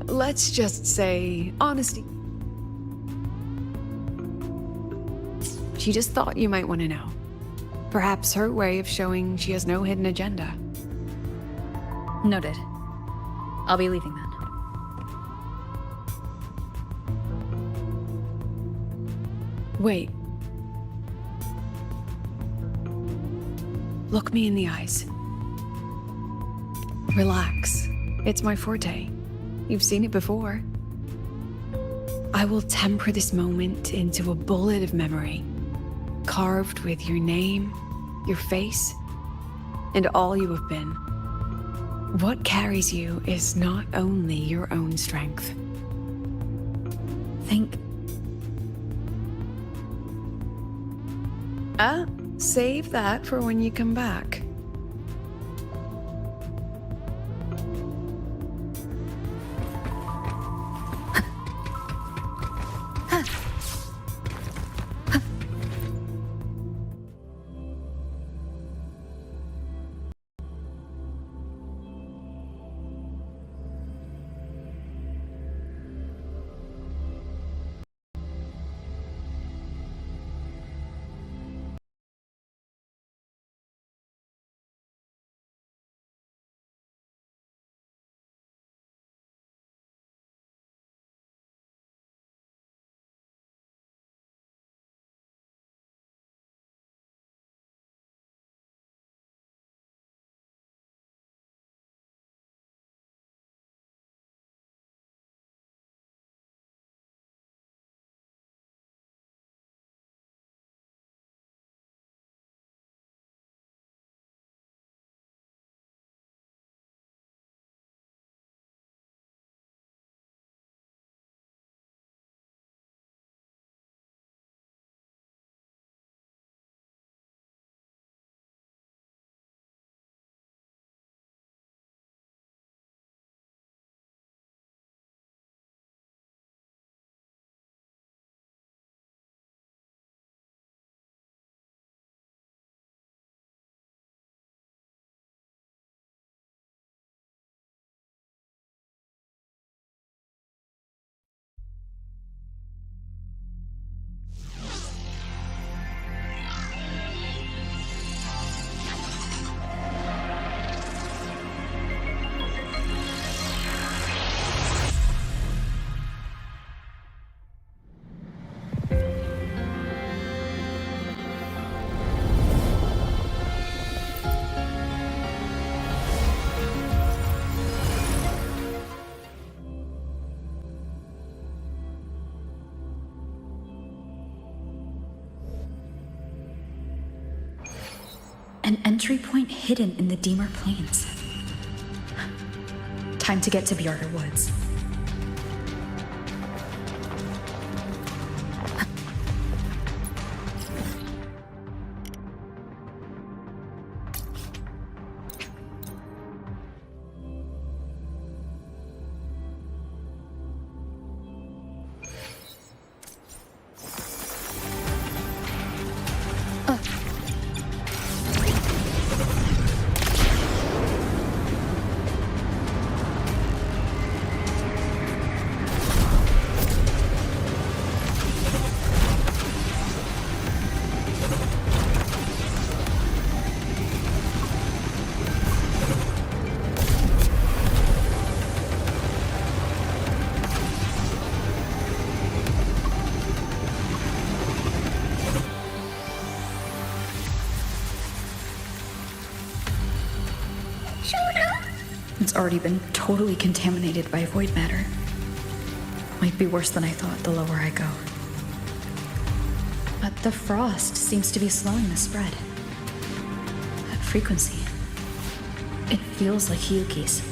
Speaker 2: Let's just say, honesty. She just thought you might want to know. Perhaps her way of showing she has no hidden agenda.
Speaker 11: Noted. I'll be leaving then.
Speaker 2: Wait. Look me in the eyes. Relax. It's my forte. You've seen it before. I will temper this moment into a bullet of memory, carved with your name, your face, and all you have been. What carries you is not only your own strength.
Speaker 11: Think.
Speaker 2: Save that for when you come back.
Speaker 11: An entry point hidden in the Deemer Plains. Time to get to Bjarter Woods. It's already been totally contaminated by void matter. Might be worse than I thought the lower I go. But the frost seems to be slowing the spread. That frequency. It feels like Hiyuki's.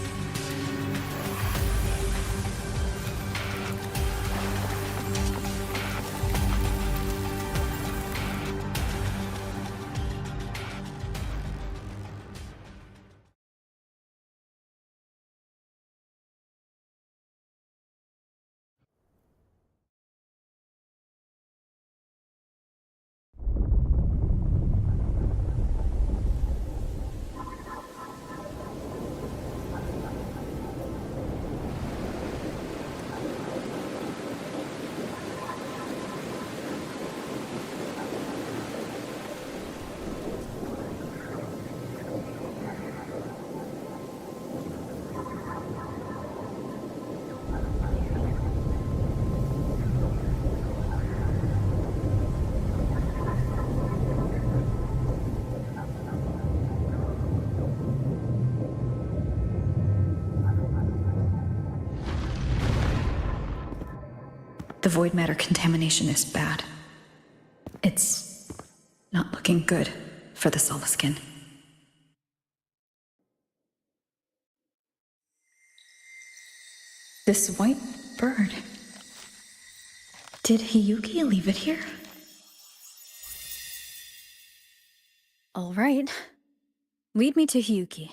Speaker 11: The void matter contamination is bad. It's not looking good for the Solaskin. This white bird. Did Hiyuki leave it here? All right. Lead me to Hiyuki.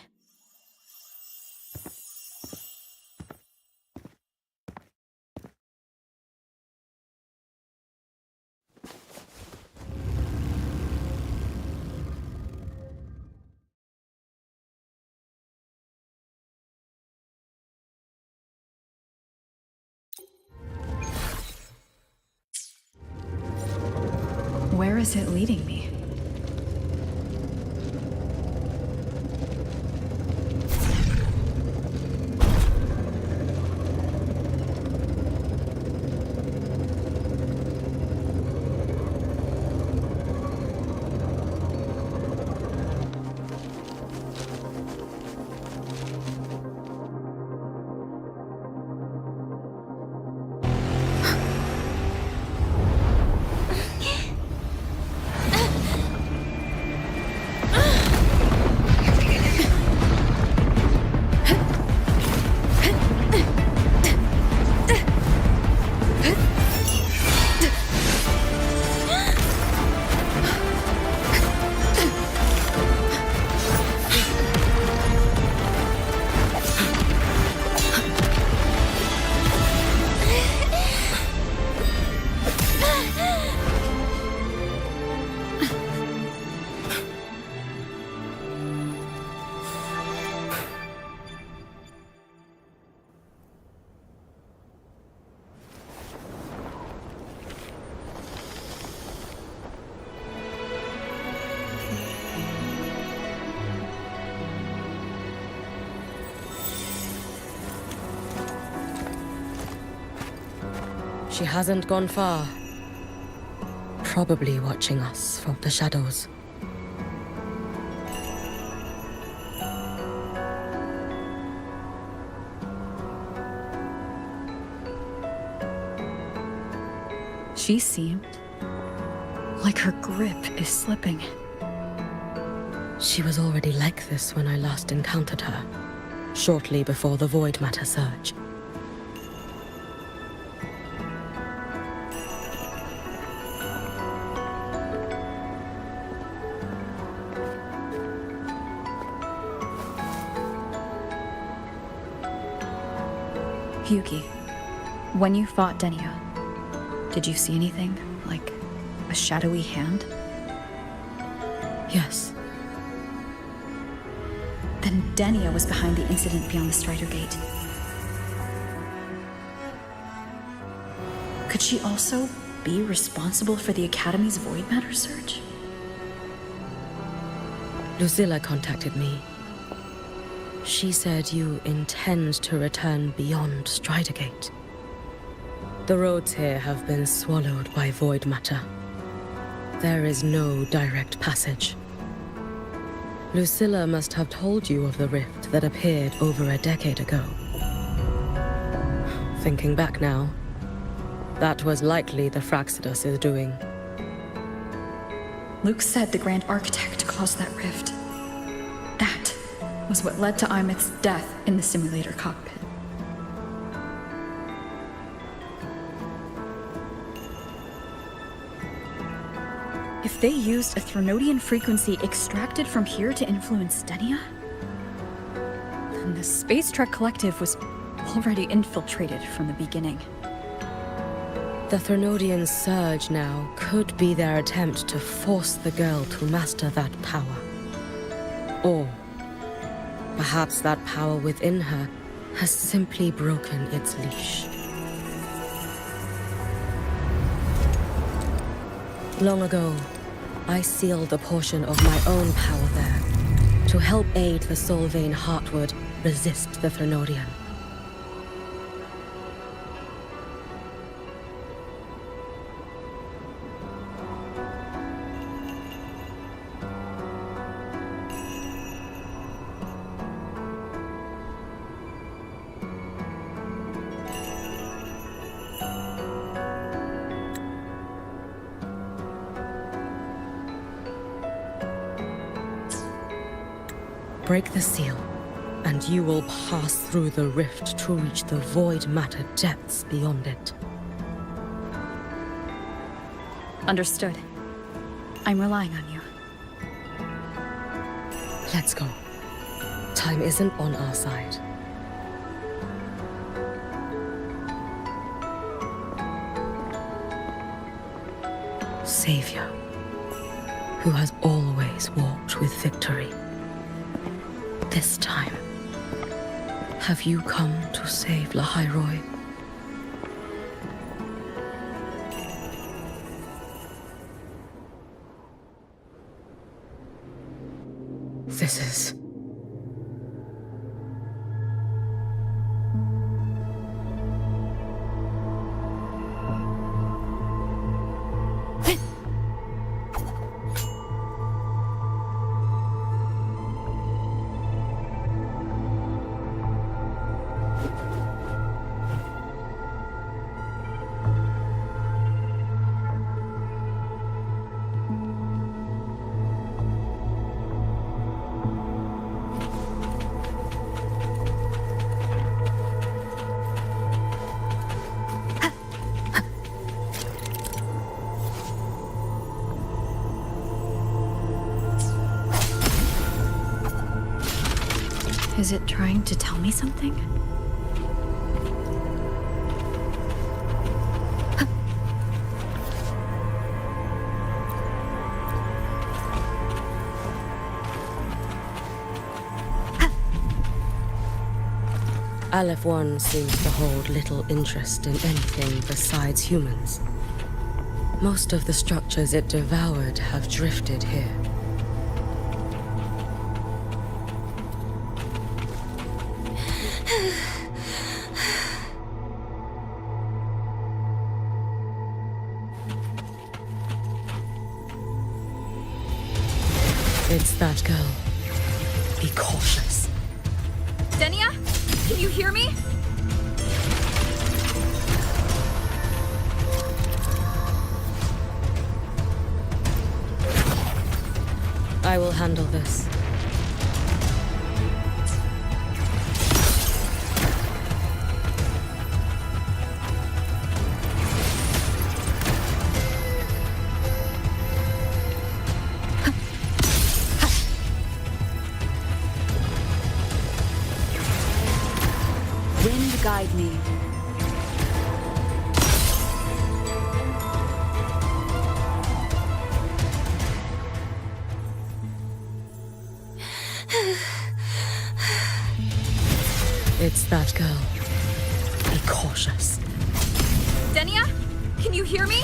Speaker 11: Where is it leading me?
Speaker 1: She hasn't gone far. Probably watching us from the shadows.
Speaker 11: She seemed like her grip is slipping.
Speaker 1: She was already like this when I last encountered her, shortly before the Void Matter surge.
Speaker 11: Yuki, when you fought Denia, did you see anything? Like a shadowy hand?
Speaker 1: Yes.
Speaker 11: Then Denia was behind the incident beyond the Strider Gate. Could she also be responsible for the Academy's Void Matter surge?
Speaker 1: Lucilla contacted me. She said you intend to return beyond Strider Gate. The roads here have been swallowed by Void Matter. There is no direct passage. Lucilla must have told you of the rift that appeared over a decade ago. Thinking back now, that was likely the Fraxidus' doing.
Speaker 11: Luke said the Grand Architect caused that rift. That was what led to Imith's death in the simulator cockpit. If they used a Threnodian frequency extracted from here to influence Denia, then the Space Trek Collective was already infiltrated from the beginning.
Speaker 1: The Threnodian surge now could be their attempt to force the girl to master that power. Or perhaps that power within her has simply broken its leash. Long ago, I sealed a portion of my own power there to help aid the Solvane Heartwood resist the Threnodian. Break the seal, and you will pass through the rift to reach the Void Matter depths beyond it.
Speaker 11: Understood. I'm relying on you.
Speaker 1: Let's go. Time isn't on our side. Savior, who has always walked with victory. This time, have you come to save Lahairoi? This is...
Speaker 11: Is it trying to tell me something?
Speaker 1: Aleph 1 seems to hold little interest in anything besides humans. Most of the structures it devoured have drifted here. It's that girl. Be cautious.
Speaker 11: Denia? Can you hear me?
Speaker 1: I will handle this.
Speaker 11: guide me.
Speaker 1: It's that girl. Be cautious.
Speaker 11: Denia, can you hear me?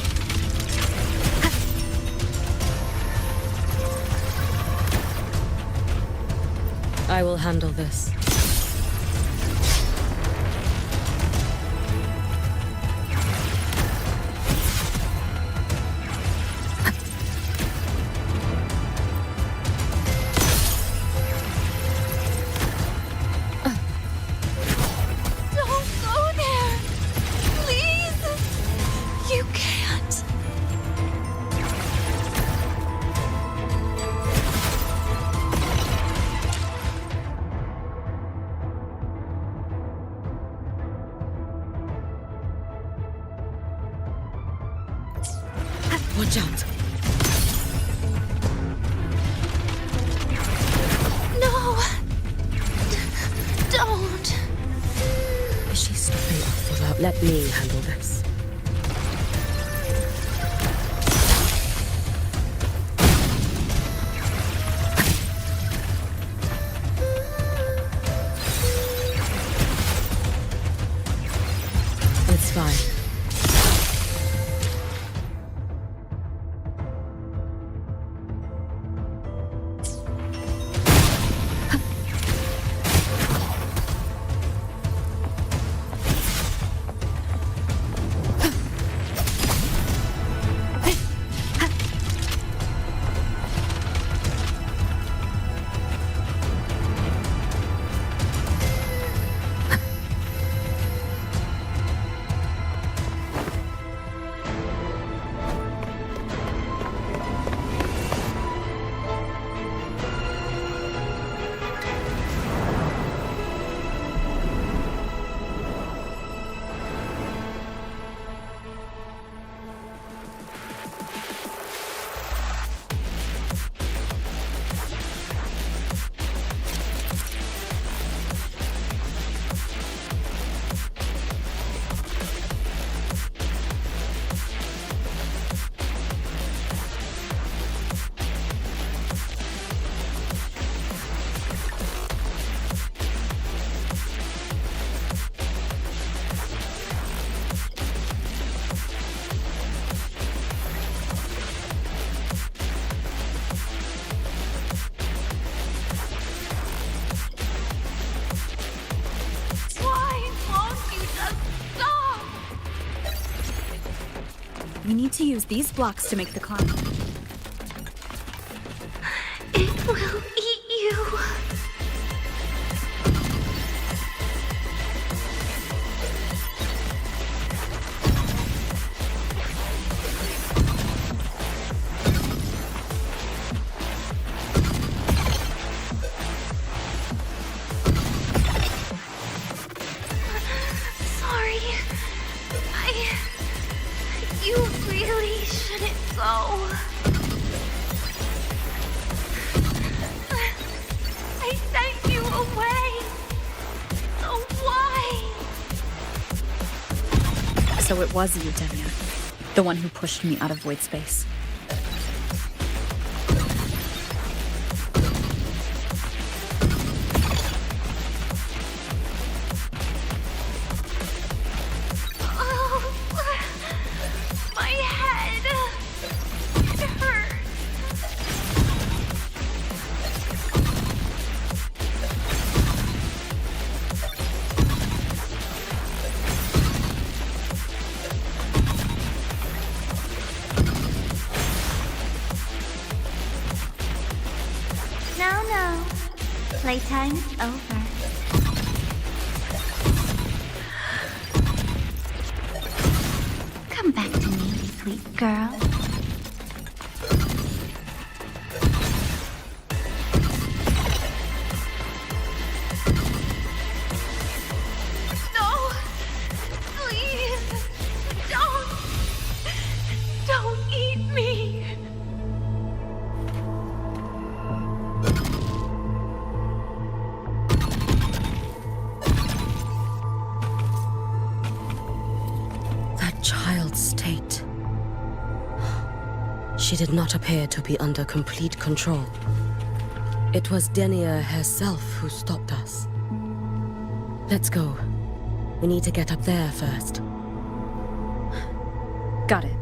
Speaker 1: I will handle this.
Speaker 22: Don't go there! Please! You can't!
Speaker 1: Watch out.
Speaker 22: No! Don't!
Speaker 1: Is she stopping us without? Let me handle this. It's fine.
Speaker 11: We need to use these blocks to make the climb.
Speaker 22: It will eat you! Sorry. You really shouldn't go. I sent you away. So why?
Speaker 11: So it was you, Denia. The one who pushed me out of void space.
Speaker 22: My head. It hurts.
Speaker 8: No. Playtime is over. Come back to me, sweet girl.
Speaker 22: No. Please. Don't eat me.
Speaker 1: troubled state. She did not appear to be under complete control. It was Denia herself who stopped us. Let's go. We need to get up there first.
Speaker 11: Got it.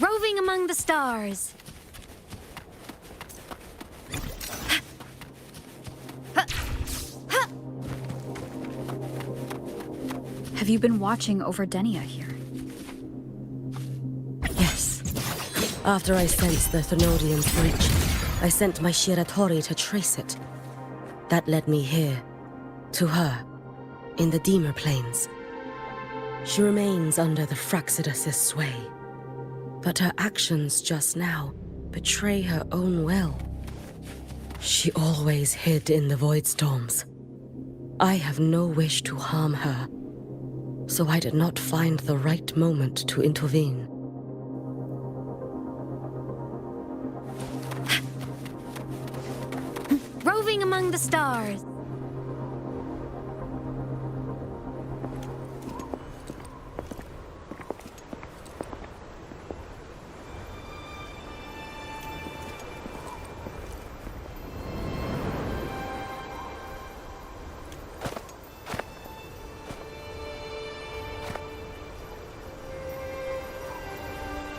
Speaker 14: Roving among the stars.
Speaker 11: Have you been watching over Denia here?
Speaker 1: Yes. After I sensed the Thenodian's breach, I sent my Shiratori to trace it. That led me here, to her, in the Demer Plains. She remains under the Fraxidus' sway, but her actions just now betray her own will. She always hid in the void storms. I have no wish to harm her, so I did not find the right moment to intervene.
Speaker 14: Roving among the stars.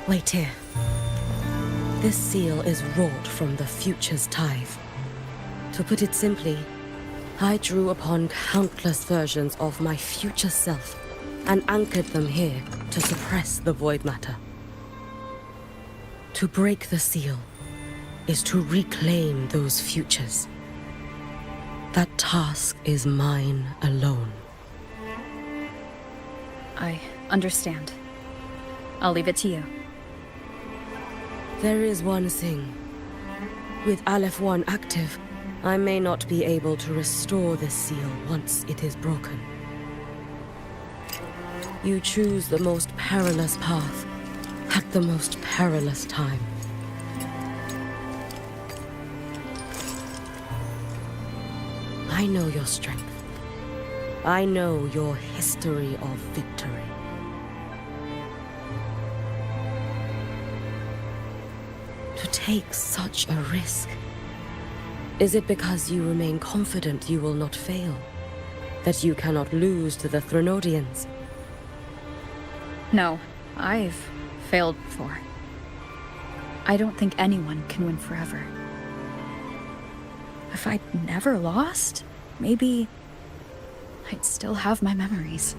Speaker 1: Wait here. This seal is wrought from the future's tithe. To put it simply, I drew upon countless versions of my future self and anchored them here to suppress the void matter. To break the seal is to reclaim those futures. That task is mine alone.
Speaker 11: I understand. I'll leave it to you.
Speaker 1: There is one thing. With Aleph 1 active, I may not be able to restore this seal once it is broken. You choose the most perilous path at the most perilous time. I know your strength. I know your history of victory. To take such a risk? Is it because you remain confident you will not fail? That you cannot lose to the Threnodians?
Speaker 11: No, I've failed before. I don't think anyone can win forever. If I'd never lost, maybe I'd still have my memories.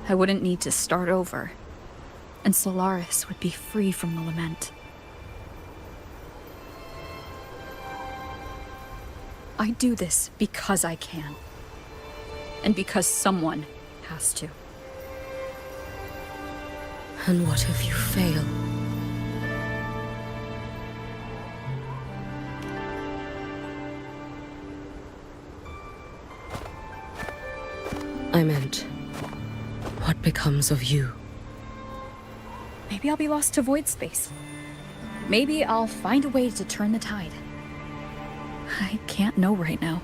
Speaker 11: I wouldn't need to start over, and Solaris would be free from the lament. I do this because I can. And because someone has to.
Speaker 1: And what if you fail? I meant, what becomes of you?
Speaker 11: Maybe I'll be lost to void space. Maybe I'll find a way to turn the tide. I can't know right now.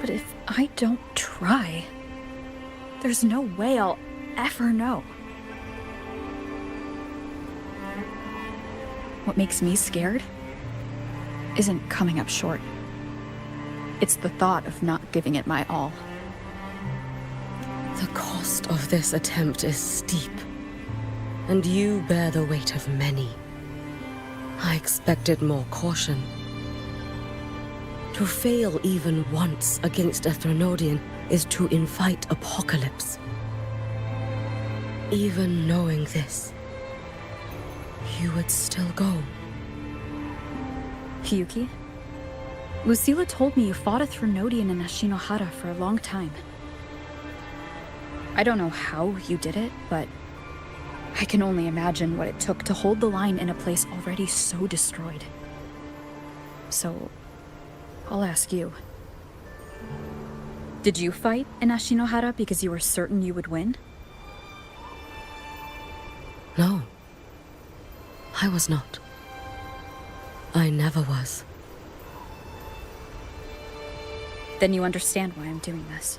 Speaker 11: But if I don't try, there's no way I'll ever know. What makes me scared isn't coming up short. It's the thought of not giving it my all.
Speaker 1: The cost of this attempt is steep, and you bear the weight of many. I expected more caution. To fail even once against a Threnodian is to invite apocalypse. Even knowing this, you would still go.
Speaker 11: Hiyuki, Lucilla told me you fought a Threnodian in Ashinohara for a long time. I don't know how you did it, but I can only imagine what it took to hold the line in a place already so destroyed. So, I'll ask you. Did you fight in Ashinohara because you were certain you would win?
Speaker 1: No. I was not. I never was.
Speaker 11: then you understand why I'm doing this.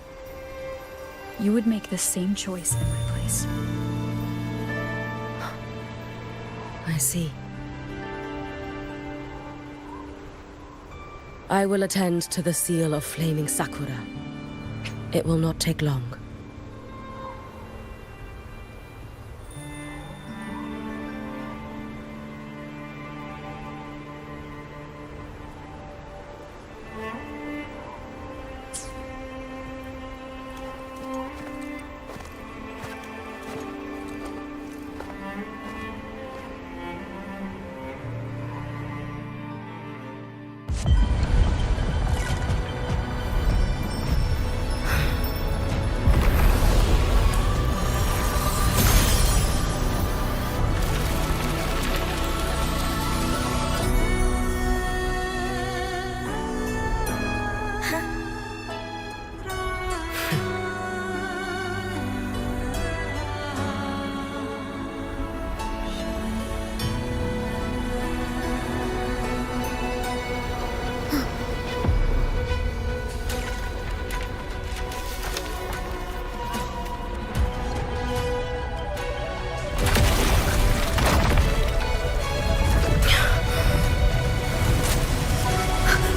Speaker 11: You would make the same choice in my place.
Speaker 1: I see. I will attend to the seal of flaming Sakura. It will not take long.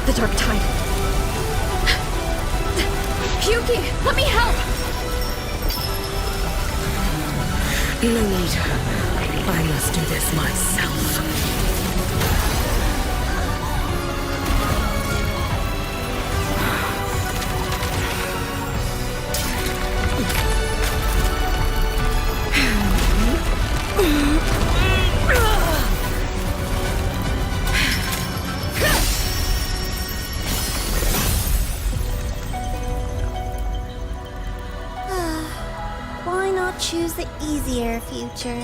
Speaker 11: The dark tide. Yuki, let me help!
Speaker 1: No need. I must do this myself.
Speaker 8: Why not choose the easier future?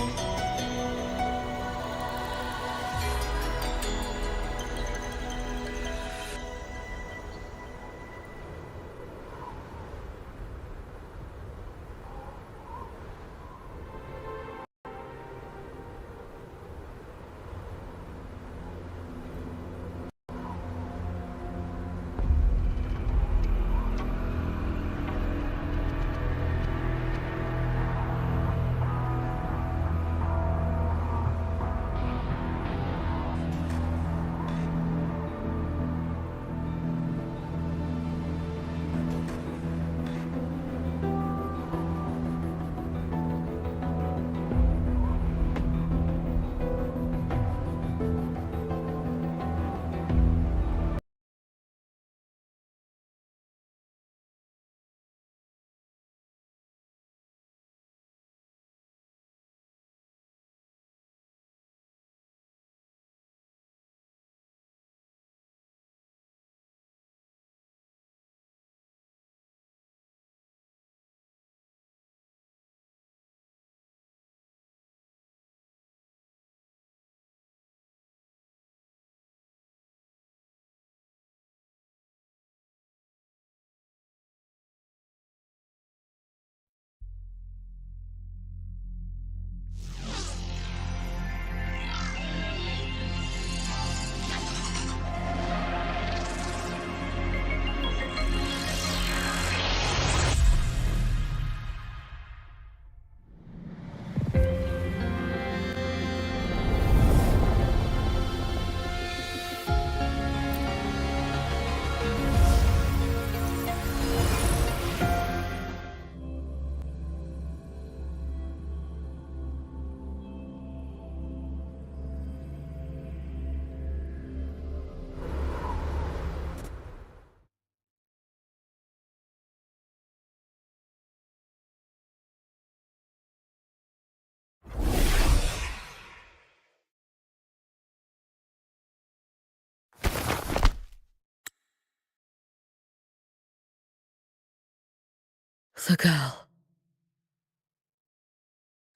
Speaker 1: The girl.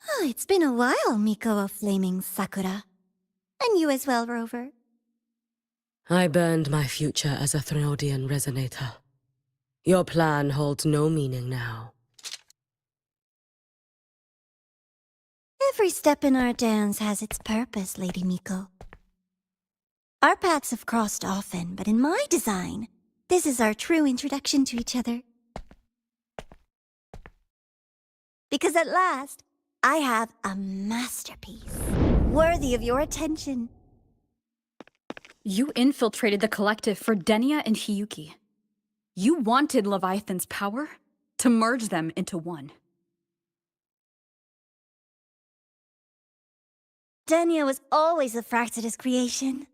Speaker 8: Oh, it's been a while, Miko of Flaming Sakura. And you as well, Rover.
Speaker 1: I burned my future as a Threnodian resonator. Your plan holds no meaning now.
Speaker 8: Every step in our dance has its purpose, Lady Miko. Our paths have crossed often, but in my design, This is our true introduction to each other. Because at last, I have a masterpiece, worthy of your attention.
Speaker 11: You infiltrated the collective for Denia and Hiyuki. You wanted Leviathan's power to merge them into one.
Speaker 8: Denia was always a Fractidus creation.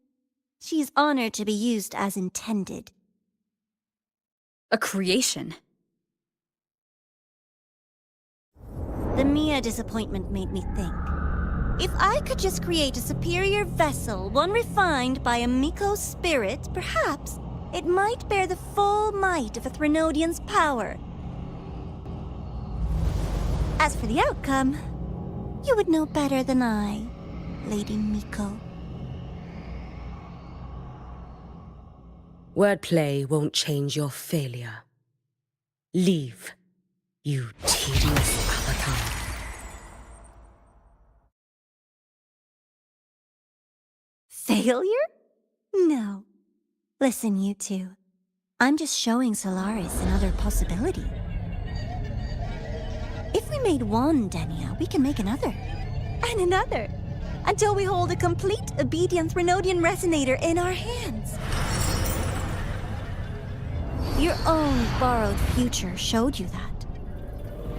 Speaker 8: She is honored to be used as intended.
Speaker 11: A creation?
Speaker 8: The Mia disappointment made me think. If I could just create a superior vessel, one refined by a Miko spirit, perhaps it might bear the full might of a Threnodian's power. As for the outcome, you would know better than I, Lady Miko.
Speaker 1: Wordplay won't change your failure. Leave, you tedious avatar.
Speaker 8: Failure? No. Listen, you two. I'm just showing Solaris another possibility. If we made one Denia, we can make another. And another. Until we hold a complete obedient Threnodian resonator in our hands. Your own borrowed future showed you that.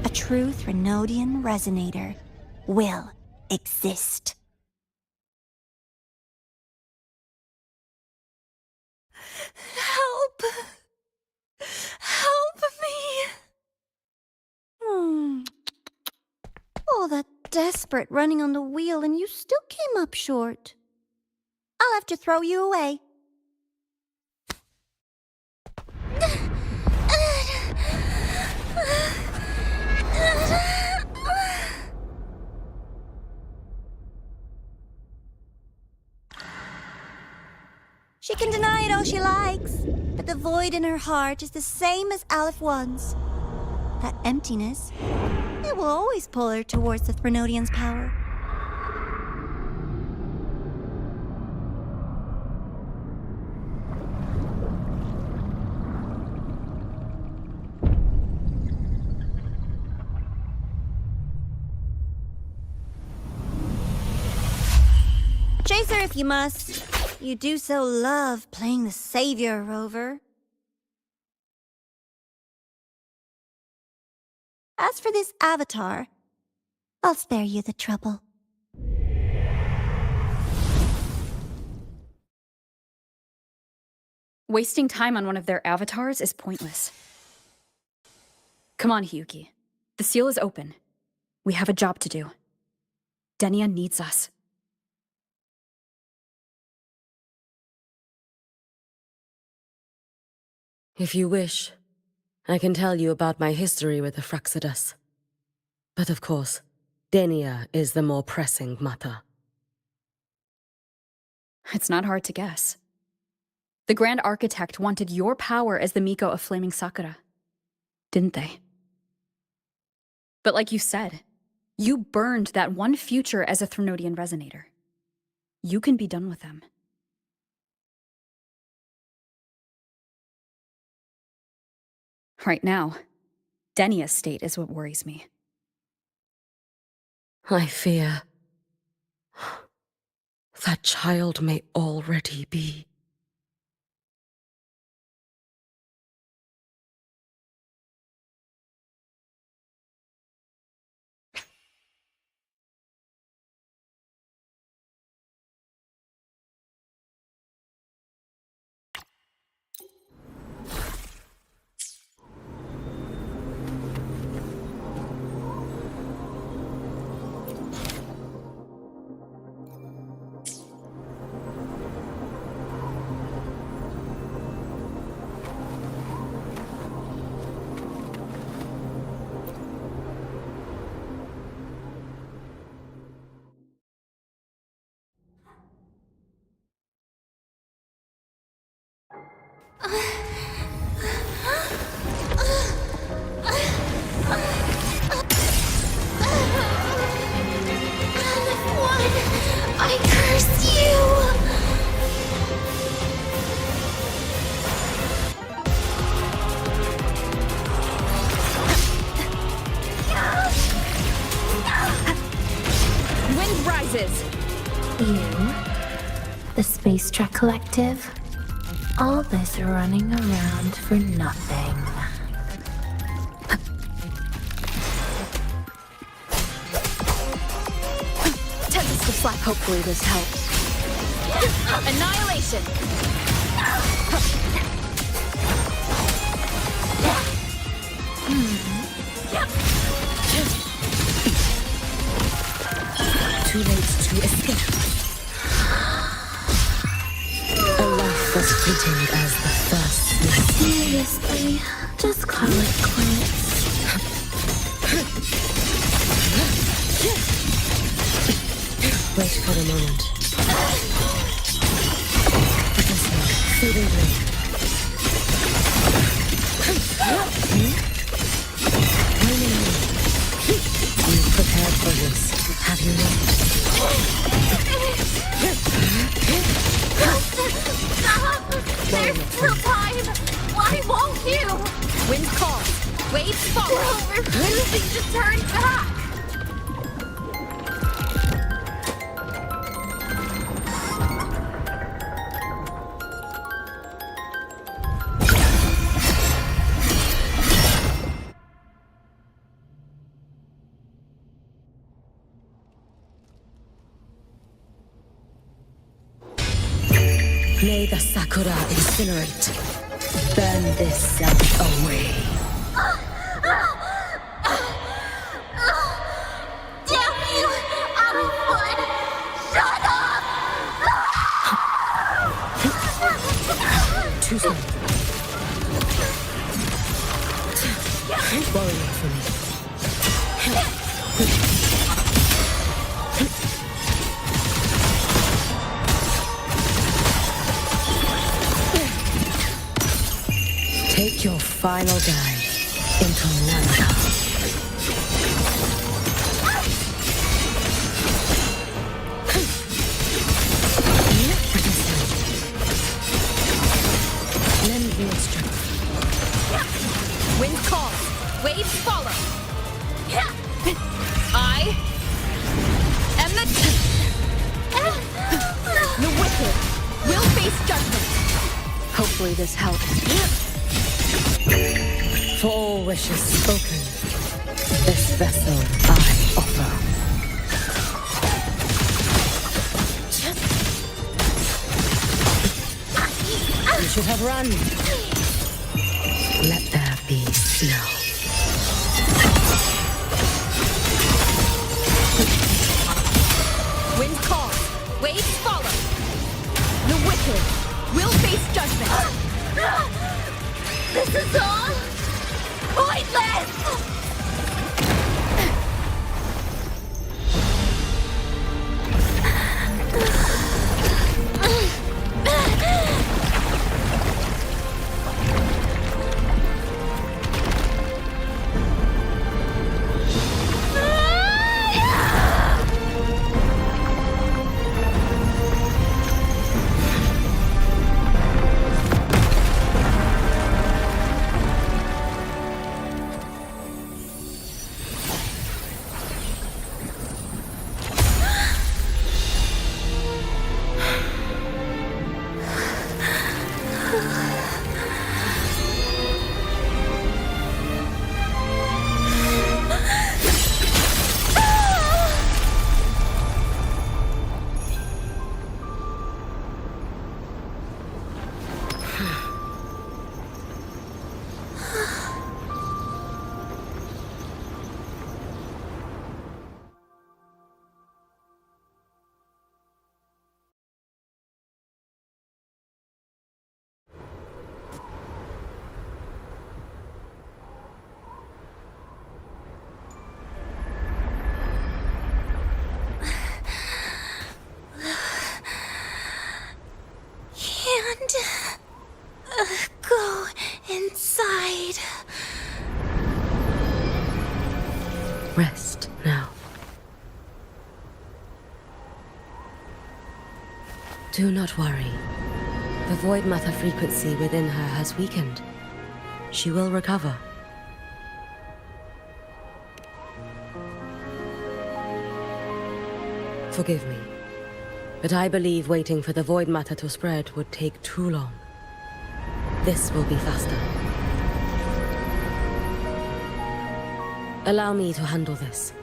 Speaker 8: A true Threnodian resonator will exist. Help! Help me! All that desperate running on the wheel and you still came up short. I'll have to throw you away. She can deny it all she likes, but the void in her heart is the same as Aleph One's. That emptiness, it will always pull her towards the Threnodian's power. Chase her if you must. You do so love playing the savior, Rover. As for this avatar, I'll spare you the trouble.
Speaker 11: Wasting time on one of their avatars is pointless. Come on, Hiyuki. The seal is open. We have a job to do. Denia needs us.
Speaker 1: If you wish, I can tell you about my history with the Fractidus. But of course, Denia is the more pressing matter.
Speaker 11: It's not hard to guess. The Grand Architect wanted your power as the Miko of Flaming Sakura, didn't they? But like you said, you burned that one future as a Threnodian resonator. You can be done with them. Right now, Denia's state is what worries me.
Speaker 1: I fear that child may already be.
Speaker 6: I curse you!
Speaker 4: Space Trek Collective. All this running around for nothing.
Speaker 2: Tempest to flap. Hopefully this helps.
Speaker 4: Annihilation!
Speaker 1: Too late to escape. A life as fleeting as the first.
Speaker 4: Seriously, just call it quits.
Speaker 1: Wait for the moment. Feeding blade. You've prepared for this, have you not?
Speaker 4: Stop! There's still time! Why won't you?
Speaker 2: Wind calls. Waves follow.
Speaker 4: We're refusing to turn back!
Speaker 1: May the Sakura incinerate. Burn this self away.
Speaker 4: Damn you! Out of wood! Shut up!
Speaker 1: Too soon. Warrior for me. Take your final dive into Lambda. Lend me your strength.
Speaker 2: Wind calls. Waves follow. I am the wicked will face judgment. Hopefully this helps.
Speaker 1: For all wishes spoken, this vessel I offer. You should have run. Let there be snow.
Speaker 2: Wind calls. Waves follow. The wicked will face judgment.
Speaker 4: This is all pointless! Go inside.
Speaker 1: Rest now. Do not worry. The void matter frequency within her has weakened. She will recover. Forgive me. But I believe waiting for the void matter to spread would take too long. This will be faster. Allow me to handle this.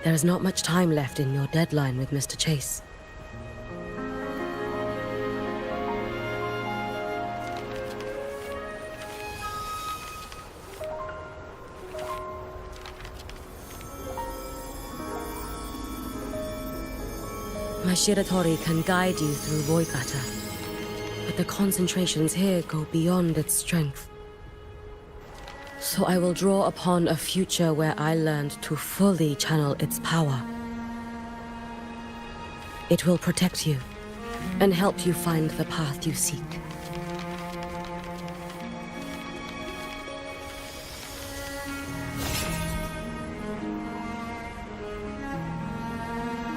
Speaker 1: There is not much time left in your deadline with Mr. Chase. My Shiratori can guide you through void matter, but the concentrations here go beyond its strength. So I will draw upon a future where I learned to fully channel its power. It will protect you and help you find the path you seek.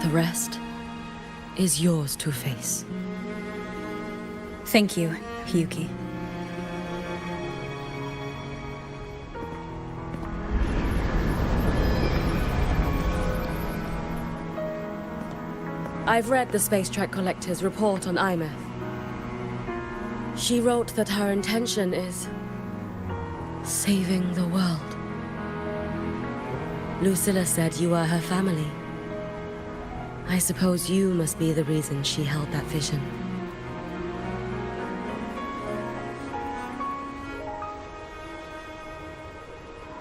Speaker 1: The rest is yours to face.
Speaker 11: Thank you, Hiyuki.
Speaker 1: I've read the Space Trek Collector's report on Imeth. She wrote that her intention is saving the world. Lucilla said you are her family. I suppose you must be the reason she held that vision.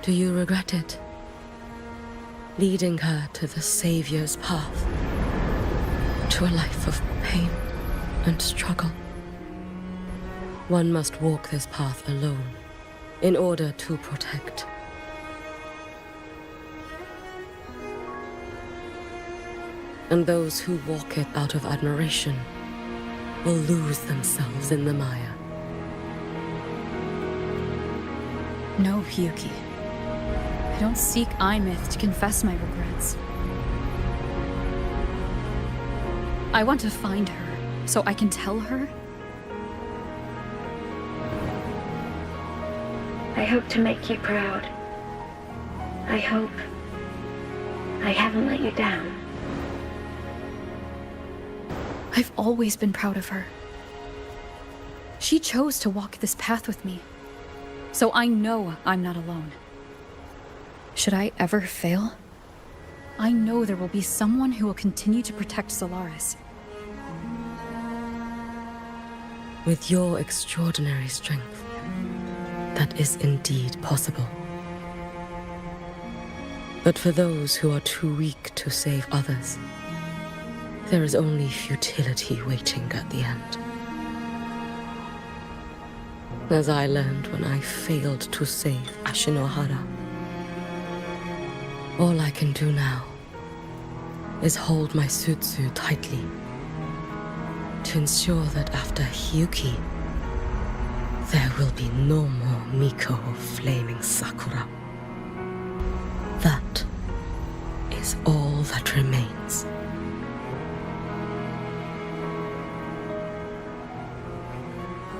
Speaker 1: Do you regret it? Leading her to the Savior's path? To a life of pain and struggle? One must walk this path alone in order to protect. And those who walk it out of admiration will lose themselves in the mire.
Speaker 11: No, Hiyuki. I don't seek Imeth to confess my regrets. I want to find her, so I can tell her.
Speaker 16: I hope to make you proud. I hope I haven't let you down.
Speaker 11: I've always been proud of her. She chose to walk this path with me, so I know I'm not alone. Should I ever fail, I know there will be someone who will continue to protect Solaris.
Speaker 1: With your extraordinary strength, that is indeed possible. But for those who are too weak to save others, there is only futility waiting at the end. As I learned when I failed to save Ashinohara. All I can do now is hold my Sutsu tightly to ensure that after Hiyuki, there will be no more Miko of Flaming Sakura. That is all that remains.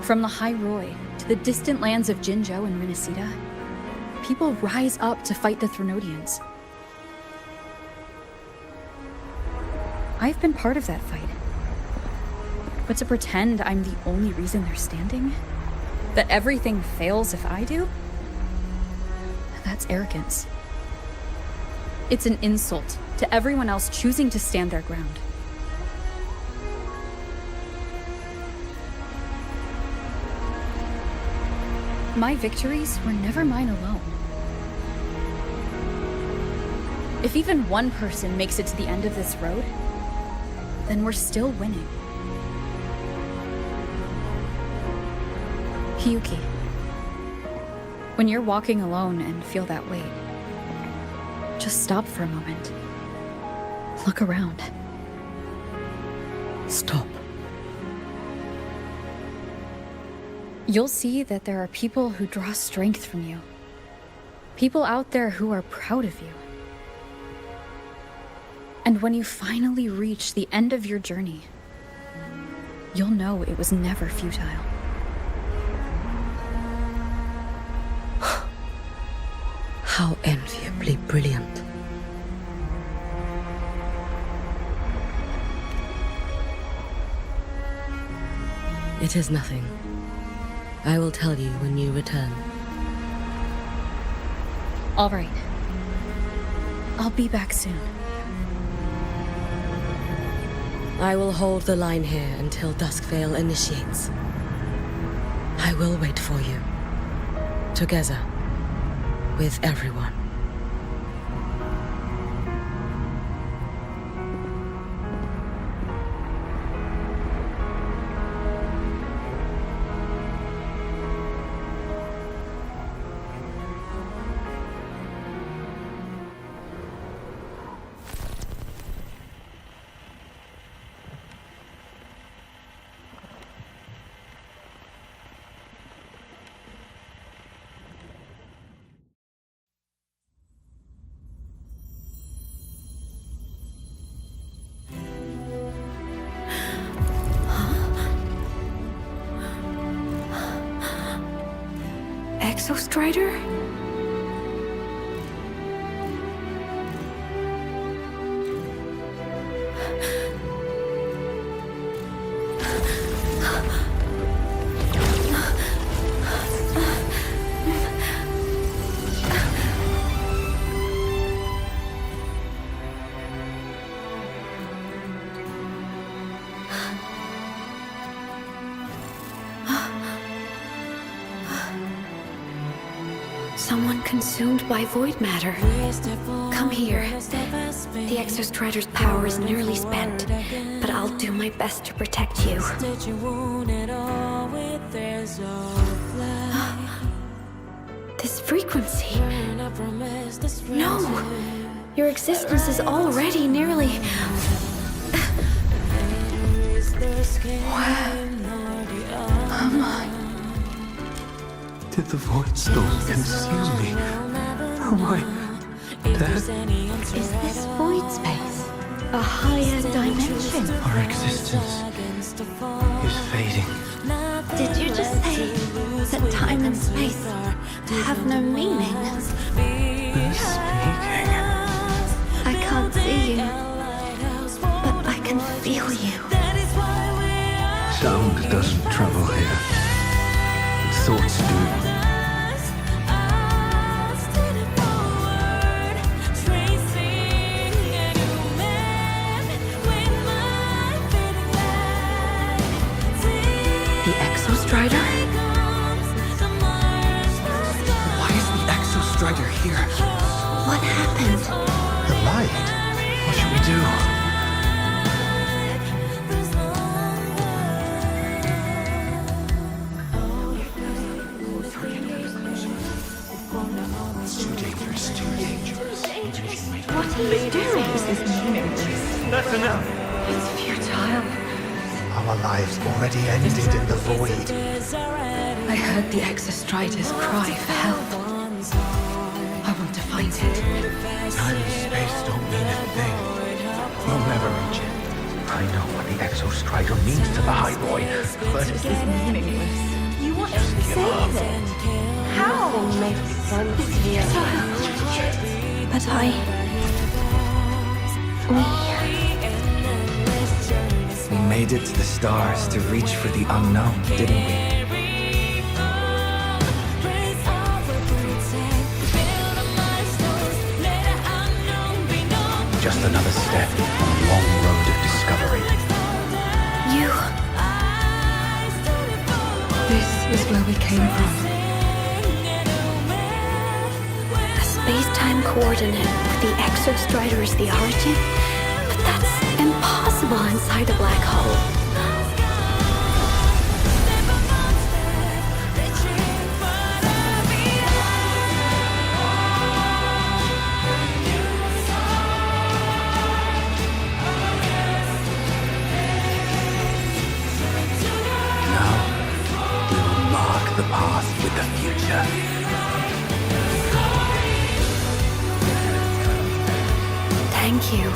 Speaker 11: From the High Roy to the distant lands of Jinzhou and Rinasida, people rise up to fight the Threnodians. I've been part of that fight. But to pretend I'm the only reason they're standing? That everything fails if I do? That's arrogance. It's an insult to everyone else choosing to stand their ground. My victories were never mine alone. If even one person makes it to the end of this road, then we're still winning. Hiyuki, when you're walking alone and feel that weight, just stop for a moment. Look around.
Speaker 1: Stop.
Speaker 11: You'll see that there are people who draw strength from you. People out there who are proud of you. And when you finally reach the end of your journey, you'll know it was never futile.
Speaker 1: How enviably brilliant. It is nothing. I will tell you when you return.
Speaker 11: All right. I'll be back soon.
Speaker 1: I will hold the line here until Duskvale initiates. I will wait for you. Together. With everyone.
Speaker 2: Exostrider? Someone consumed by void matter. Come here. The Exostrider's power is nearly spent, but I'll do my best to protect you. This frequency. No! Your existence is already nearly... Where am I?
Speaker 21: Did the void storm consume me? Am I dead?
Speaker 2: Is this void space a higher dimension?
Speaker 21: Our existence is fading.
Speaker 2: Did you just say that time and space have no meaning?
Speaker 21: Who's speaking?
Speaker 2: I can't see you, but I can feel you.
Speaker 21: Sound doesn't travel here. Thoughts do.
Speaker 2: The Exostrider?
Speaker 21: Why is the Exostrider here?
Speaker 2: What happened?
Speaker 21: The light. What should we do?
Speaker 2: What are you doing?
Speaker 21: This is meaningless. That's enough.
Speaker 2: It's futile.
Speaker 21: Our lives already ended in the void.
Speaker 2: I heard the Exostrider's cry for help. I want to find it.
Speaker 21: Time and space don't mean a thing. We'll never reach it. I know what the Exostrider means to the High Boy, but
Speaker 2: This is meaningless. You want to save it? How? It's futile. But
Speaker 21: we made it to the stars to reach for the unknown, didn't we? Just another step on a long road of discovery.
Speaker 2: You... This is where we came from. A space-time coordinate with the Exostrider is the origin? But that's impossible inside a black hole.
Speaker 21: The path with the future.
Speaker 2: Thank you.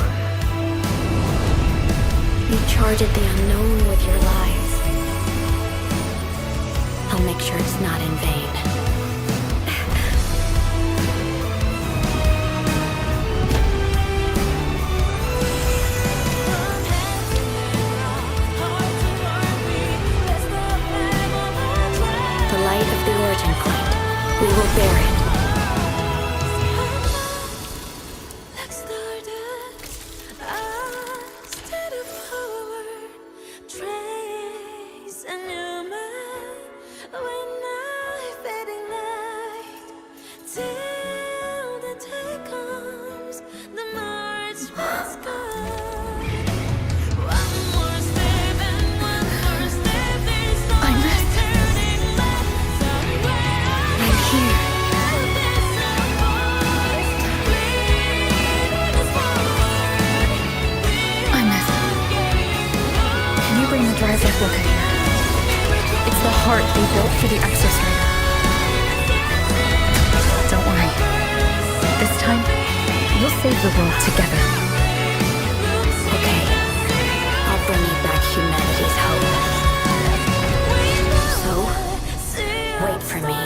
Speaker 2: You charted the unknown with your lives. I'll make sure it's not in vain.
Speaker 4: certain point, we will bear it.
Speaker 11: Replica here. It's the heart they built for the Exostrider. Don't worry. This time, we'll save the world together.
Speaker 4: Okay. I'll bring you back humanity's hope. So, wait for me.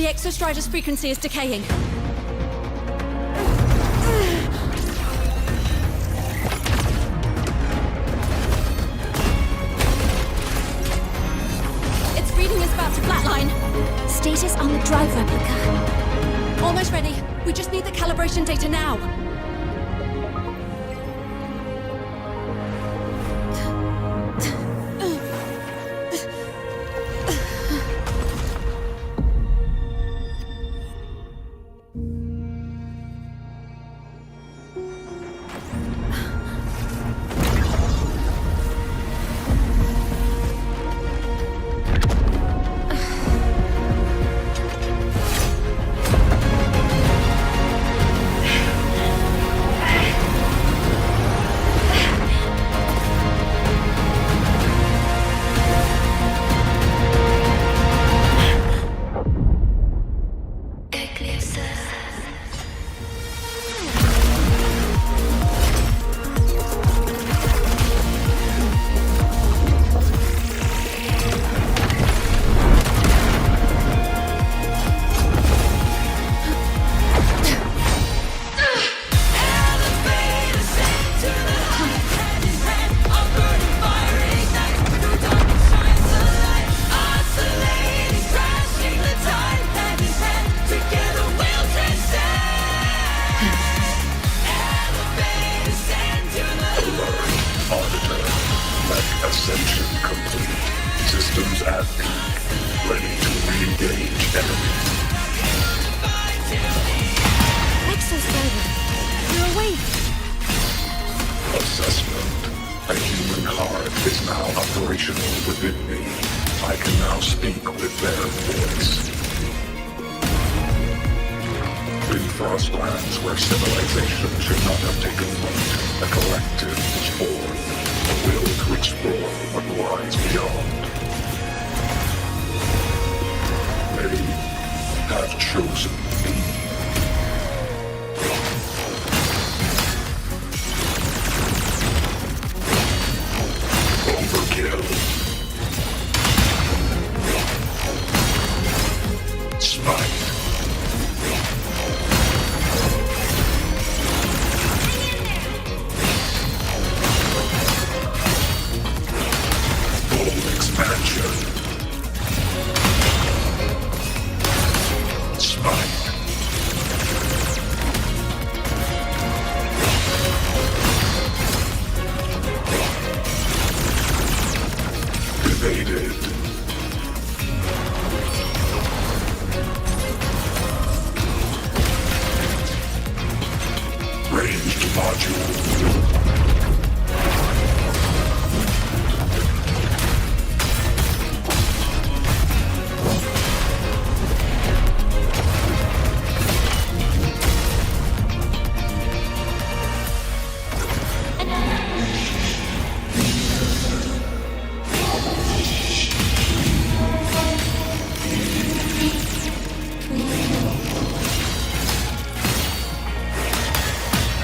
Speaker 1: The Exostrider's frequency is decaying. Its reading is about to flatline.
Speaker 4: Status on the drive replica.
Speaker 1: Almost ready. We just need the calibration data now.
Speaker 5: Ascension complete. Systems at peak. Ready to re-engage enemy.
Speaker 4: Exostrider, you're awake.
Speaker 5: Assessment. A human heart is now operational within me. I can now speak with their voice. In Frostlands, where civilization should not have taken root, a collective was born. A will to explore what lies beyond. They have chosen me. Overkill. Smite. Bold expansion. Smite. Evaded. Ranged module.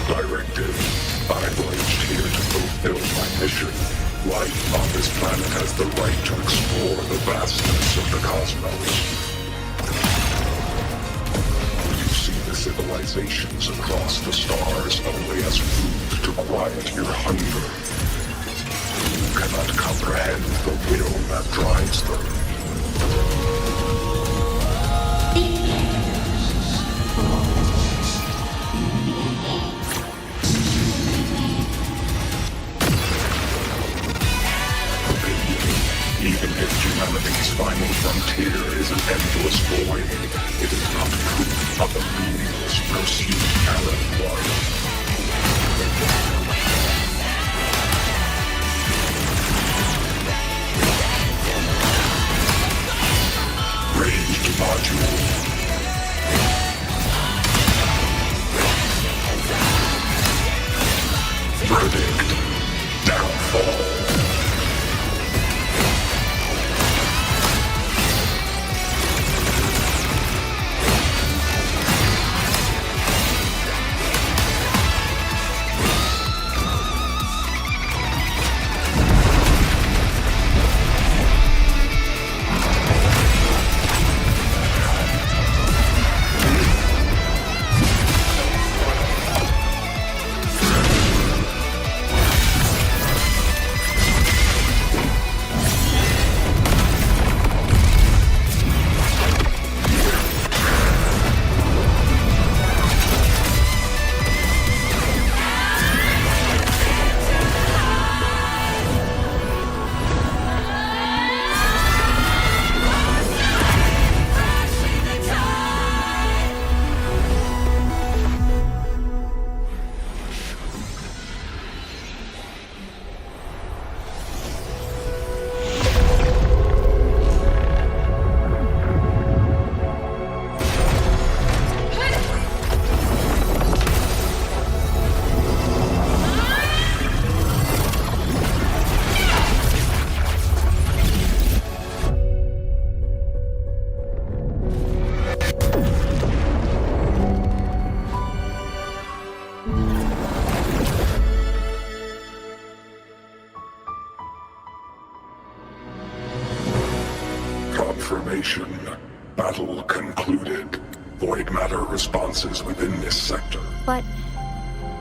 Speaker 5: Directive. I voyaged here to fulfill my mission. Life on this planet has the right to explore the vastness of the cosmos. You see the civilizations across the stars only as food to quiet your hunger. You cannot comprehend the will that drives them. Even if humanity's final frontier is an endless void, it is not proof of the meaningless pursuit Aleph won. Ranged module. Verdict. Downfall. Confirmation. Battle concluded. Void matter responses within this sector.
Speaker 4: But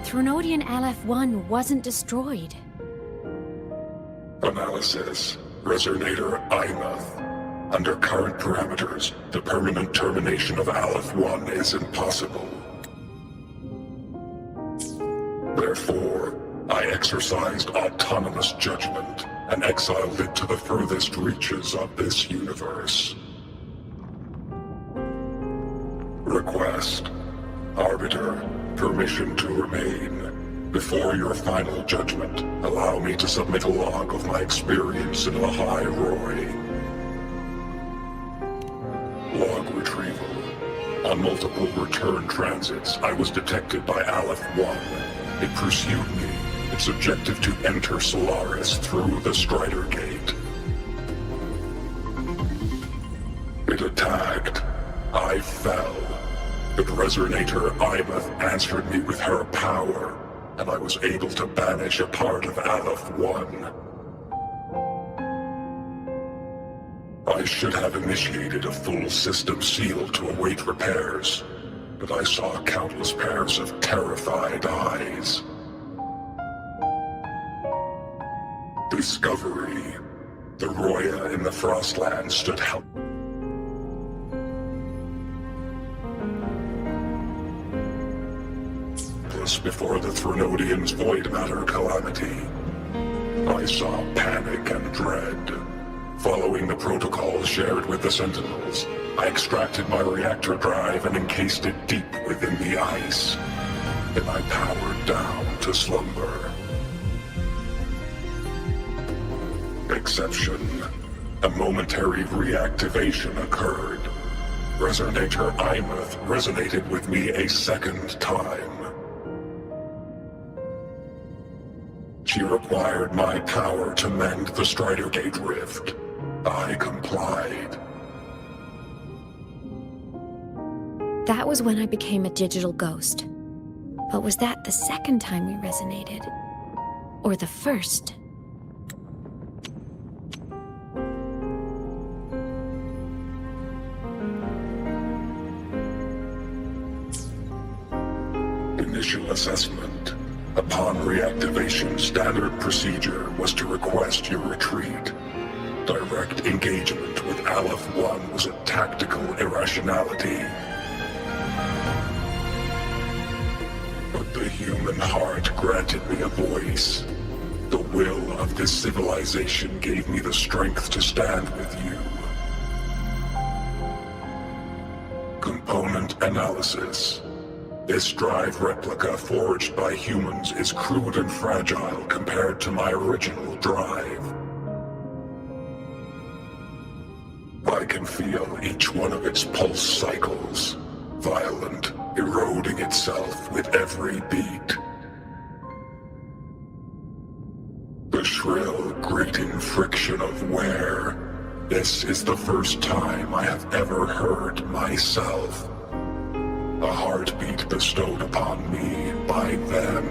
Speaker 4: Threnodian LF-1 wasn't destroyed.
Speaker 5: Analysis. Resonator IMAth. Under current parameters, the permanent termination of Aleph-1 is impossible. Therefore, I exercised autonomous judgment. and exiled it to the furthest reaches of this universe. Request. Arbiter, permission to remain. Before your final judgment, allow me to submit a log of my experience in Lahai Roy. Log retrieval. On multiple return transits, I was detected by Aleph-1. It pursued me, its objective to enter Solaris through the Strider Gate. It attacked. I fell. But Resonator Imeth answered me with her power, and I was able to banish a part of Aleph-1. I should have initiated a full system seal to await repairs, but I saw countless pairs of terrified eyes. Discovery. The Roya in the Frostland stood helpless before the Threnodians' void matter calamity. I saw panic and dread. Following the protocols shared with the Sentinels, I extracted my reactor drive and encased it deep within the ice. Then I powered down to slumber. Exception. A momentary reactivation occurred. Resonator Imeth resonated with me a second time. She required my power to mend the Strider Gate rift. I complied.
Speaker 18: That was when I became a digital ghost. But was that the second time we resonated? Or the first?
Speaker 5: Initial assessment. Upon reactivation, standard procedure was to request your retreat. Direct engagement with Aleph-1 was a tactical irrationality. But the human heart granted me a voice. The will of this civilization gave me the strength to stand with you. Component analysis. This drive replica forged by humans is crude and fragile compared to my original drive. I can feel each one of its pulse cycles, violent, eroding itself with every beat. The shrill, grating friction of wear. This is the first time I have ever heard myself. A heartbeat bestowed upon me by them.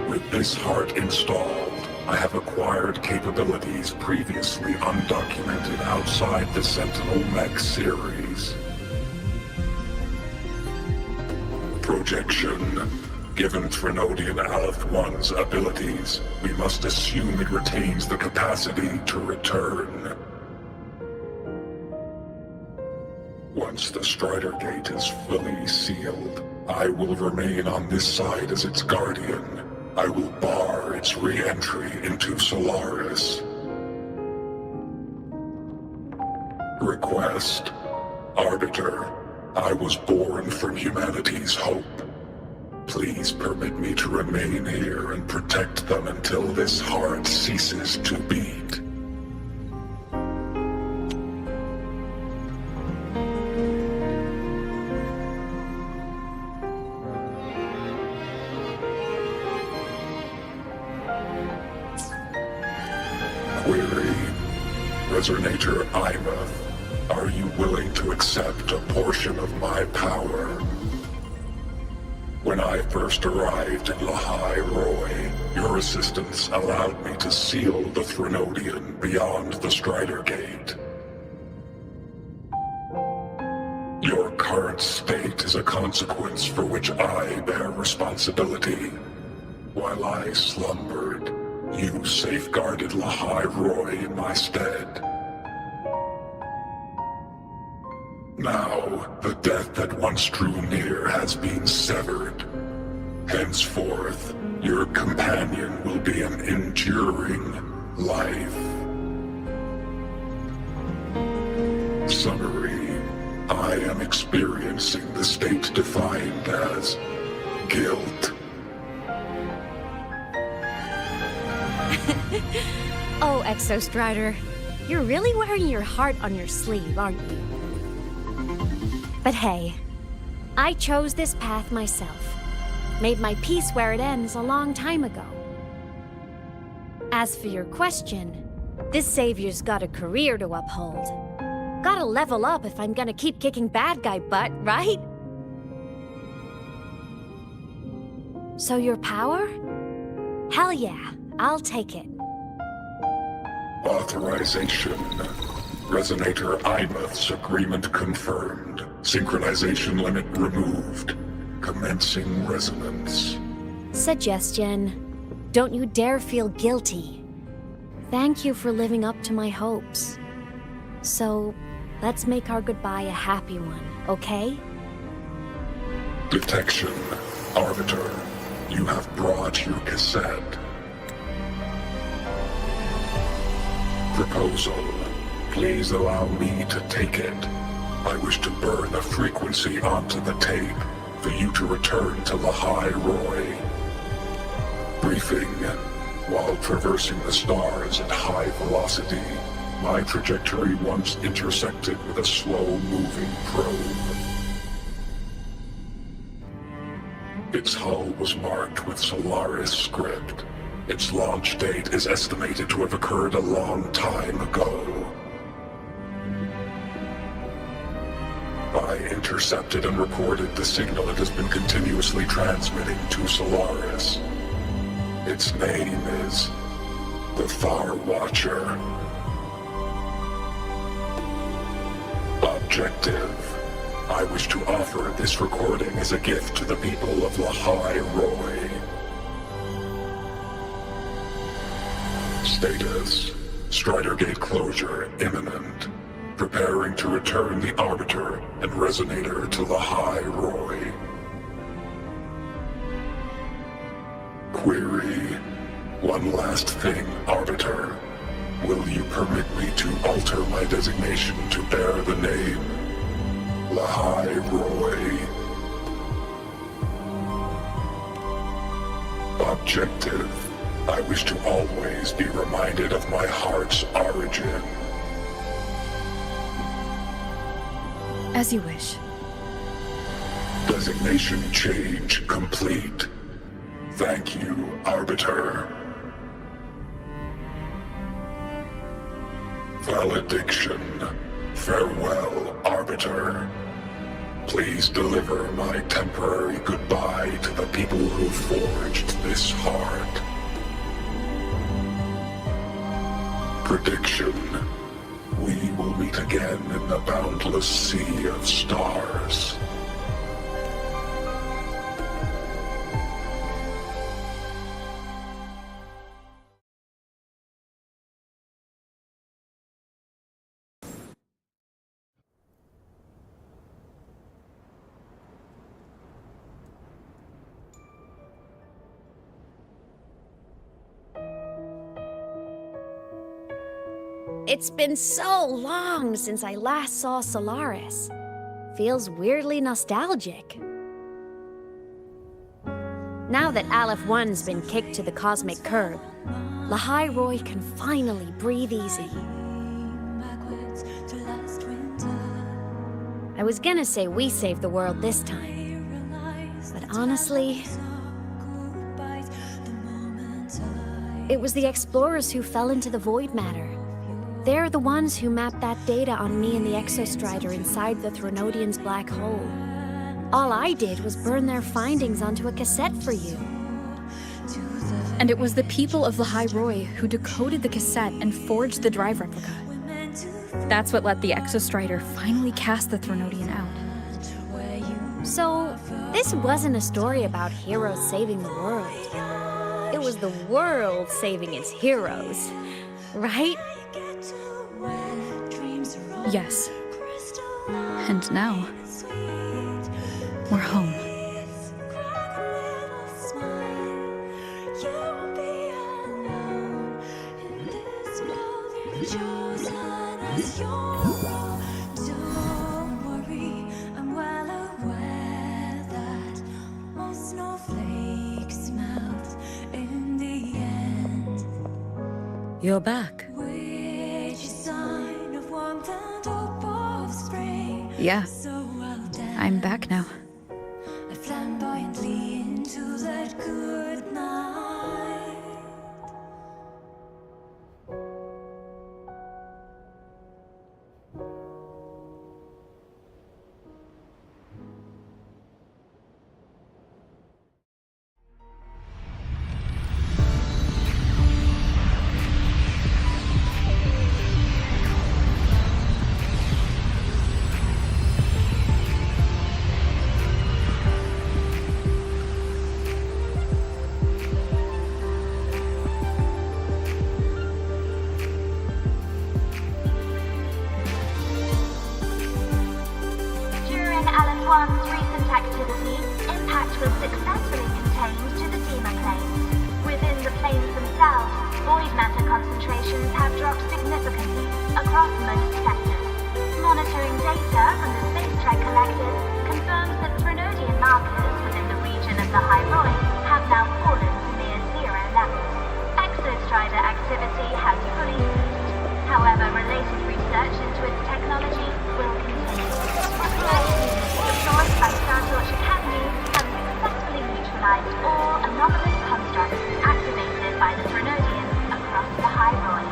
Speaker 5: With this heart installed, I have acquired capabilities previously undocumented outside the Sentinel Mech series. Projection. Given Threnodian Aleph-1's abilities, we must assume it retains the capacity to return. Once the Strider Gate is fully sealed, I will remain on this side as its guardian. I will bar its re-entry into Solaris. Request. Arbiter, I was born from humanity's hope. Please permit me to remain here and protect them until this heart ceases to beat. Query. Resonator Imeth, are you willing to accept a portion of my power? When I first arrived in Lahai Roy, your assistance allowed me to seal the Threnodian beyond the Strider Gate. Your current state is a consequence for which I bear responsibility. While I slumbered, you safeguarded Lahai Roy in my stead. Now, the death that once drew near has been severed. Henceforth, your companion will be an enduring life. Summary: I am experiencing the state defined as guilt.
Speaker 14: Oh, Exostrider, you're really wearing your heart on your sleeve, aren't you? But hey, I chose this path myself. Made my peace where it ends a long time ago. As for your question, this savior's got a career to uphold. Gotta level up if I'm gonna keep kicking bad guy butt, right? So your power? Hell yeah, I'll take it.
Speaker 5: Authorization. Resonator Imouth's agreement confirmed. Synchronization limit removed. Commencing resonance.
Speaker 14: Suggestion: don't you dare feel guilty. Thank you for living up to my hopes. So, let's make our goodbye a happy one, okay?
Speaker 5: Detection. Arbiter, you have brought your cassette. Proposal. Please allow me to take it. I wish to burn a frequency onto the tape for you to return to Lahai Roy. Briefing. While traversing the stars at high velocity, my trajectory once intersected with a slow-moving probe. Its hull was marked with Solaris script. Its launch date is estimated to have occurred a long time ago. I intercepted and recorded the signal it has been continuously transmitting to Solaris. Its name is the Far Watcher. Objective: I wish to offer this recording as a gift to the people of Lahai Roy. Status: Strider Gate closure imminent. Preparing to return the Arbiter and Resonator to Lahai Roy. Query: one last thing, Arbiter. Will you permit me to alter my designation to bear the name Lahai Roy? Objective: I wish to always be reminded of my heart's origin.
Speaker 11: As you wish.
Speaker 5: Designation change complete. Thank you, Arbiter. Valediction. Farewell, Arbiter. Please deliver my temporary goodbye to the people who forged this heart. Prediction. We will meet again in the boundless sea of stars.
Speaker 14: It's been so long since I last saw Solaris. Feels weirdly nostalgic. Now that Aleph 1's been kicked to the cosmic curb, Lahai Roy can finally breathe easy. I was gonna say we saved the world this time, but honestly, it was the explorers who fell into the void matter. They're the ones who mapped that data on me and the Exostrider inside the Threnodian's black hole. All I did was burn their findings onto a cassette for you.
Speaker 11: And it was the people of Lahai Roy who decoded the cassette and forged the drive replica. That's what let the Exostrider finally cast the Threnodian out.
Speaker 14: So, this wasn't a story about heroes saving the world. It was the world saving its heroes, right?
Speaker 11: Yes. And now, we're home.
Speaker 9: snowflakes melt in the end.
Speaker 1: You're back.
Speaker 9: Which is sign of warmth and hope of spring.
Speaker 11: Yeah.
Speaker 9: So well done.
Speaker 11: I'm back now.
Speaker 9: I flamboyantly into that good night.
Speaker 10: One's recent activity, impact was successfully contained to the Dema planes. Within the planes themselves, void matter concentrations have dropped significantly across most sectors. Monitoring data from the space track collected confirms that Threnodian markers within the region of the High Void have now fallen to near zero levels. Exostrider activity has fully ceased. However, related research into its technology will continue. Deployed by Startorch Academy have successfully neutralized all anomalous constructs activated by the Threnodians across the High Void.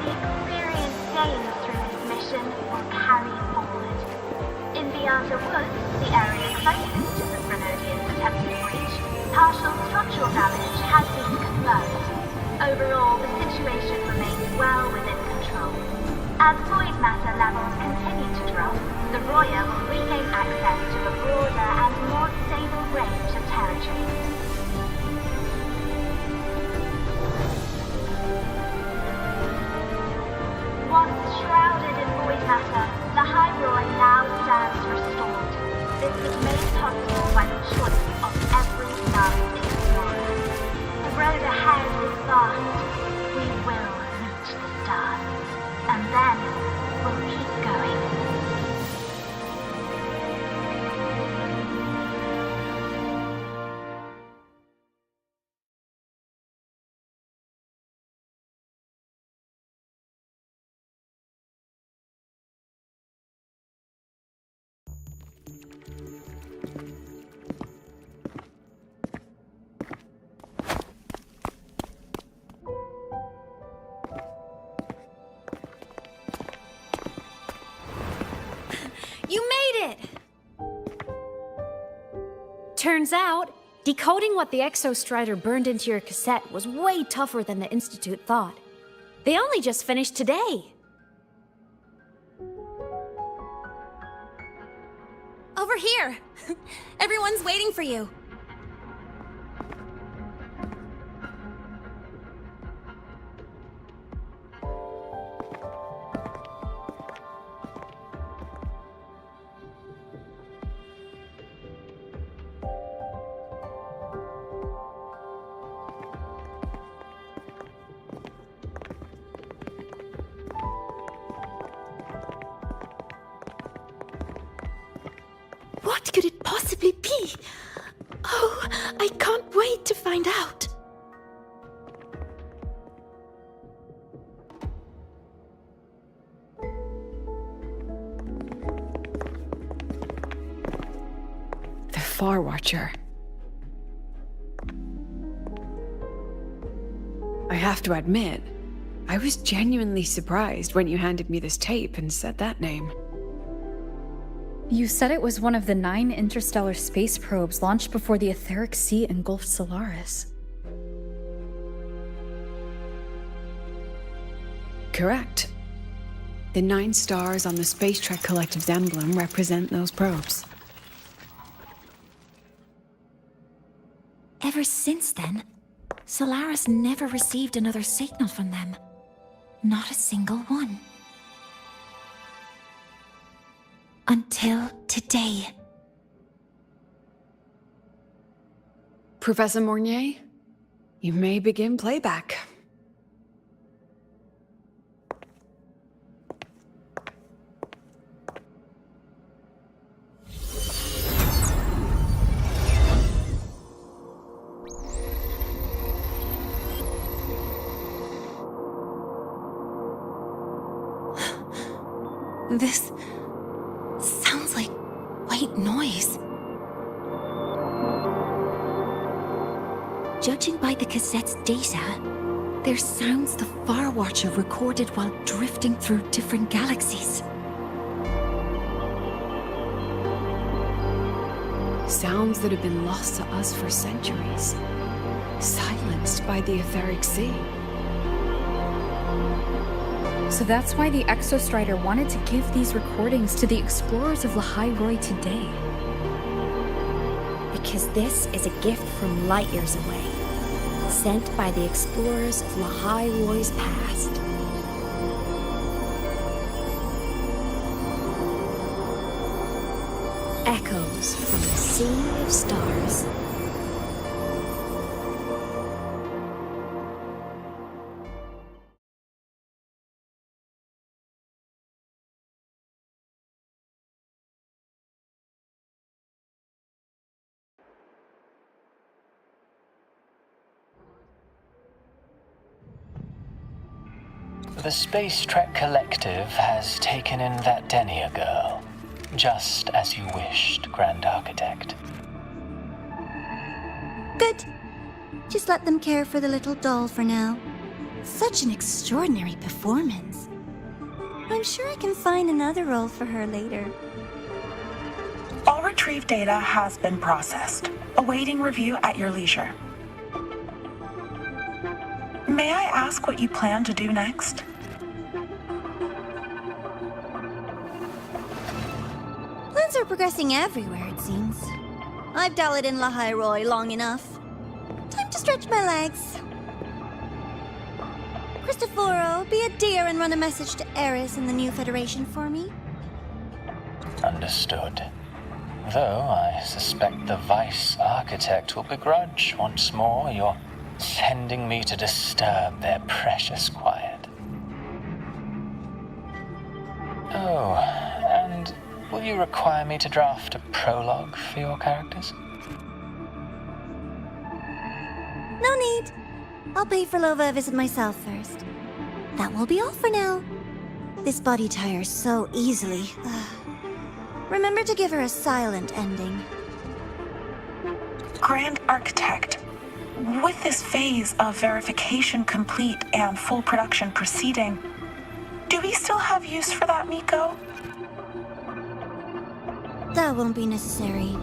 Speaker 10: The experience gained through this mission will carry forward. In the Outer Woods, the area closest to the Threnodians' attempted breach, partial structural damage has been confirmed. Overall, the situation remains well within control. As void matter levels continue to drop, the Roya will regain access to a broader and more stable range of territory. Once shrouded in void matter, the High Roy now stands restored. This was made possible by the choice of every last explorer. The road ahead is vast. We will reach the stars. And then we'll keep going.
Speaker 18: You made it! Turns out, decoding what the Exostrider burned into your cassette was way tougher than the Institute thought. They only just finished today.
Speaker 4: Over here! Everyone's waiting for you.
Speaker 22: What could it possibly be? Oh, I can't wait to find out.
Speaker 2: The Far Watcher. I have to admit, I was genuinely surprised when you handed me this tape and said that name.
Speaker 11: You said it was one of the 9 interstellar space probes launched before the Etheric Sea engulfed Solaris.
Speaker 2: Correct. The 9 stars on the Space Trek Collective's emblem represent those probes.
Speaker 22: Ever since then, Solaris never received another signal from them. Not a single one. Until today.
Speaker 2: Professor Mornier, you may begin playback.
Speaker 22: This sounds like white noise.
Speaker 18: Judging by the cassette's data, they're sounds the Far Watcher recorded while drifting through different galaxies.
Speaker 2: Sounds that have been lost to us for centuries. Silenced by the etheric sea.
Speaker 11: So that's why the Exostrider wanted to give these recordings to the explorers of Lahai-Roi today.
Speaker 18: Because this is a gift from light years away, sent by the explorers of Lahai-Roi's past. Echoes from the sea of stars.
Speaker 12: The Space Trek Collective has taken in that Denia girl, just as you wished, Grand Architect.
Speaker 8: Good. Just let them care for the little doll for now.
Speaker 18: Such an extraordinary performance.
Speaker 8: I'm sure I can find another role for her later.
Speaker 15: All retrieved data has been processed, awaiting review at your leisure. May I ask what you plan to do next?
Speaker 8: Plans are progressing everywhere, it seems. I've dallied in Lahai-Roi long enough. Time to stretch my legs. Cristoforo, be a dear and run a message to Eris and the new Federation for me.
Speaker 12: Understood. Though I suspect the Vice Architect will begrudge once more your sending me to disturb their precious quiet. Oh, and will you require me to draft a prologue for your characters?
Speaker 8: No need. I'll pay for Lova a visit myself first. That will be all for now. This body tires so easily. Remember to give her a silent ending.
Speaker 15: Grand Architect, with this phase of verification complete and full production proceeding, do we still have use for that Miko?
Speaker 8: That won't be necessary.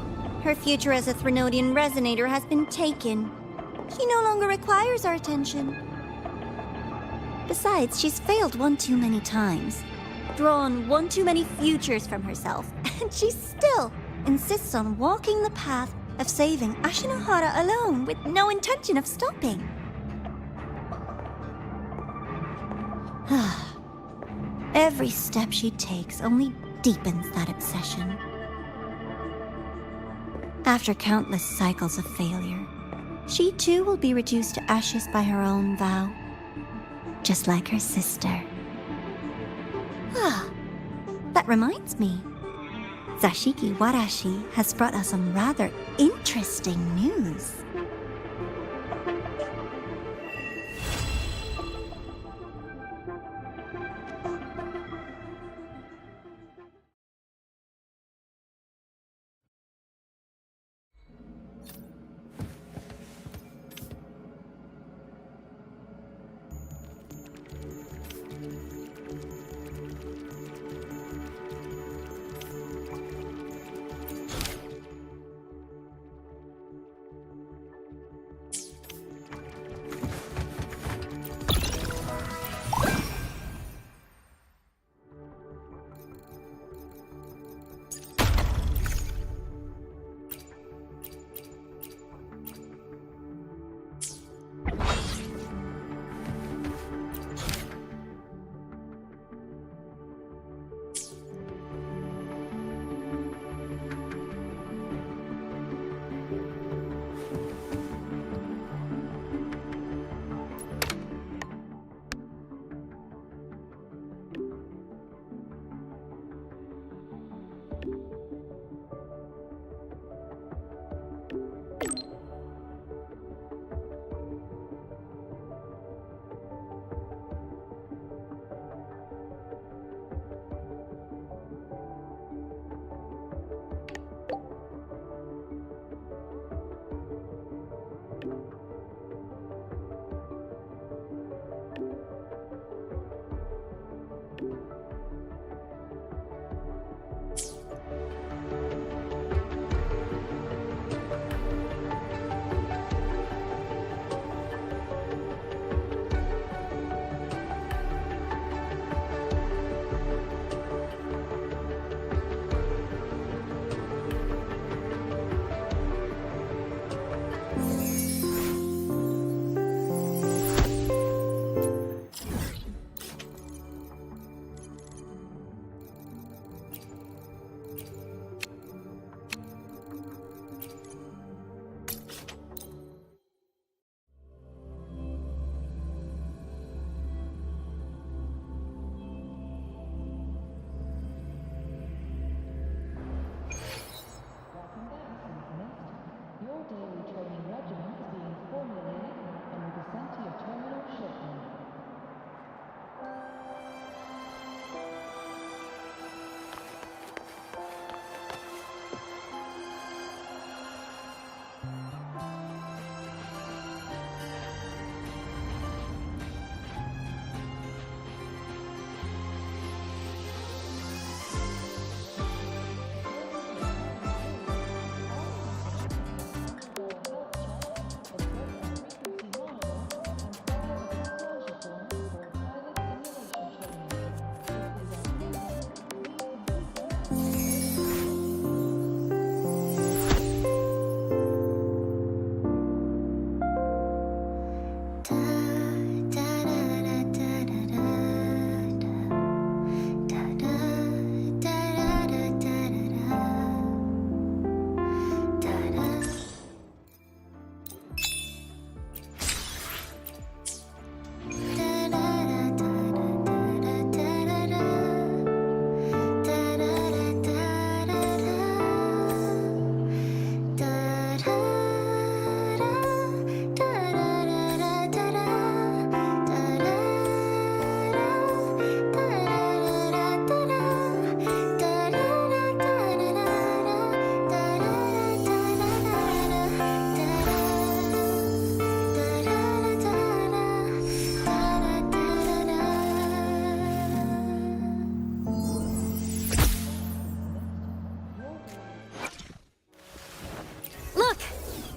Speaker 8: Her future as a Threnodian resonator has been taken. She no longer requires our attention. Besides, she's failed one too many times, drawn one too many futures from herself, and she still insists on walking the path of saving Ashinohara alone with no intention of stopping. Every step she takes only deepens that obsession. After countless cycles of failure, she too will be reduced to ashes by her own vow, just like her sister. That reminds me. Zashiki Warashi has brought us some rather interesting news.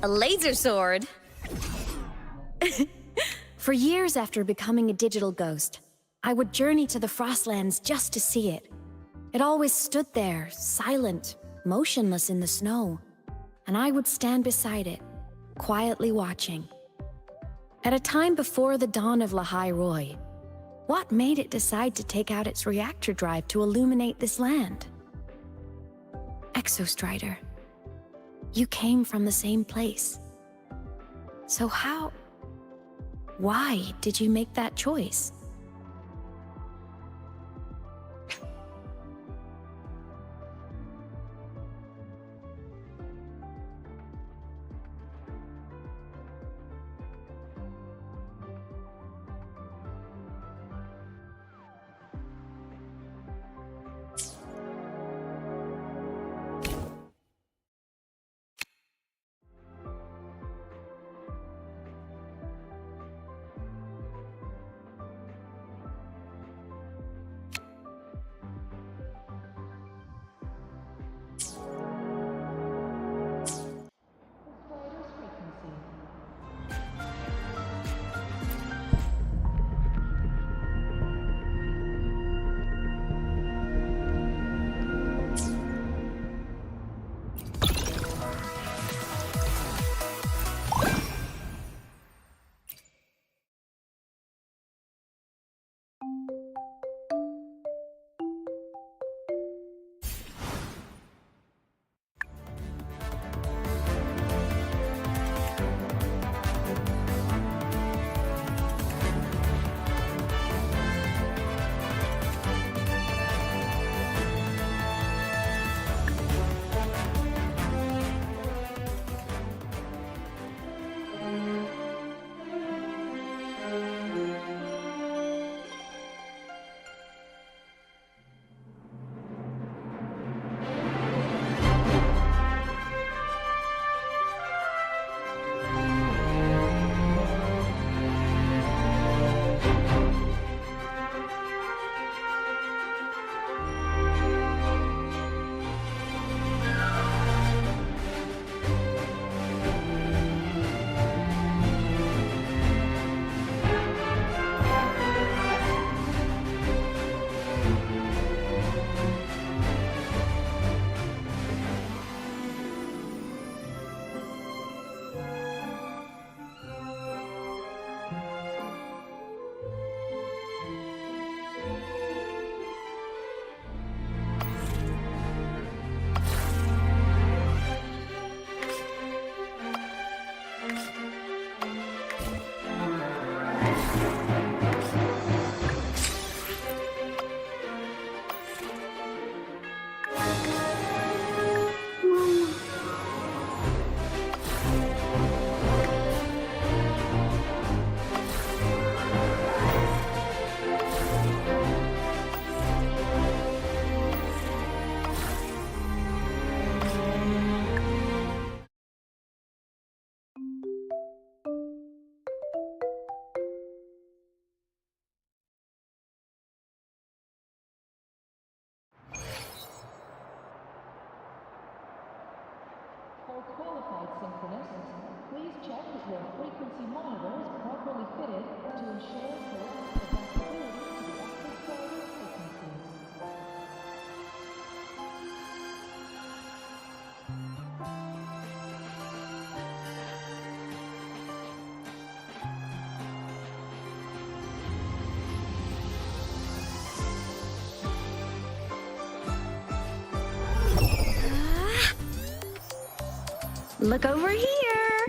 Speaker 18: A laser sword? For years after becoming a digital ghost, I would journey to the Frostlands just to see it. It always stood there, silent, motionless in the snow, and I would stand beside it, quietly watching. At a time before the dawn of Lahai Roy, what made it decide to take out its reactor drive to illuminate this land? Exostrider, you came from the same place. So why did you make that choice?
Speaker 17: For qualified synchronists, please check that your frequency monitor is properly fitted to ensure correct adaptability to the exostrider's frequency.
Speaker 18: Look over here!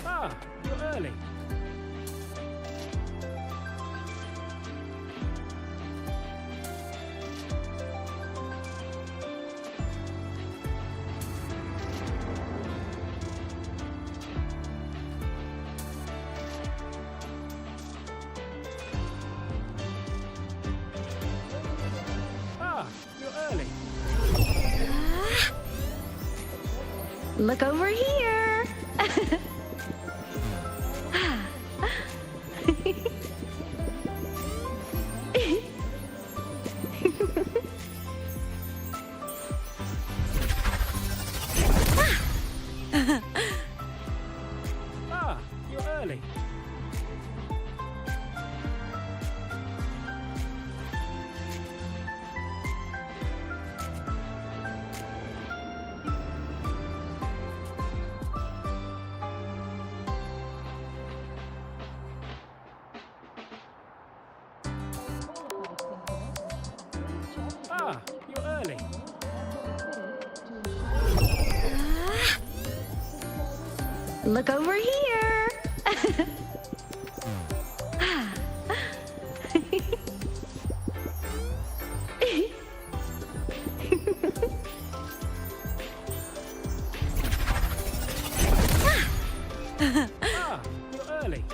Speaker 19: Ah, you're early.
Speaker 18: Look over here!
Speaker 13: Ah, you're early. Ah, you're early.
Speaker 11: Look over here.
Speaker 13: Ah, you're early.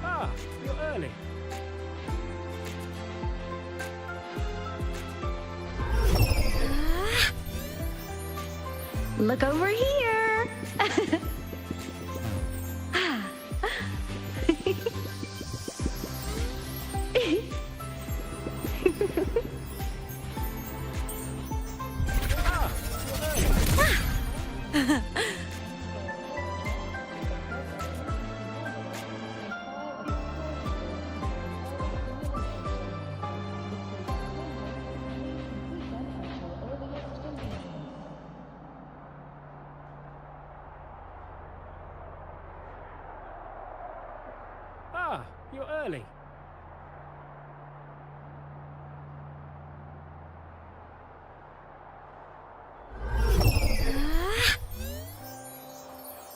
Speaker 13: Ah, you're early.
Speaker 11: Look over here.
Speaker 13: Ah, you're early.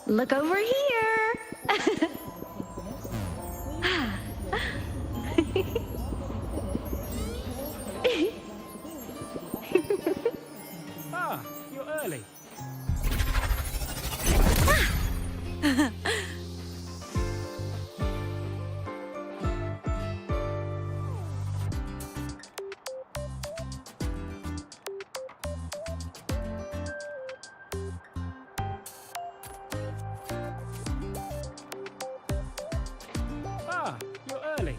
Speaker 11: Look over here.
Speaker 13: Ah, you're early. Ah, you're early.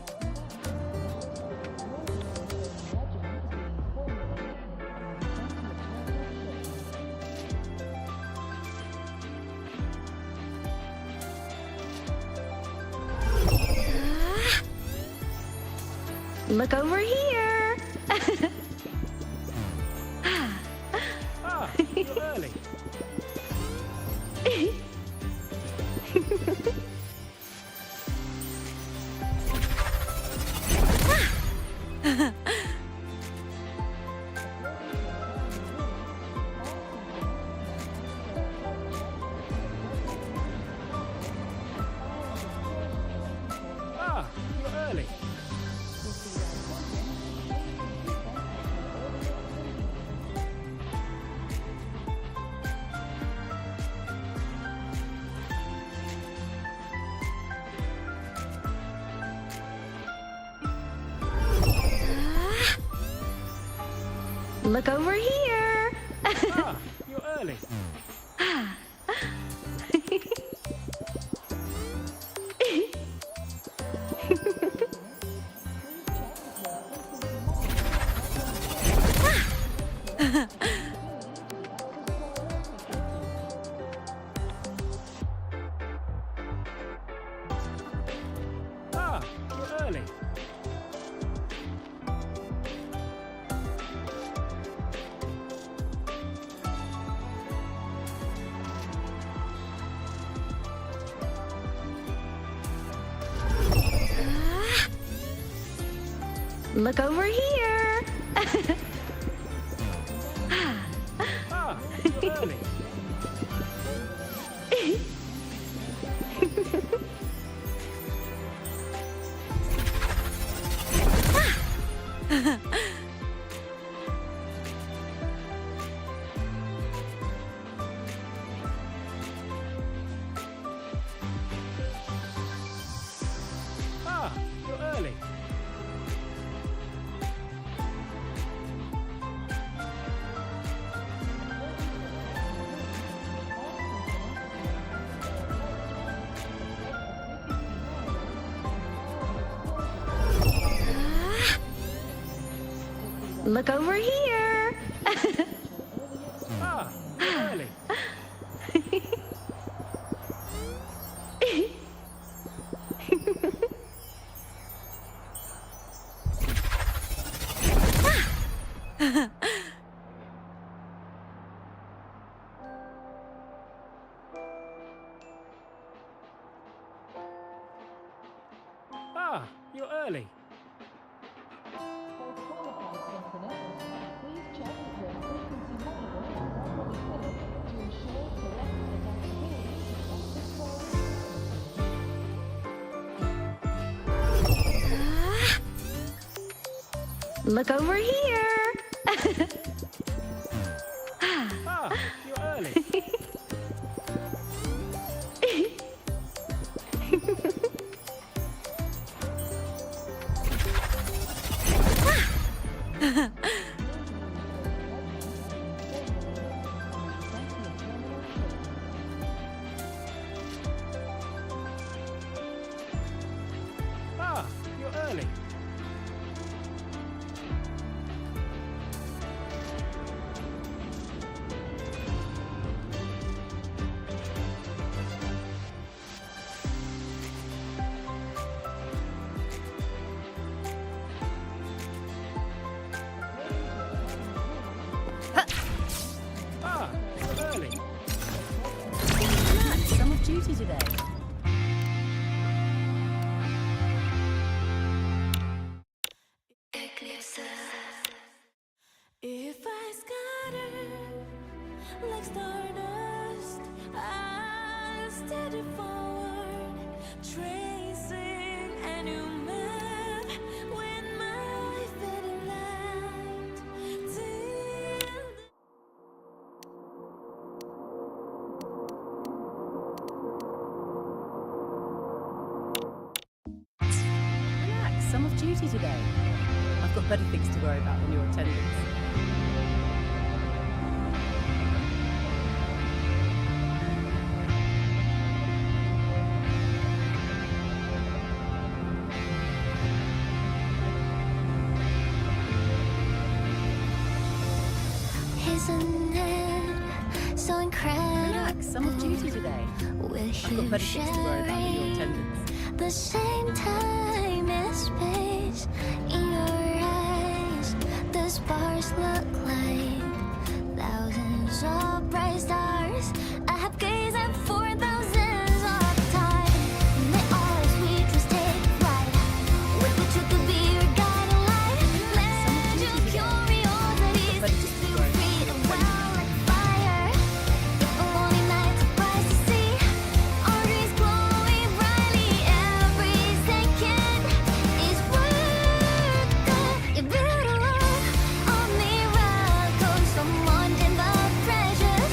Speaker 11: Look over here.
Speaker 13: Ah, you're early. Ah, you're early.
Speaker 11: Look over here.
Speaker 13: Ah, you're early. Ah, you're early.
Speaker 11: Look over here.
Speaker 13: Ah, you're early.
Speaker 11: Look over here!
Speaker 19: Ah, early. Ah, you're early.
Speaker 11: Look over here!
Speaker 19: Ah, you're early. Ah, you're early. Ah, you're early.
Speaker 20: Some of duty today.
Speaker 9: If I scatter like stardust, I'll steady forward, tracing a new map with my fading light. Till
Speaker 20: Relax, some of duty today. I've got better things to worry about than your attendance.
Speaker 6: Isn't it so incredible?
Speaker 20: Relax, some of duty today. I've got better things to worry about than your attendance.
Speaker 6: The same time and space in your eyes. The stars look like thousands of bright stars. I have gazed at for thousands of time. May all as we just take flight. With the truth to be your guiding light. Let your curiosity feel free to well like fire. If a lonely night surprise to see our dreams glowing brightly, every second is worth it. You build a love, a miracle, someone in the precious.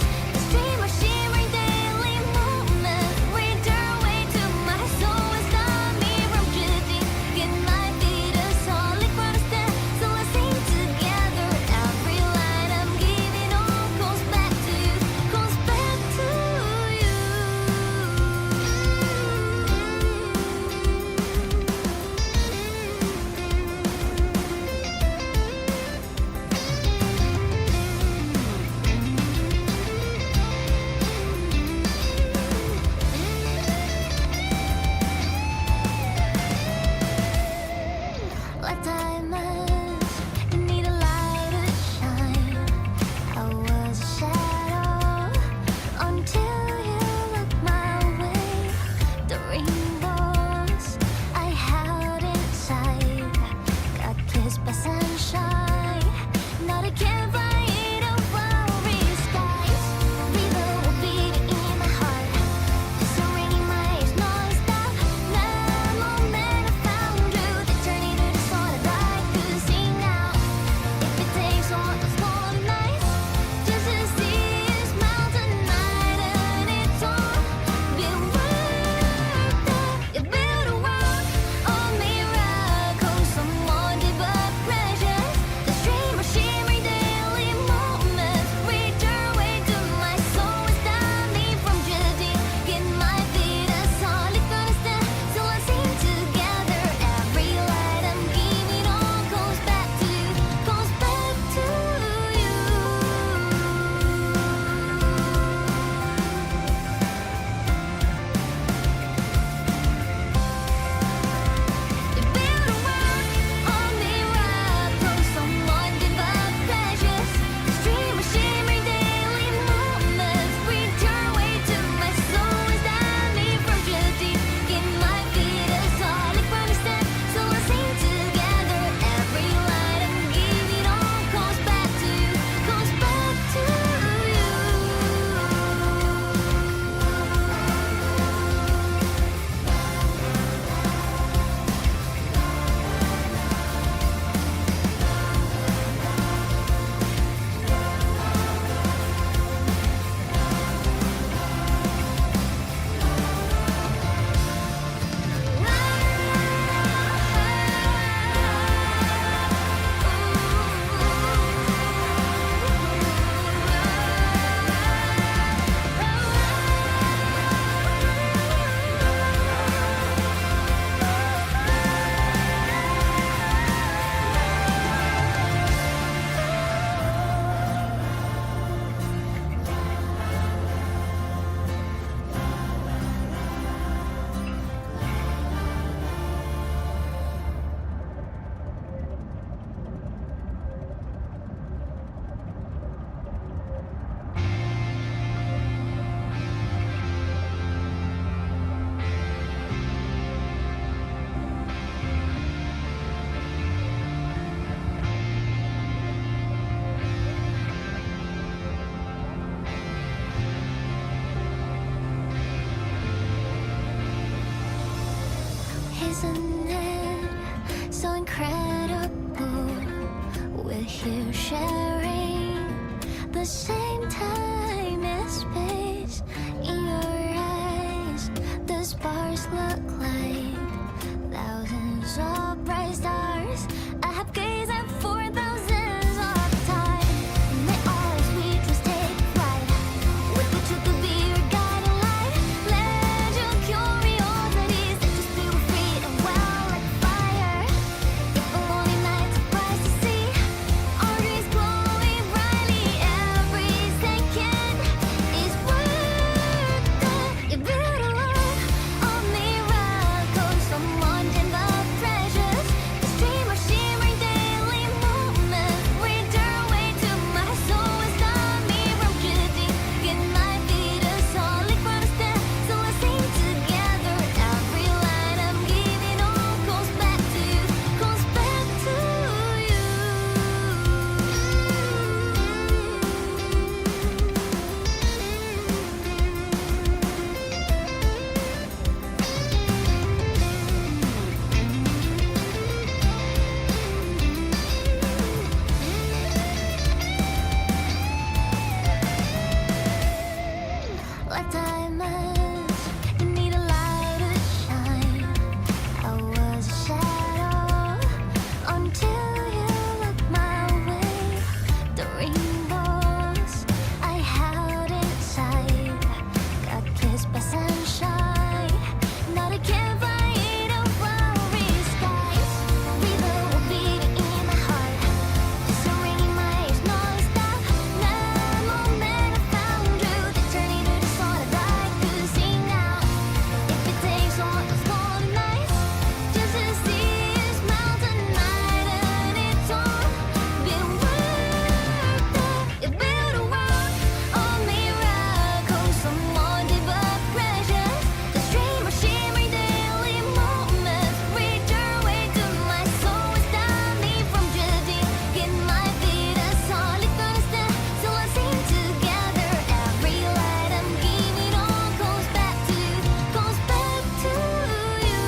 Speaker 9: Isn't it so incredible? We're here sharing the same time and space. In your eyes, the stars look like thousands of bright stars. I have gazed at for thousands of time. May all its features take flight. With the truth to be your guiding light. Let your curiosity set your spirit free and well like fire. If a lonely night surprised to see our dreams glowing brightly, every second is worth it. You build a world of miracles, someone in the treasures. The stream of shimmering daily moments read their way to my soul and stop me from drifting. Get my feet a solid ground to stand, so let's sing together. Every line I'm giving all goes back to you, goes back to you. Like diamonds, you need a light to shine. I was a shadow until you looked my way. The rainbows I held inside got kissed by sunshine. Now they can't fight a flowery skies. Rhythm will beat in my heart. Just a ring in my ears non-stop. That moment I found you, the journey to the soul that I could see now. If it takes all the small nights just to see you smile tonight, and it's all been worth it. You build a world of miracles, someone deep but precious. The stream of shimmering daily moments read your way to my soul and stop me from drifting. Get my feet a solid ground to stand, so let's sing together. Every light I'm giving all goes back to you, goes back to you.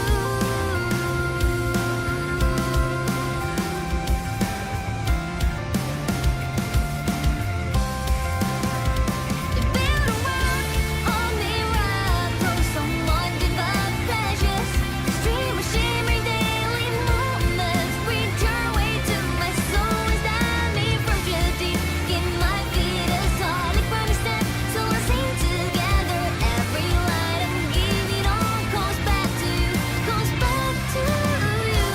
Speaker 9: You build a world of miracles, someone deep but precious. The stream of shimmering daily moments read your way to my soul and stop me from drifting. Get my feet a solid ground to stand, so let's sing together. Every light I'm giving all goes back to you, goes back to you.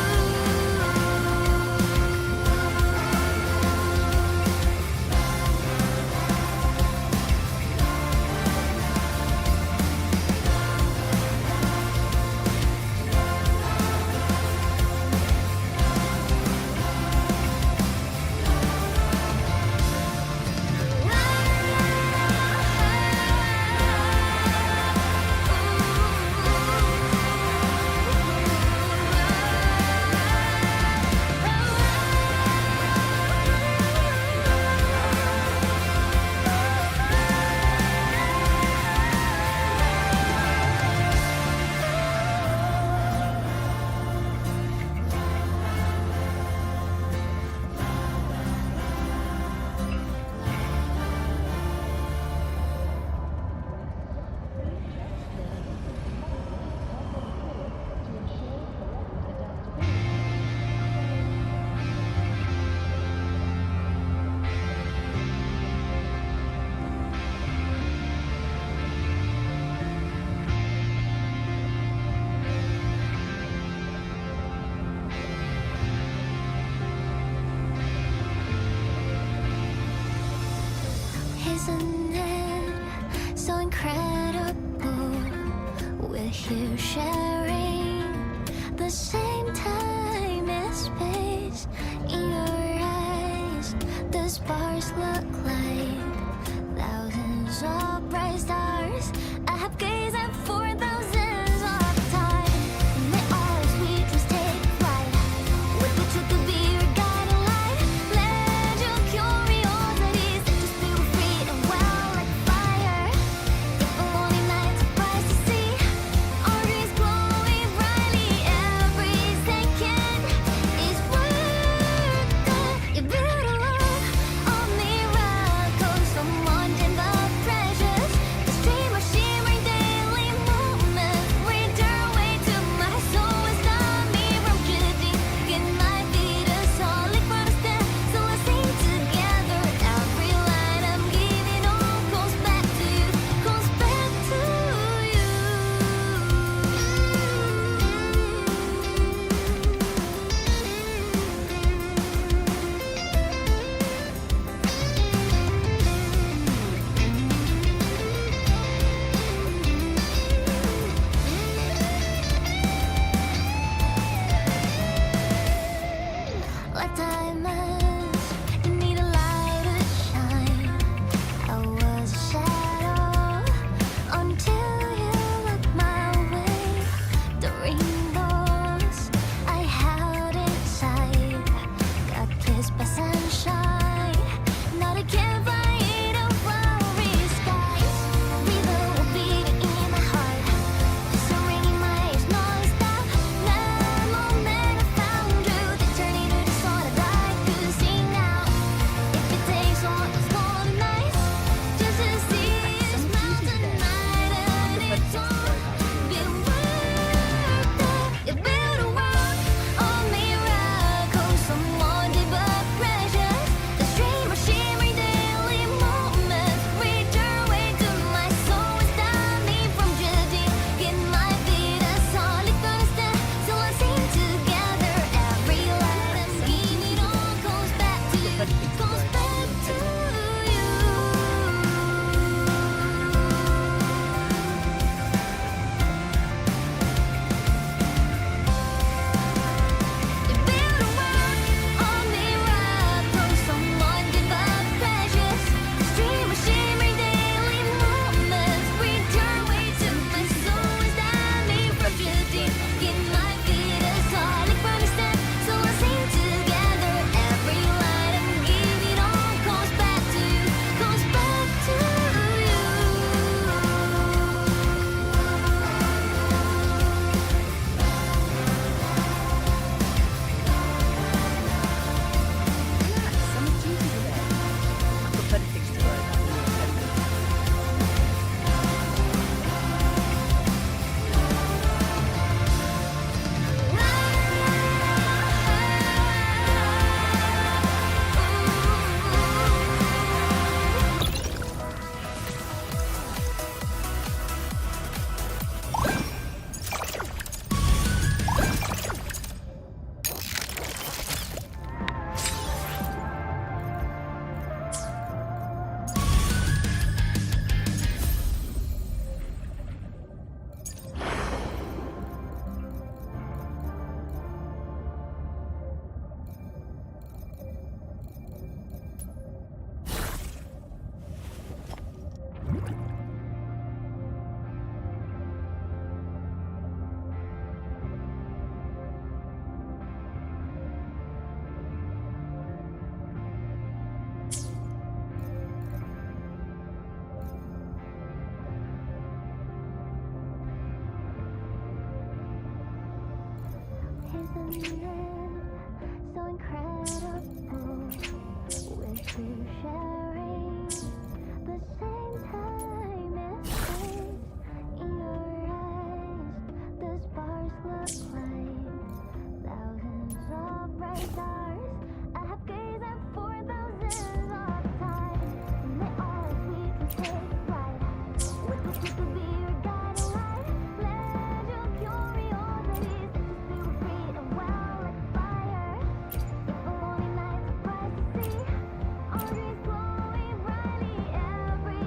Speaker 9: Isn't it so incredible? We're here sharing the same time and space. In your eyes, the stars look like thousands of bright stars. I have gazed at for thousands of time. May all its features take flight. With the truth to be your guiding light. Let your curiosity set your spirit free and well like fire. If a lonely night surprised to see our dreams glowing brightly, so incredible with you sharing the same time as space. In your eyes, the sparks look like thousands of bright stars. I have gazed at for thousands of times, and they all sweet to say goodbye. With the tip of your guiding light, let your curiosity set your spirit free and well like fire. If a lonely night surprise to see, our dreams glowing brightly every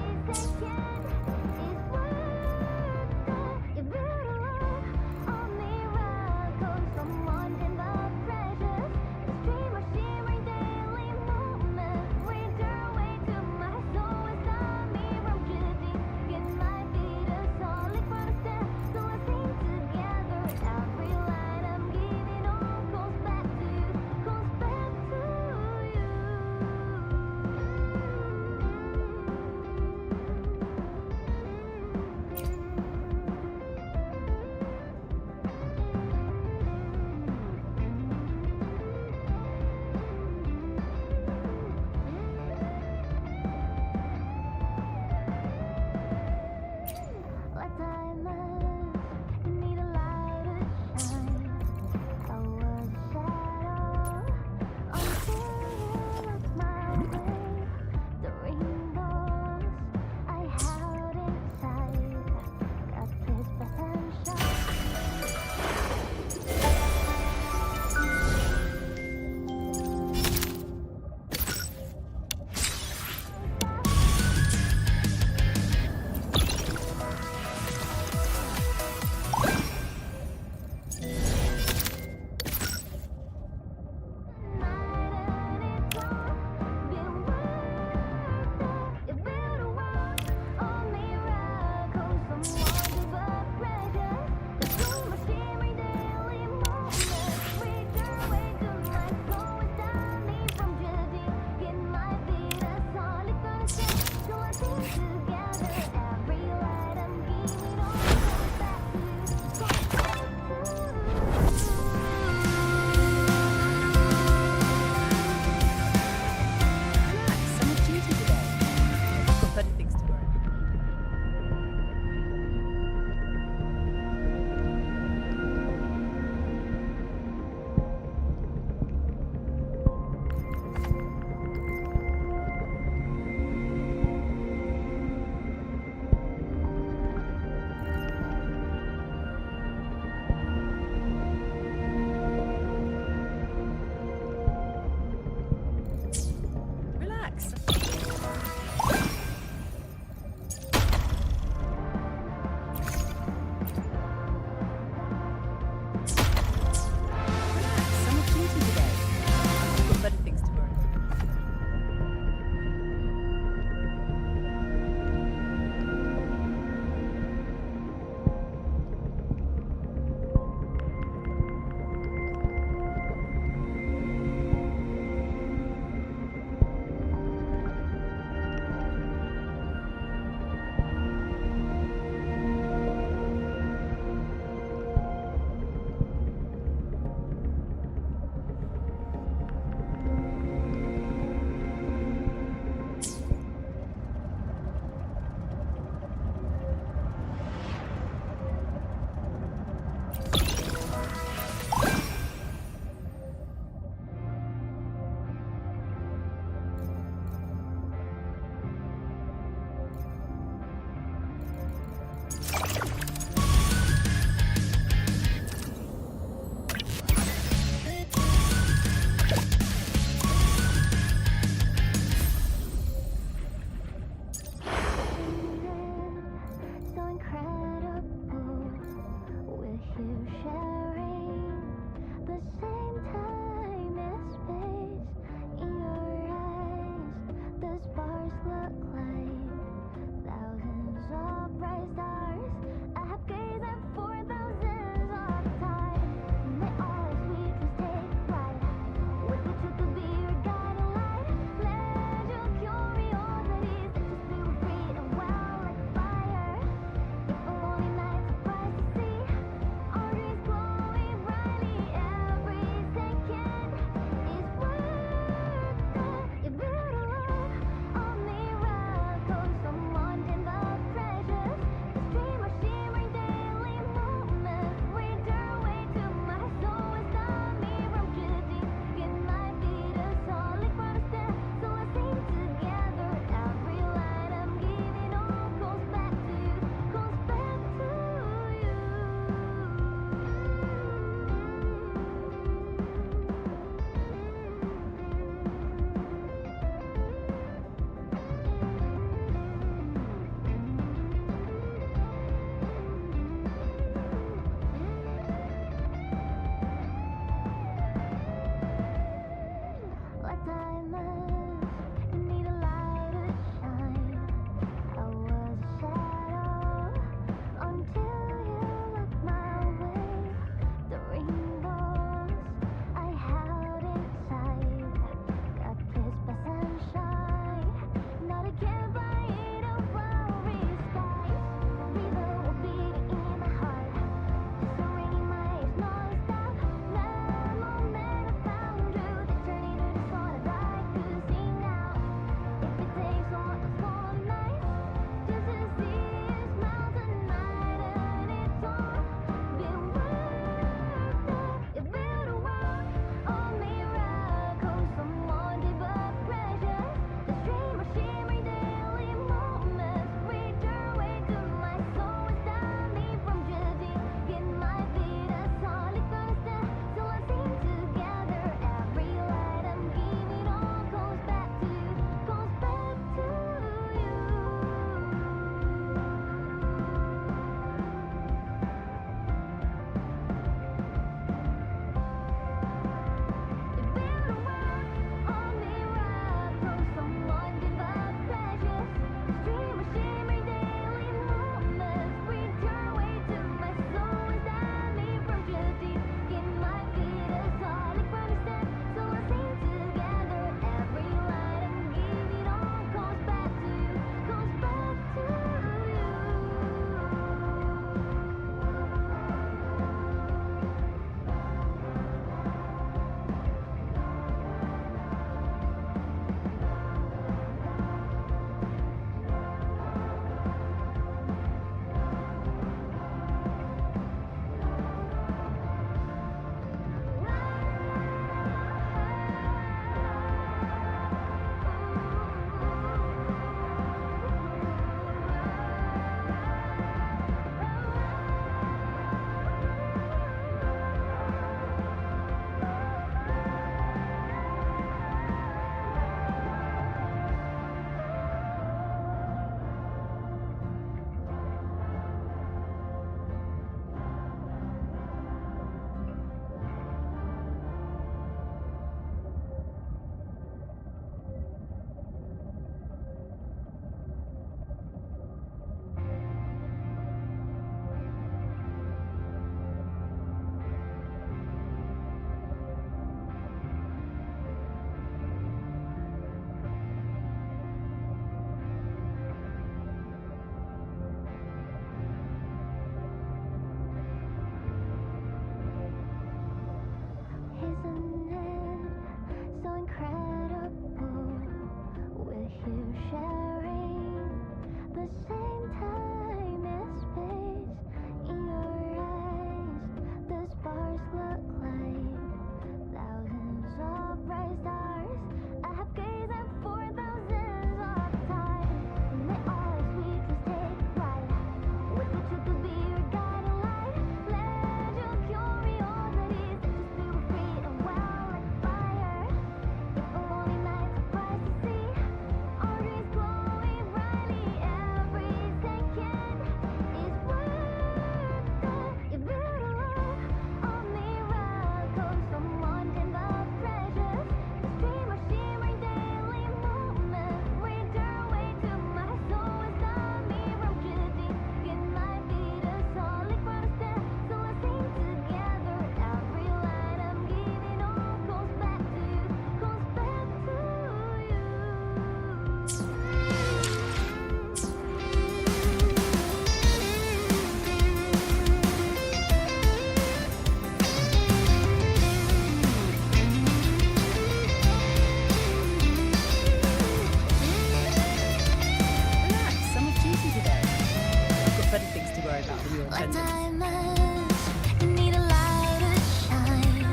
Speaker 20: worry about when you're
Speaker 9: What
Speaker 20: attending.
Speaker 9: time is? Need a light to shine.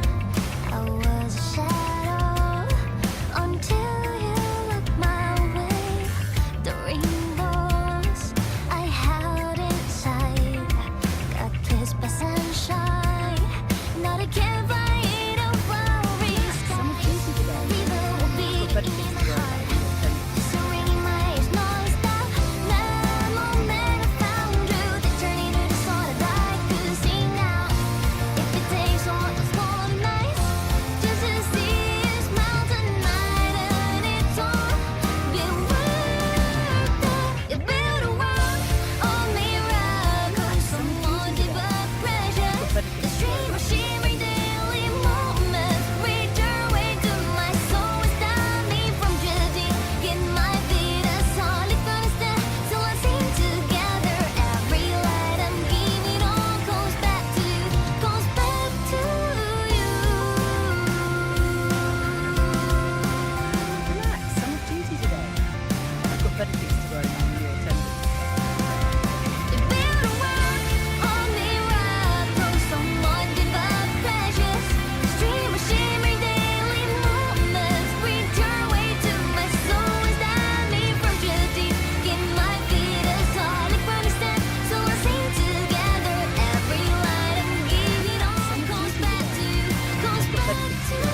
Speaker 9: I was a shadow until you looked my way. The rainbows I held inside got kissed by sunshine. Not a campfire to worry.
Speaker 20: Some of Tuesday today.
Speaker 9: Will be
Speaker 20: Better things to worry about when you're attending.
Speaker 9: so ringing my ears non-stop. That moment I found you, the journey to the sort of I could see now. If it takes all the small nights just to see you smile tonight, and it's all been worth it. You built a world of miracles, someone deep but precious. The stream of shimmering daily moments reach your way to my soul. Stop me from judging. Get my feet a solid foundation, so I sing together. Every light I'm giving all goes back to you, goes back to you.
Speaker 20: Relax, some of duty today. I've got better things to worry about when you're attending.
Speaker 9: You build a world of miracles, someone deep but precious. Stream of shimmering daily moments reach your way to my soul. Stop me from judging. Get my feet a solid foundation, so I sing together. Every light I'm giving all goes back to you, goes back to you.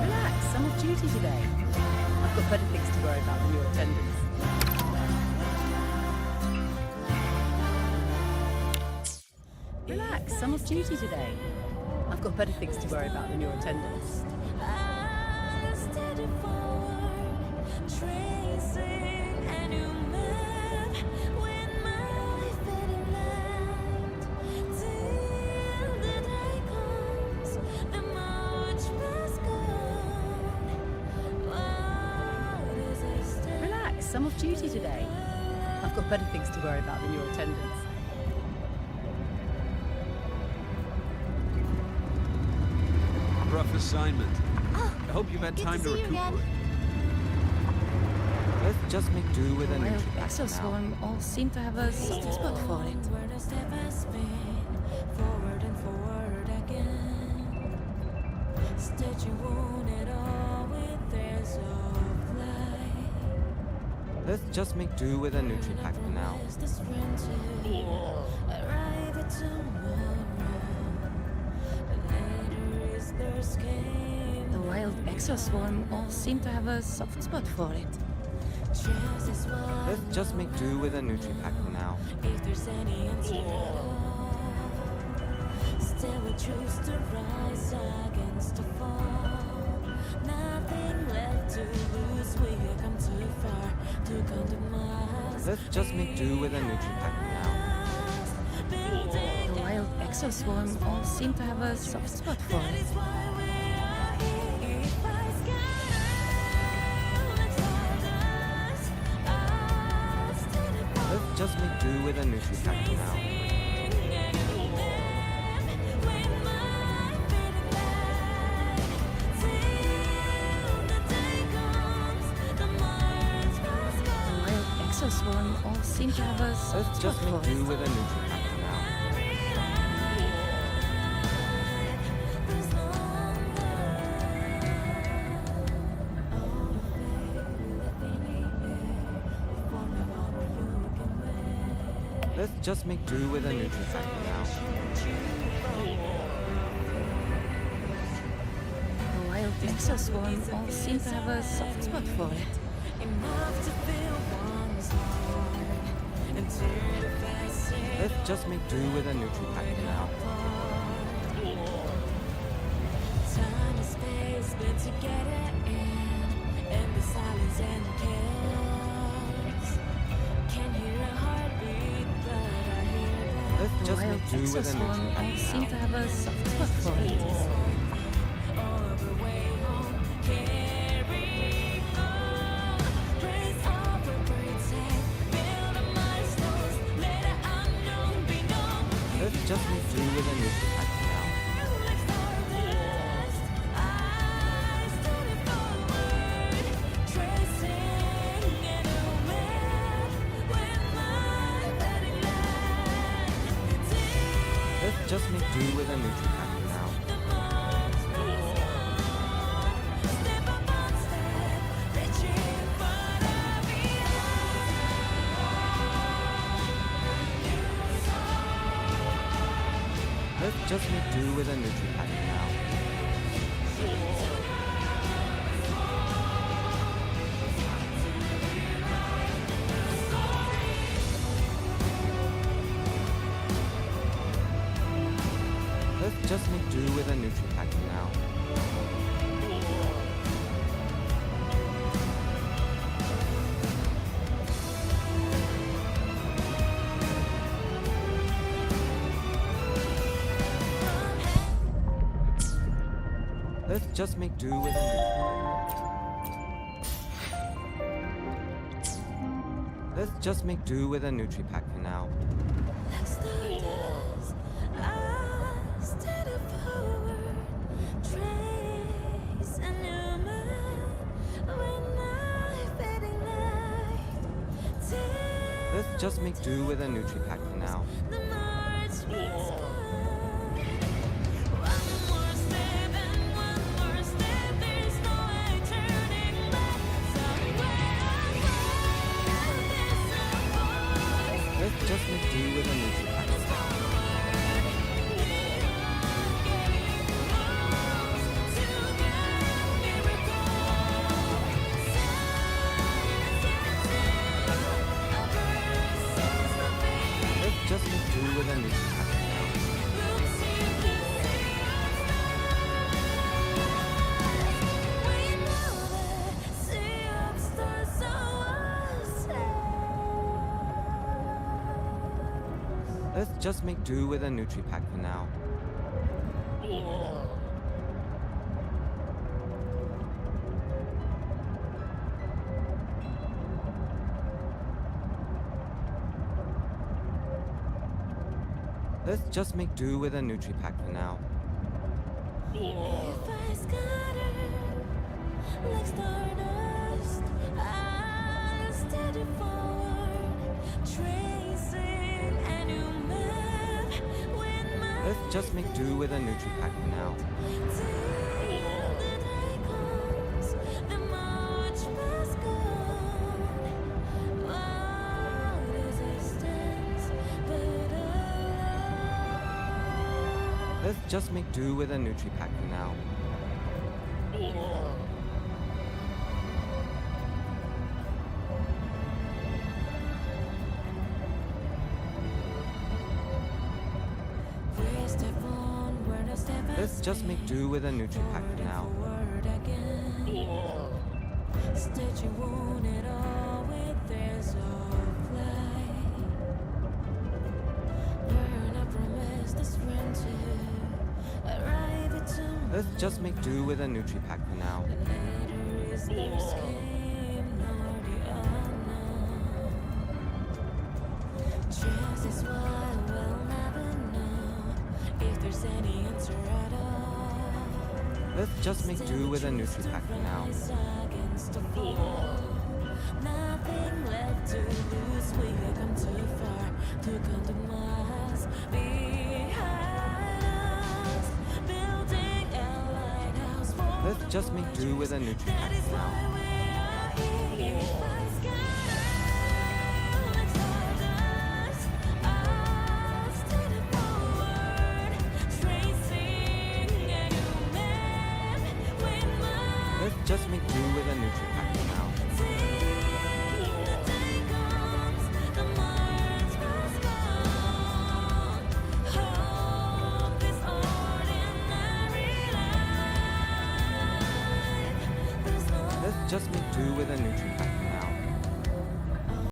Speaker 20: Relax, some of duty today. I've got better things to worry about when you're attending. Relax, some of duty today. I've got better things to worry about than your attendance. Relax, some of duty today. I've got better things to worry about than your attendance. Relax, some of duty today. I've got better things to worry about than your attendance.
Speaker 3: Rough assignment.
Speaker 6: Oh,
Speaker 3: I hope you've had
Speaker 6: good to
Speaker 3: time to
Speaker 6: see you again.
Speaker 3: recuperate.
Speaker 7: Let's just make do with a
Speaker 11: Well,
Speaker 7: neutral pack for now.
Speaker 11: Exoswarm all seem to have a soft spot for it.
Speaker 23: Forward and forward again. Stitching wounded all with threads of light.
Speaker 7: Let's just make do with a neutral pack for now.
Speaker 23: Arrive at tomorrow. Later is their escape.
Speaker 11: The wild Exoswarm all seem to have a soft spot for it.
Speaker 7: Let's just make do with a neutral pack for now.
Speaker 23: If there's any answer at all, still we choose to rise against the fall. Nothing left to lose. We have come too far to compromise.
Speaker 7: Let's just make do with a neutral pack for now.
Speaker 11: The wild Exoswarm all seem to have a soft spot for it.
Speaker 7: Let's just make do with a neutral pack for now.
Speaker 11: The wild Exoswarm all seem to have a soft
Speaker 7: Let's
Speaker 11: spot
Speaker 7: just make
Speaker 11: for
Speaker 7: do
Speaker 11: it.
Speaker 7: with a neutral pack for now. Let's just make do with a neutral pack for now.
Speaker 11: The wild Exoswarm all seem to have a soft spot for it.
Speaker 23: Enough to feel one's heart and tear the facet.
Speaker 7: Let's just make do with a Nutri-Pack for now.
Speaker 23: Time and space blend together in the silence and chaos. Can hear a heartbeat, but I hear that.
Speaker 7: Let's just make do with a Nutri-Pack for
Speaker 11: seem
Speaker 7: now.
Speaker 11: to have a soft spot for it.
Speaker 23: All the way home, carry on. Praise over, protect, build a milestones, let the unknown be known.
Speaker 7: Let's just make do with a Nutri-Pack for now.
Speaker 23: Like stardust, I started forward, tracing in a web with my guiding light.
Speaker 7: Let's just make do with a Nutri-Pack for now.
Speaker 23: Step up on step, reaching for the
Speaker 7: Let's just make do with a Nutri-Pack for now. Let's just make do with a Nutri-Pack for now. Let's just make do with a Let's just make do with a Nutri-Pack for now.
Speaker 23: stardust, I started forward, trace a new map when I fading light.
Speaker 7: Let's just make do with a Nutri-Pack for now.
Speaker 23: The march was gone. One more step and one more step. There's no way turning back. Somewhere I find this voice.
Speaker 7: Let's just make do with a Nutri-Pack for now. Let's just make do with a Nutri-Pack for now. Let's just make do with a Nutri-Pack for now. Let's just make do with a Nutri-Pack for now.
Speaker 23: If I scatter like stardust, I'll steady forward, tracing a new map when my
Speaker 7: Let's just make do with a Nutri-Pack for now.
Speaker 23: till the day comes, the march past gone. What is distance but
Speaker 7: Let's just make do with a Nutri-Pack for now.
Speaker 23: we step on, we're no step
Speaker 7: Let's just make do with a Nutri-Pack for now.
Speaker 23: forward again. Stitch you wounded all with threads of light. Burn a promise that's friendship. Arrive at tomb.
Speaker 7: Let's just make do with a Nutri-Pack for now.
Speaker 23: Later is neither escape nor the unknown. Just is what we'll never know if there's any answer at all.
Speaker 7: Let's just make do with a Nutri-Pack for now.
Speaker 23: Against the fall. Nothing left to lose. We have come too far to compromise. Behind us, building a lighthouse for
Speaker 7: Let's just make do with a Nutri-Pack for now.
Speaker 23: if I scatter like stardust, I'll steady forward, tracing a new map with my
Speaker 7: Let's just make do with a Nutri-Pack for now.
Speaker 23: till the day comes, the march was gone.
Speaker 7: with a neutral.